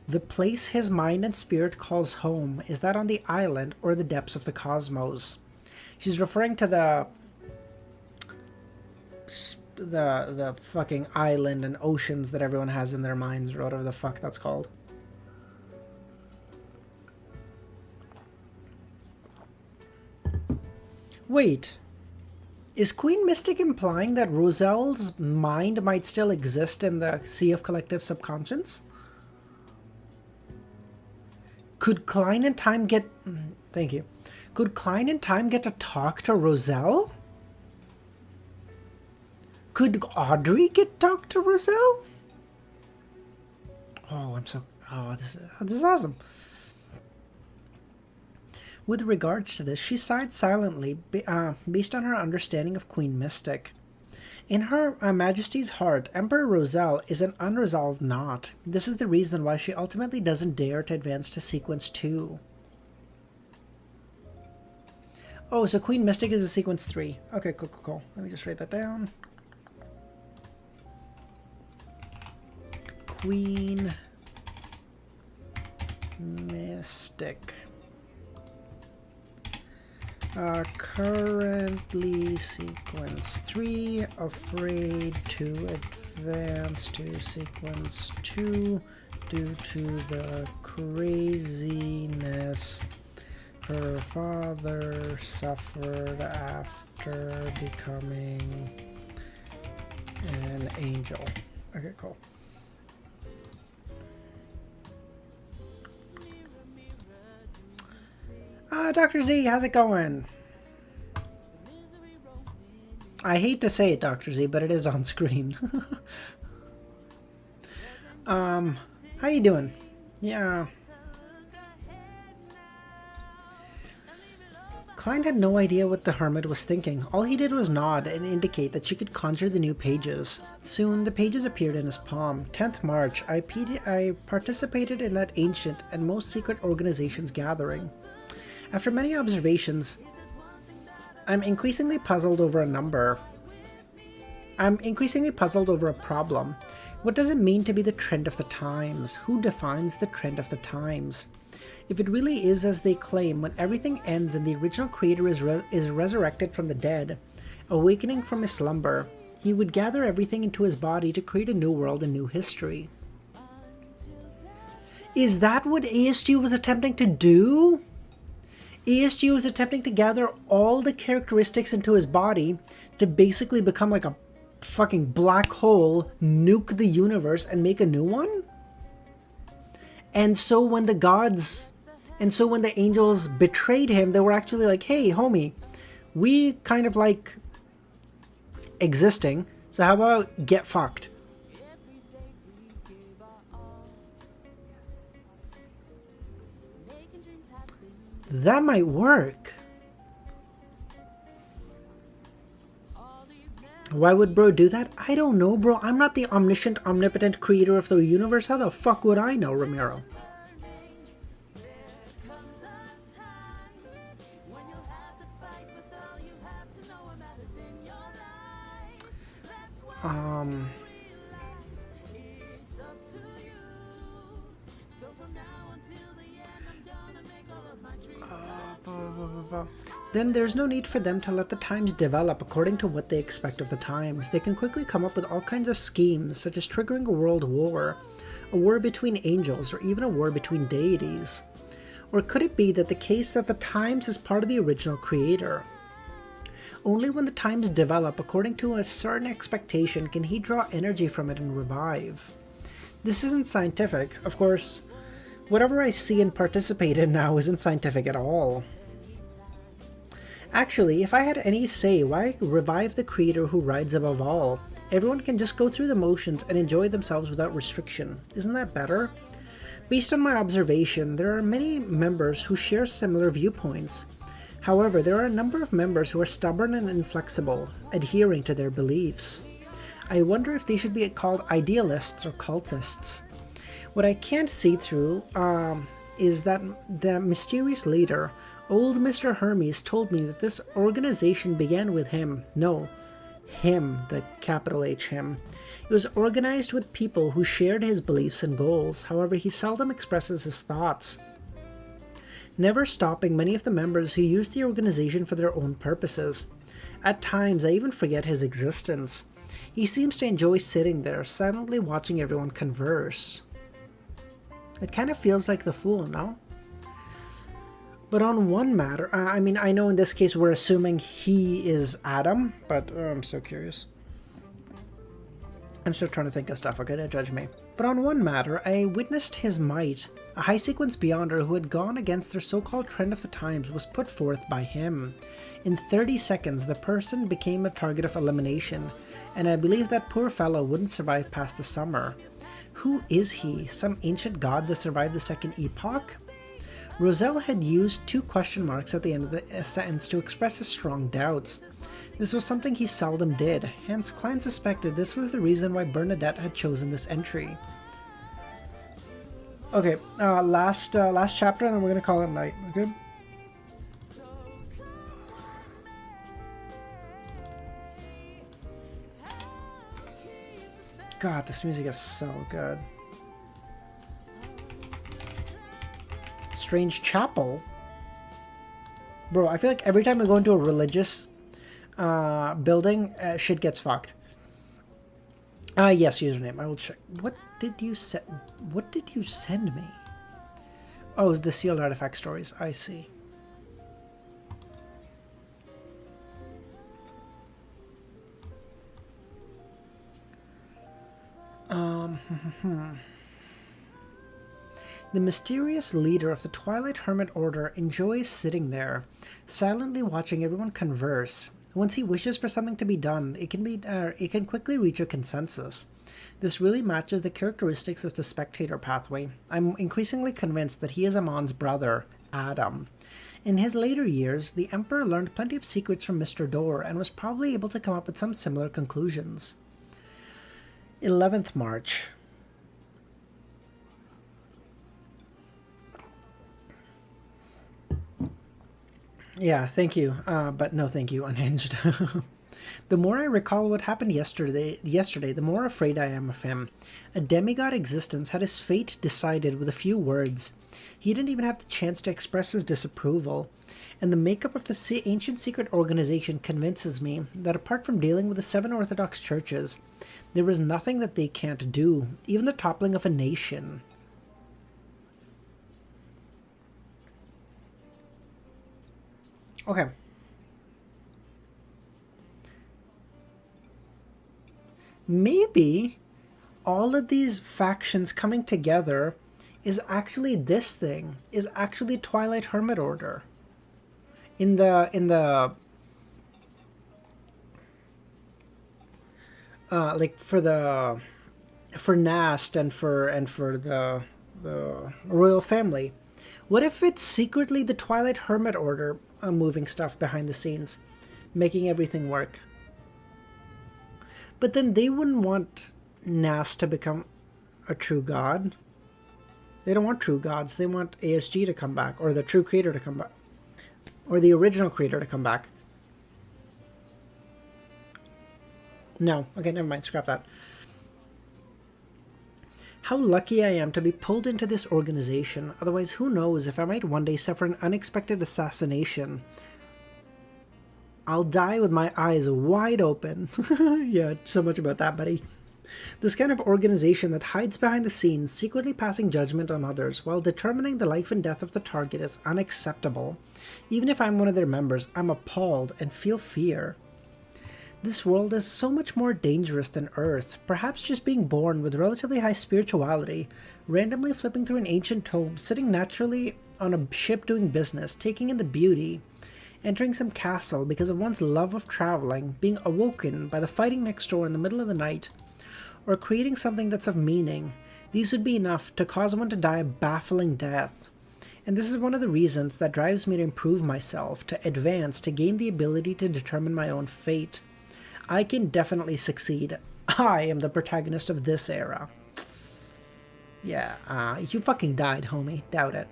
The place his mind and spirit calls home, is that on the island or the depths of the cosmos? She's referring to the fucking island and oceans that everyone has in their minds, or whatever the fuck that's called. Wait, is Queen Mystic implying that Roselle's mind might still exist in the Sea of Collective Subconscious? Could Klein and Time get... Thank you. Could Klein and Time get to talk to Roselle? Could Audrey get Dr. Roselle? Oh, this is awesome. With regards to this, she sighed silently, based on her understanding of Queen Mystic. In her Majesty's heart, Emperor Roselle is an unresolved knot. This is the reason why she ultimately doesn't dare to advance to Sequence 2. Oh, so Queen Mystic is a Sequence 3. Okay, cool. Let me just write that down. Queen Mystic. Currently Sequence 3, afraid to advance to Sequence 2 due to the craziness her father suffered after becoming an angel. Okay, cool. Dr. Z, how's it going? I hate to say it, Dr. Z, but it is on screen. How you doing? Yeah. Klein had no idea what the hermit was thinking. All he did was nod and indicate that she could conjure the new pages. Soon, the pages appeared in his palm. 10th March, I participated in that ancient and most secret organization's gathering. After many observations, I'm increasingly puzzled over a problem. What does it mean to be the trend of the times? Who defines the trend of the times? If it really is as they claim, when everything ends and the original creator is resurrected from the dead, awakening from his slumber, he would gather everything into his body to create a new world and new history. Is that what ASG was attempting to do? ASG was attempting to gather all the characteristics into his body to basically become like a fucking black hole, nuke the universe, and make a new one? And so when the angels betrayed him, they were actually like, hey, homie, we kind of like existing, so how about get fucked? That might work. Why would bro do that? I don't know, bro. I'm not the omniscient, omnipotent creator of the universe. How the fuck would I know, Ramiro? Then there's no need for them to let the times develop according to what they expect of the times. They can quickly come up with all kinds of schemes, such as triggering a world war, a war between angels, or even a war between deities. Or could it be that the case that the times is part of the original creator? Only when the times develop according to a certain expectation can he draw energy from it and revive. This isn't scientific, of course. Whatever I see and participate in now isn't scientific at all. Actually, if I had any say, why revive the creator who rides above all? Everyone can just go through the motions and enjoy themselves without restriction. Isn't that better? Based on my observation, there are many members who share similar viewpoints. However, there are a number of members who are stubborn and inflexible, adhering to their beliefs. I wonder if they should be called idealists or cultists. What I can't see through is that the mysterious leader, old Mr. Hermes, told me that this organization began with him. No, him, the capital H him. It was organized with people who shared his beliefs and goals. However, he seldom expresses his thoughts, never stopping many of the members who use the organization for their own purposes. At times, I even forget his existence. He seems to enjoy sitting there, silently watching everyone converse. It kind of feels like the Fool, no? But on one matter, I mean, I know in this case we're assuming he is Adam, but I'm so curious. I'm still trying to think of stuff, okay? Don't judge me. But on one matter, I witnessed his might. A high sequence beyonder who had gone against their so-called trend of the times was put forth by him. In 30 seconds, the person became a target of elimination, and I believe that poor fellow wouldn't survive past the summer. Who is he? Some ancient god that survived the second epoch? Roselle had used 2 question marks at the end of the sentence to express his strong doubts. This was something he seldom did, hence Klein suspected this was the reason why Bernadette had chosen this entry. Okay, last chapter, and then we're gonna call it a night, okay? God, this music is so good. Strange Chapel? Bro, I feel like every time we go into a religious building, shit gets fucked. Yes, username. I will check. What did you send me? Oh, the sealed artifact stories. I see. The mysterious leader of the Twilight Hermit Order enjoys sitting there, silently watching everyone converse. Once he wishes for something to be done, it can quickly reach a consensus. This really matches the characteristics of the spectator pathway. I'm increasingly convinced that he is Amon's brother, Adam. In his later years, the Emperor learned plenty of secrets from Mr. Door and was probably able to come up with some similar conclusions. 11th March. Yeah, thank you, but no thank you, Unhinged. The more I recall what happened yesterday, the more afraid I am of him. A demigod existence had his fate decided with a few words. He didn't even have the chance to express his disapproval. And the makeup of the ancient secret organization convinces me that apart from dealing with the 7 Orthodox churches, there is nothing that they can't do, even the toppling of a nation. Okay. Maybe all of these factions coming together is actually this thing, is actually Twilight Hermit Order. In the like for Nast and for the royal family. What if it's secretly the Twilight Hermit Order moving stuff behind the scenes, making everything work? But then they wouldn't want Nast to become a true god. They don't want true gods. They want ASG to come back, or the true creator to come back, or the original creator to come back. No. Okay, never mind. Scrap that. How lucky I am to be pulled into this organization. Otherwise, who knows if I might one day suffer an unexpected assassination. I'll die with my eyes wide open. Yeah, so much about that, buddy. This kind of organization that hides behind the scenes, secretly passing judgment on others while determining the life and death of the target is unacceptable. Even if I'm one of their members, I'm appalled and feel fear. This world is so much more dangerous than Earth. Perhaps just being born with relatively high spirituality, randomly flipping through an ancient tome, sitting naturally on a ship doing business, taking in the beauty, entering some castle because of one's love of traveling, being awoken by the fighting next door in the middle of the night, or creating something that's of meaning. These would be enough to cause one to die a baffling death. And this is one of the reasons that drives me to improve myself, to advance, to gain the ability to determine my own fate. I can definitely succeed. I am the protagonist of this era. Yeah, you fucking died, homie. Doubt it.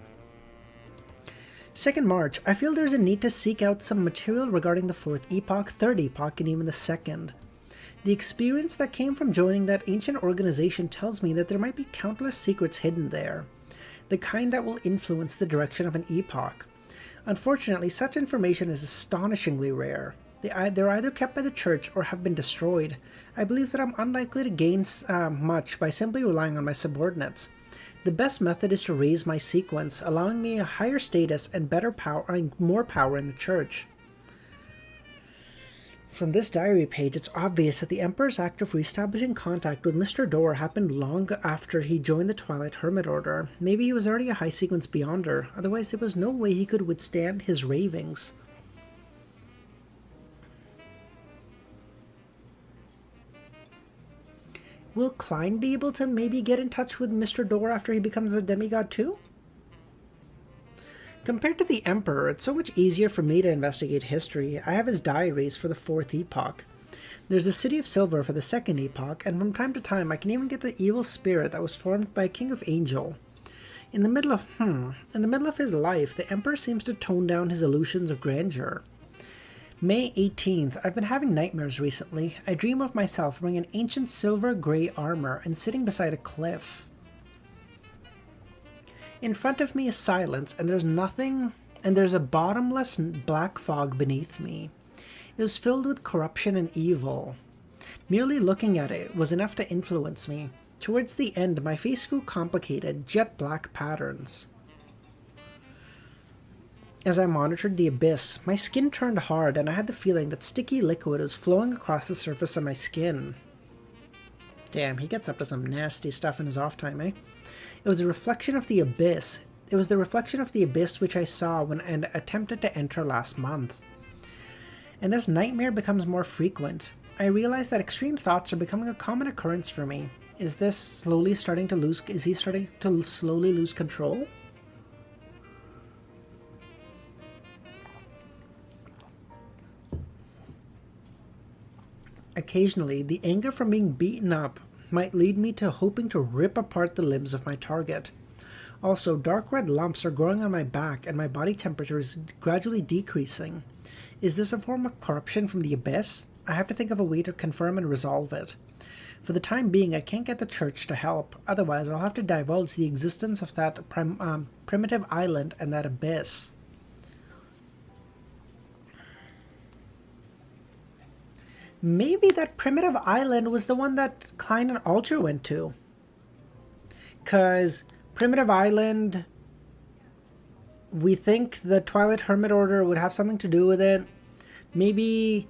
2nd March, I feel there's a need to seek out some material regarding the 4th epoch, 3rd epoch, and even the 2nd. The experience that came from joining that ancient organization tells me that there might be countless secrets hidden there, the kind that will influence the direction of an epoch. Unfortunately, such information is astonishingly rare. They're either kept by the church or have been destroyed. I believe that I'm unlikely to gain much by simply relying on my subordinates. The best method is to raise my sequence, allowing me a higher status and better power and more power in the church. From this diary page, it's obvious that the Emperor's act of reestablishing contact with Mr. Door happened long after he joined the Twilight Hermit Order. Maybe he was already a high sequence beyonder, otherwise there was no way he could withstand his ravings. Will Klein be able to maybe get in touch with Mr. Door after he becomes a demigod too? Compared to the Emperor, it's so much easier for me to investigate history. I have his diaries for the 4th epoch. There's the City of Silver for the 2nd epoch, and from time to time I can even get the evil spirit that was formed by a King of Angel. In the middle of his life, the Emperor seems to tone down his illusions of grandeur. May 18th, I've been having nightmares recently. I dream of myself wearing an ancient silver grey armor and sitting beside a cliff. In front of me is silence, and there's a bottomless black fog beneath me. It was filled with corruption and evil. Merely looking at it was enough to influence me. Towards the end, my face grew complicated, jet black patterns. As I monitored the abyss, my skin turned hard and I had the feeling that sticky liquid was flowing across the surface of my skin. Damn, he gets up to some nasty stuff in his off time, eh? It was a reflection of the abyss. It was the reflection of the abyss which I saw when I attempted to enter last month. And this nightmare becomes more frequent. I realize that extreme thoughts are becoming a common occurrence for me. Is he slowly starting to lose control? Occasionally, the anger from being beaten up might lead me to hoping to rip apart the limbs of my target. Also, dark red lumps are growing on my back and my body temperature is gradually decreasing. Is this a form of corruption from the abyss? I have to think of a way to confirm and resolve it. For the time being, I can't get the church to help, otherwise I'll have to divulge the existence of that primitive island and that abyss. Maybe that primitive island was the one that Klein and Alger went to. 'Cause primitive island, we think the Twilight Hermit Order would have something to do with it. Maybe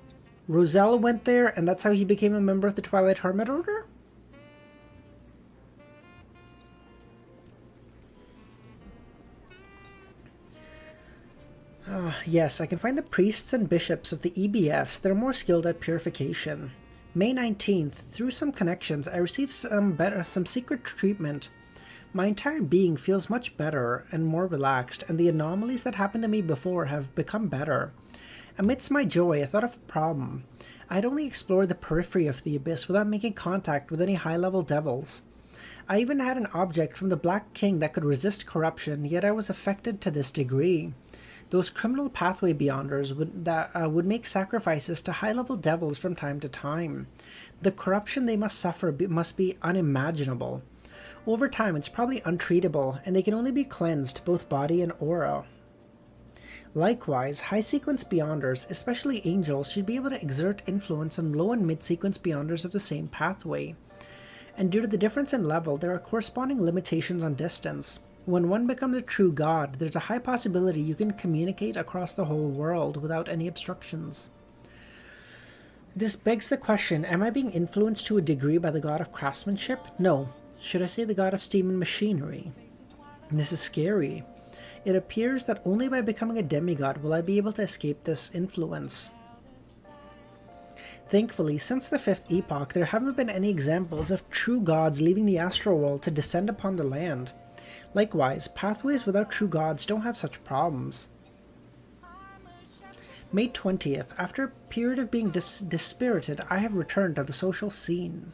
Roselle went there and that's how he became a member of the Twilight Hermit Order? Yes, I can find the priests and bishops of the EBS. They're more skilled at purification. May 19th, through some connections, I received some secret treatment. My entire being feels much better and more relaxed, and the anomalies that happened to me before have become better. Amidst my joy, I thought of a problem. I had only explored the periphery of the abyss without making contact with any high-level devils. I even had an object from the Black King that could resist corruption, yet I was affected to this degree. Those criminal pathway beyonders would make sacrifices to high-level devils from time to time. The corruption they must suffer must be unimaginable. Over time, it's probably untreatable, and they can only be cleansed, both body and aura. Likewise, high-sequence beyonders, especially angels, should be able to exert influence on low and mid-sequence beyonders of the same pathway. And due to the difference in level, there are corresponding limitations on distance. When one becomes a true god, there's a high possibility you can communicate across the whole world without any obstructions. This begs the question, am I being influenced to a degree by the god of craftsmanship? No. Should I say the god of steam and machinery? This is scary. It appears that only by becoming a demigod will I be able to escape this influence. Thankfully, since the 5th epoch, there haven't been any examples of true gods leaving the astral world to descend upon the land. Likewise, pathways without true gods don't have such problems. May 20th, after a period of being dispirited, I have returned to the social scene.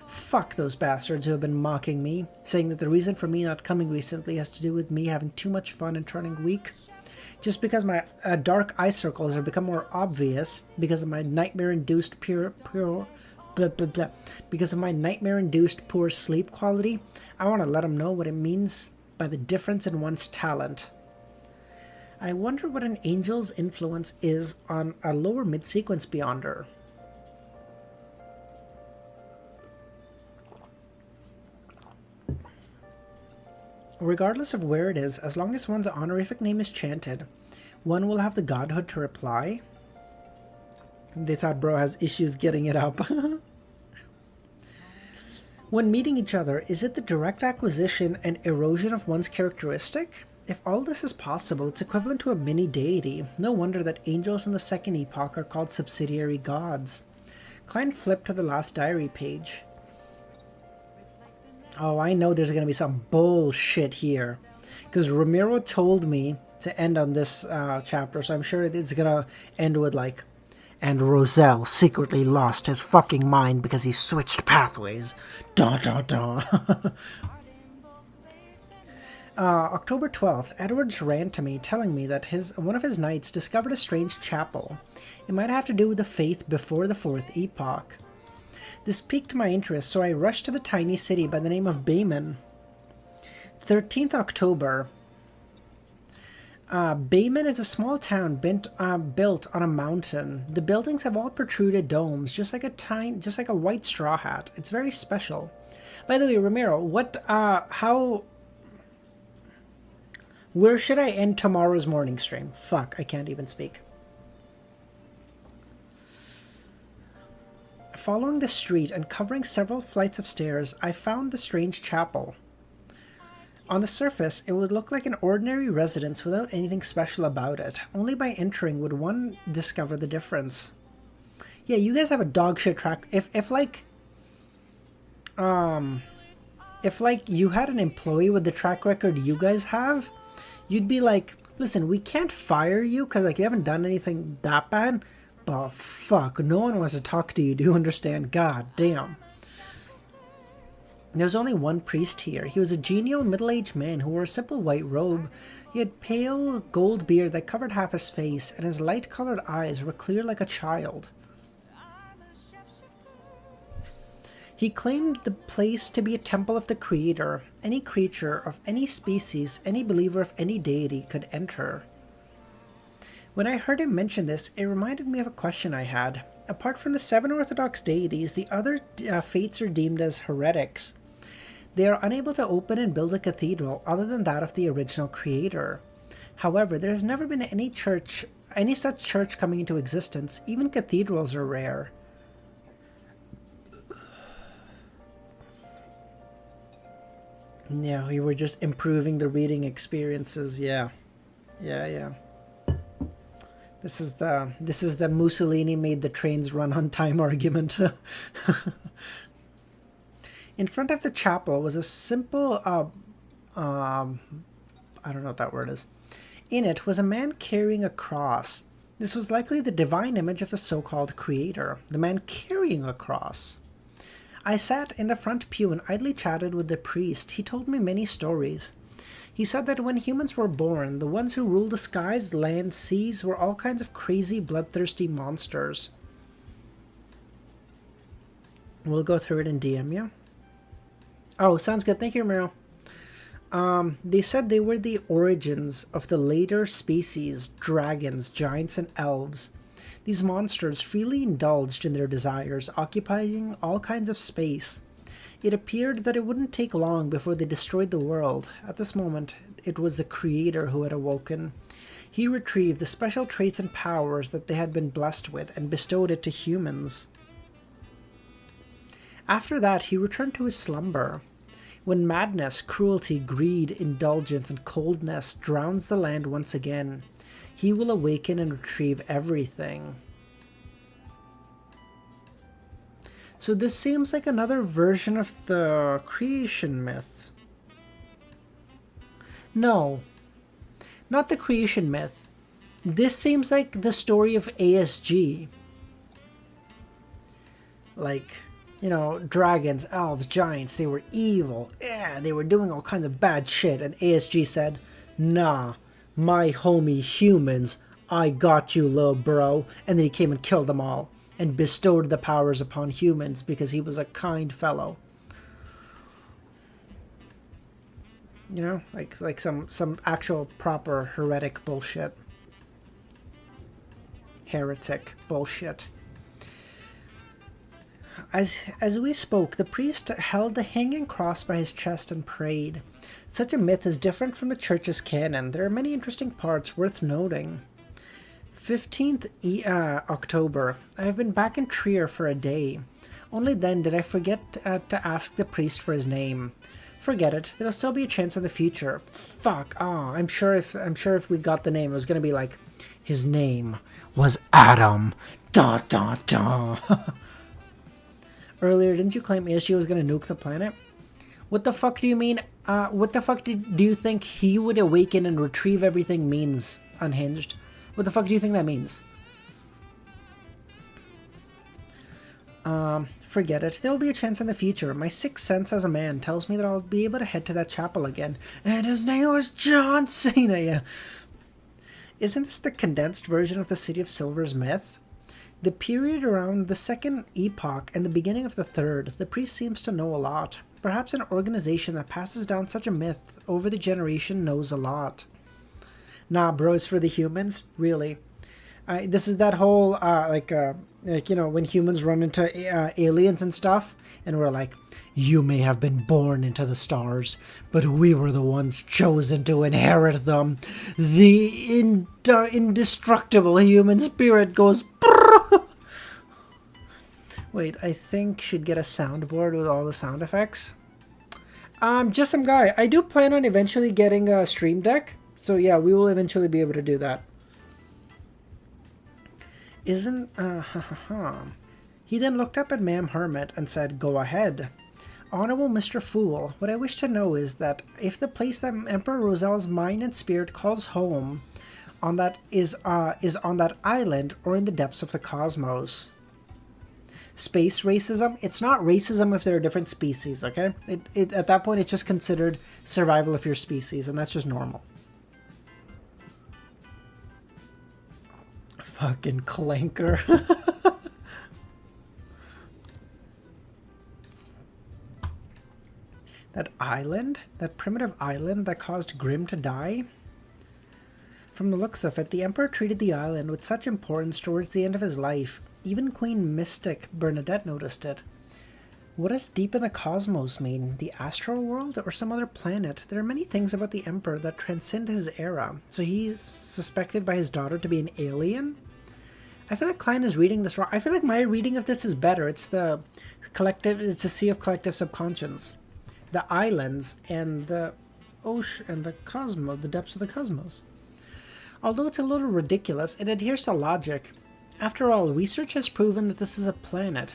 Fuck those bastards who have been mocking me, saying that the reason for me not coming recently has to do with me having too much fun and turning weak. Just because my dark eye circles have become more obvious because of my nightmare-induced because of my nightmare-induced poor sleep quality, I want to let them know what it means by the difference in one's talent. I wonder what an angel's influence is on a lower mid-sequence beyonder. Regardless of where it is, as long as one's honorific name is chanted, one will have the godhood to reply. They thought bro has issues getting it up. When meeting each other, is it the direct acquisition and erosion of one's characteristic? If all this is possible, it's equivalent to a mini-deity. No wonder that angels in the 2nd epoch are called subsidiary gods. Klein flipped to the last diary page. Oh, I know there's gonna be some bullshit here. Because Ramiro told me to end on this chapter, so I'm sure it's gonna end with like, and Roselle secretly lost his fucking mind because he switched pathways. Da da da. October 12th, Edwards ran to me telling me that one of his knights discovered a strange chapel. It might have to do with the faith before the Fourth Epoch. This piqued my interest, so I rushed to the tiny city by the name of Bayman. 13th October. Bayman is a small town built on a mountain. The buildings have all protruded domes, just like a white straw hat. It's very special. By the way, Ramiro, where should I end tomorrow's morning stream? Fuck, I can't even speak. Following the street and covering several flights of stairs, I found the strange chapel. On the surface, it would look like an ordinary residence without anything special about it. Only by entering would one discover the difference. Yeah, you guys have a dog shit track. If you had an employee with the track record you guys have, you'd be like, listen, we can't fire you because like you haven't done anything that bad, but fuck, no one wants to talk to you. Do you understand? God damn. There was only one priest here. He was a genial middle-aged man who wore a simple white robe. He had pale gold beard that covered half his face, and his light-colored eyes were clear like a child. He claimed the place to be a temple of the Creator. Any creature of any species, any believer of any deity could enter. When I heard him mention this, it reminded me of a question I had. Apart from the 7 Orthodox deities, the other faiths are deemed as heretics. They are unable to open and build a cathedral other than that of the original Creator. However, there has never been any such church coming into existence. Even cathedrals are rare. Yeah, we were just improving the reading experiences. Yeah. This is the Mussolini made the trains run on time argument. In front of the chapel was a simple I don't know what that word is. In it was a man carrying a cross. This was likely the divine image of the so-called Creator, the man carrying a cross. I sat in the front pew and idly chatted with the priest. He told me many stories. He said that when humans were born, the ones who ruled the skies, land, seas were all kinds of crazy, bloodthirsty monsters. We'll go through it in DM, yeah? Oh, sounds good. Thank you, Romero. They said they were the origins of the later species, dragons, giants, and elves. These monsters freely indulged in their desires, occupying all kinds of space. It appeared that it wouldn't take long before they destroyed the world. At this moment, it was the Creator who had awoken. He retrieved the special traits and powers that they had been blessed with and bestowed it to humans. After that, he returned to his slumber. When madness, cruelty, greed, indulgence, and coldness drowns the land once again, he will awaken and retrieve everything. So this seems like another version of the creation myth. No, not the creation myth. This seems like the story of ASG. Like, you know, dragons, elves, giants, they were evil. Yeah, they were doing all kinds of bad shit. And ASG said, nah, my homie humans, I got you, little bro. And then he came and killed them all and bestowed the powers upon humans because he was a kind fellow. You know, like some actual proper heretic bullshit. Heretic bullshit. As we spoke, the priest held the hanging cross by his chest and prayed. Such a myth is different from the church's canon. There are many interesting parts worth noting. 15th October. I have been back in Trier for a day. Only then did I forget to ask the priest for his name. Forget it. There'll still be a chance in the future. Fuck. Oh, I'm sure if we got the name, it was gonna be like, his name was Adam. Da da da. Earlier, didn't you claim ASG was gonna nuke the planet? What the fuck do you mean? What the fuck do you think he would awaken and retrieve everything means, Unhinged? What the fuck do you think that means? Forget it. There will be a chance in the future. My sixth sense as a man tells me that I'll be able to head to that chapel again. And his name was John Cena, yeah. Isn't this the condensed version of the City of Silver's myth? The period around the second epoch and the beginning of the third, the priest seems to know a lot. Perhaps an organization that passes down such a myth over the generation knows a lot. Nah, bro, it's for the humans? Really? This is that whole, like, you know, when humans run into aliens and stuff, and we're like, you may have been born into the stars, but we were the ones chosen to inherit them. The indestructible human spirit goes... Wait, I think should get a soundboard with all the sound effects. Just some guy. I do plan on eventually getting a stream deck. So yeah, we will eventually be able to do that. Isn't... He then looked up at Ma'am Hermit and said, go ahead. Honorable Mr. Fool, what I wish to know is that if the place that Emperor Roselle's mind and spirit calls home on that is on that island or in the depths of the cosmos. Space racism, it's not racism if there are different species, okay? At that point, it's just considered survival of your species, and that's just normal. Fucking clanker. That island? That primitive island that caused Grimm to die? From the looks of it, the Emperor treated the island with such importance towards the end of his life. Even Queen Mystic Bernadette noticed it. What does deep in the cosmos mean? The astral world or some other planet? There are many things about the Emperor that transcend his era. So he's suspected by his daughter to be an alien? I feel like Klein is reading this wrong. I feel like my reading of this is better. It's the collective, it's a sea of collective subconscious. The islands and the ocean and the cosmos, the depths of the cosmos. Although it's a little ridiculous, it adheres to logic. After all, research has proven that this is a planet.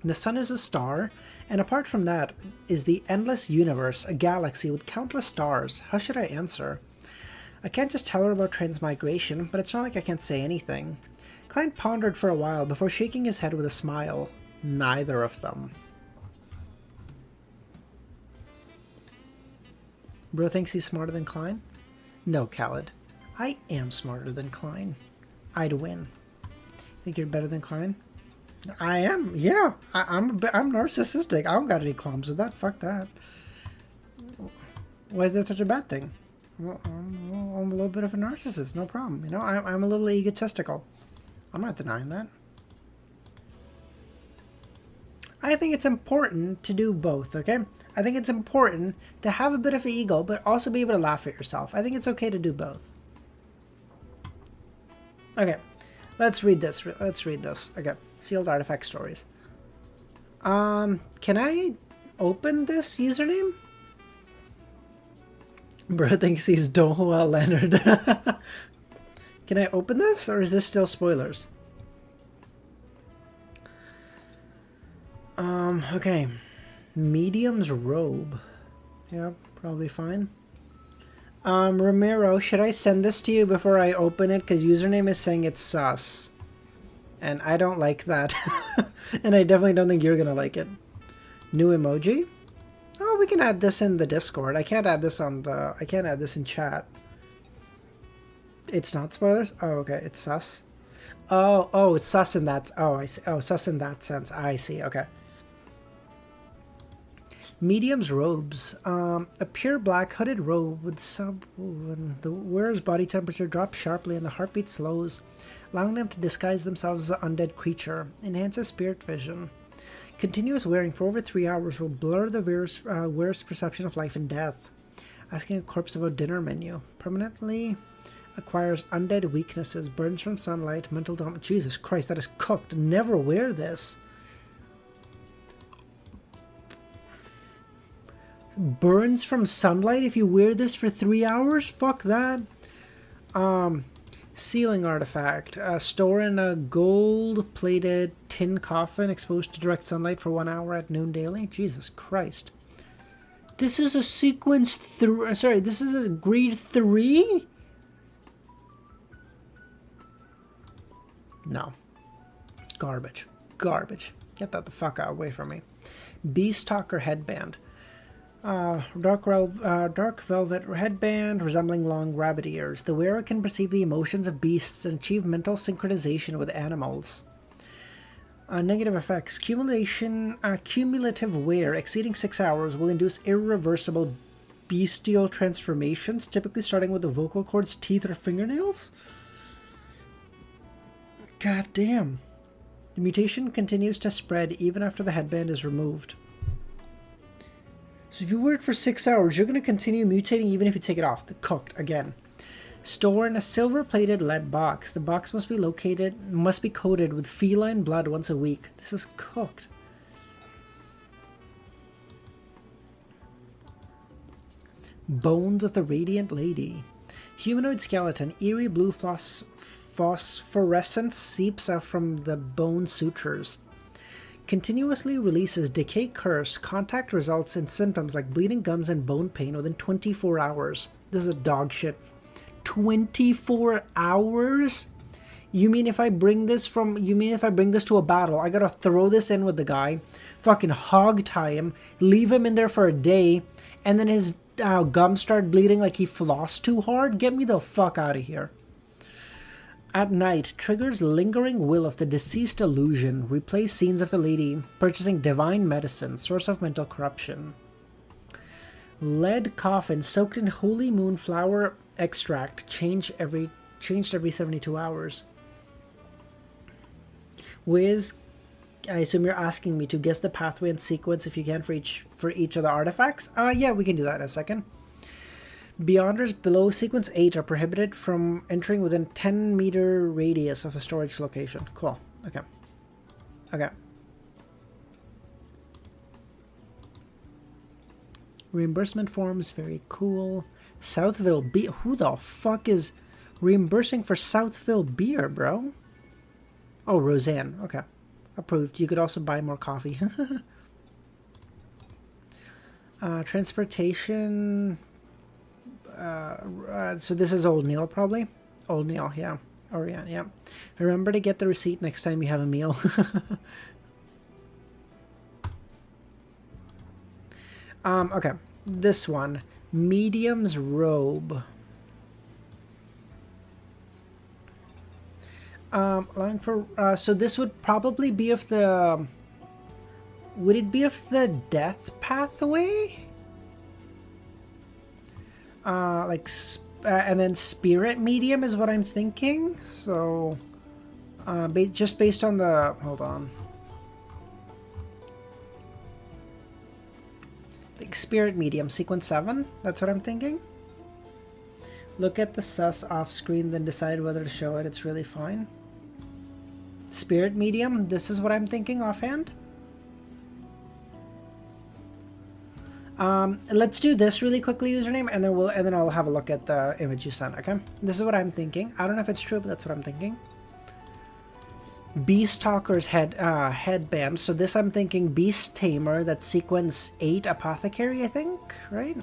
The sun is a star, and apart from that is the endless universe, a galaxy with countless stars. How should I answer? I can't just tell her about transmigration, but it's not like I can't say anything. Klein pondered for a while before shaking his head with a smile. Neither of them. Bro thinks he's smarter than Klein? No, Khaled. I am smarter than Klein. I'd win. Think you're better than Klein? I am. Yeah, I'm narcissistic. I don't got any qualms with that. Fuck that. Why is that such a bad thing? Well, I'm a little bit of a narcissist. No problem. You know, I'm a little egotistical. I'm not denying that. I think it's important to do both, okay? I think it's important to have a bit of an ego, but also be able to laugh at yourself. I think it's okay to do both. Okay, let's read this. Let's read this. Okay, sealed artifact stories. Can I open this username? Bro thinks he's Donghua Leonard. Can I open this, or is this still spoilers? Okay. Medium's robe. Yeah, probably fine. Ramiro, should I send this to you before I open it? Because username is saying it's sus. And I don't like that. And I definitely don't think you're going to like it. New emoji? Oh, we can add this in the Discord. I can't add this in chat. It's not spoilers? Oh, okay. It's sus. Oh, it's sus in that. Oh, I see. Oh, sus in that sense. I see. Okay. Medium's robes. A pure black hooded robe with when the wearer's body temperature drops sharply and the heartbeat slows, allowing them to disguise themselves as an undead creature. Enhances spirit vision. Continuous wearing for over 3 hours will blur the wearer's perception of life and death. Asking a corpse about dinner menu. Permanently acquires undead weaknesses. Burns from sunlight. Mental dominance. Jesus Christ, that is cooked. Never wear this. Burns from sunlight if you wear this for 3 hours? Fuck that. Sealing artifact. Store in a gold-plated tin coffin exposed to direct sunlight for 1 hour at noon daily. Jesus Christ. This is a sequence 3. Sorry, this is a grade 3? No. Garbage. Garbage. Get that the fuck out away from me. Beast Talker headband. Dark velvet headband resembling long rabbit ears. The wearer can perceive the emotions of beasts and achieve mental synchronization with animals. Negative effects. Cumulative wear exceeding 6 hours will induce irreversible bestial transformations, typically starting with the vocal cords, teeth, or fingernails? God damn. The mutation continues to spread even after the headband is removed. So if you wear it for 6 hours, you're going to continue mutating even if you take it off. Cooked again. Store in a silver-plated lead box. The box must be coated with feline blood once a week. This is cooked. Bones of the Radiant Lady. Humanoid skeleton. Eerie blue phosphorescence seeps out from the bone sutures. Continuously releases decay curse. Contact results in symptoms like bleeding gums and bone pain within 24 hours. This is a dog shit. 24 hours? You mean if I bring this to a battle, I gotta throw this in with the guy, fucking hog tie him, leave him in there for a day, and then his gums start bleeding like he flossed too hard? Get me the fuck out of here. At night, triggers lingering will of the deceased illusion. Replace scenes of the lady purchasing divine medicine, source of mental corruption. Lead coffin soaked in holy moon flower extract, changed every 72 hours. Wiz, I assume you're asking me to guess the pathway and sequence if you can for each of the artifacts. Yeah, we can do that in a second. Beyonders below sequence 8 are prohibited from entering within 10-meter radius of a storage location. Cool. Okay. Okay. Reimbursement forms, very cool. Southville beer. Who the fuck is reimbursing for Southville beer, bro? Oh, Roseanne. Okay. Approved. You could also buy more coffee. Transportation. So this is Old Neil, probably? Old Neil, yeah. Orion, yeah. Remember to get the receipt next time you have a meal. Okay. This one. Medium's robe. Allowing for so this would probably be of the. Would it be of the death pathway? And then spirit medium is what I'm thinking. So, just based on the. Hold on. Spirit medium, sequence 7. That's what I'm thinking. Look at the sus off screen, then decide whether to show it. It's really fine. Spirit medium. This is what I'm thinking offhand. Let's do this really quickly, username, and then I'll have a look at the image you sent. Okay. This is what I'm thinking. I don't know if it's true, but that's what I'm thinking. Beast Talker's headband. So this I'm thinking Beast Tamer. That's sequence 8 Apothecary, I think, right?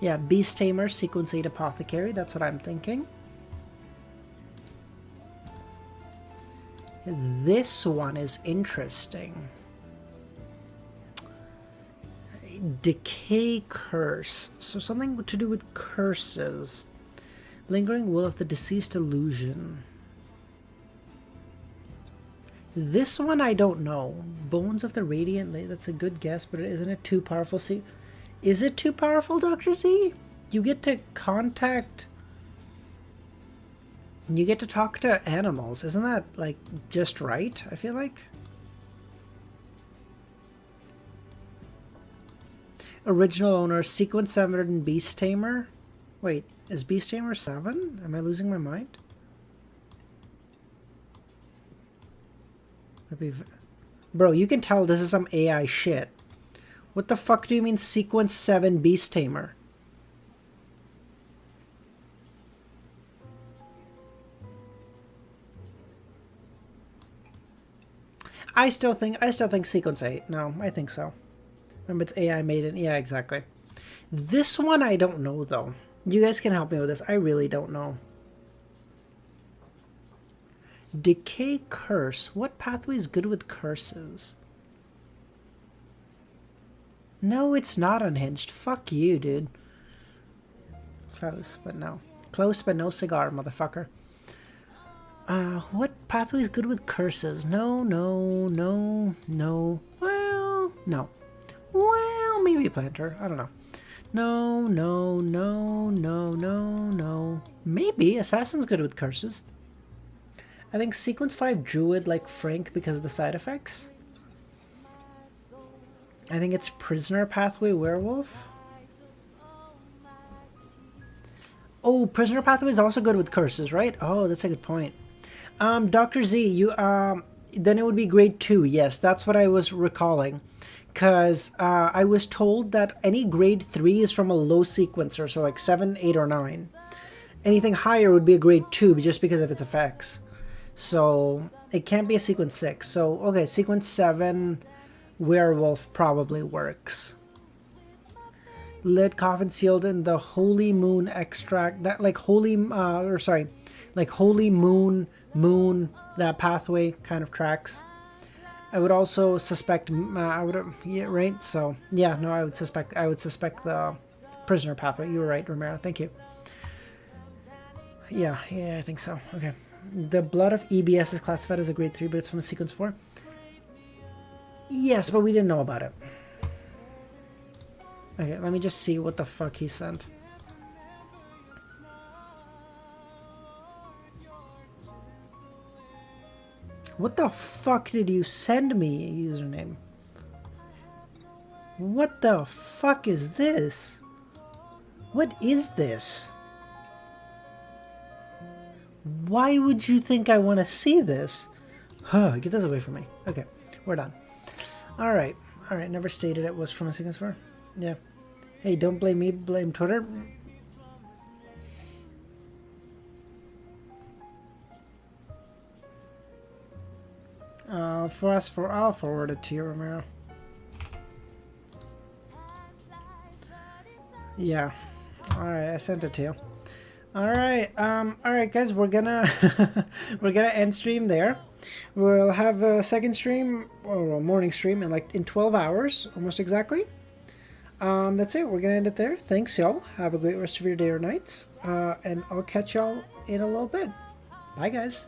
Yeah, Beast Tamer, sequence 8 Apothecary. That's what I'm thinking. This one is interesting. Decay curse. So something to do with curses. Lingering will of the deceased illusion. This one I don't know. Bones of the Radiant Lady. That's a good guess, but isn't it too powerful? See, is it too powerful, Dr. Z? You get to contact. You get to talk to animals. Isn't that like just right? I feel like. Original owner, sequence 7 and Beast Tamer. Wait, is Beast Tamer 7? Am I losing my mind? Bro, you can tell this is some AI shit. What the fuck do you mean sequence 7 Beast Tamer? I still think sequence 8. No, I think so. Remember, it's AI made in. Yeah, exactly. This one I don't know though. You guys can help me with this. I really don't know. Decay curse. What pathway is good with curses? No, it's not unhinged. Fuck you, dude. Close, but no. Close, but no cigar, motherfucker. What pathway is good with curses? No, no, no, no. Well, no. Well, maybe planter. I don't know. No, no, no, no, no, no. Maybe assassin's good with curses. I think sequence 5 druid like Frank because of the side effects. I think it's prisoner pathway werewolf. Oh, prisoner pathway is also good with curses, right? Oh, that's a good point. Dr. Z, you then it would be grade 2. Yes, that's what I was recalling. Because I was told that any grade 3 is from a low sequencer, so like 7, 8, or 9. Anything higher would be a grade 2 just because of its effects. So it can't be a sequence 6. So, okay, sequence 7 werewolf probably works. Lid coffin sealed in the holy moon extract. That like holy, like holy moon, that pathway kind of tracks. I would also suspect, yeah, right? So, yeah, no, I would suspect the prisoner pathway. You were right, Romero. Thank you. Yeah, I think so. Okay. The blood of EBS is classified as a grade 3, but it's from a sequence 4. Yes, but we didn't know about it. Okay, let me just see what the fuck he sent. What the fuck did you send me, username? What the fuck is this? What is this? Why would you think I want to see this? Huh, get this away from me. Okay, we're done. Alright, never stated it was from a sequence 4. Yeah. Hey, don't blame me, blame Twitter. I'll forward it to you, Romero. Yeah. Alright, I sent it to you. Alright, guys, we're gonna end stream there. We'll have a second stream, or a morning stream, in 12 hours, almost exactly. That's it. We're gonna end it there. Thanks, y'all. Have a great rest of your day or nights. And I'll catch y'all in a little bit. Bye, guys.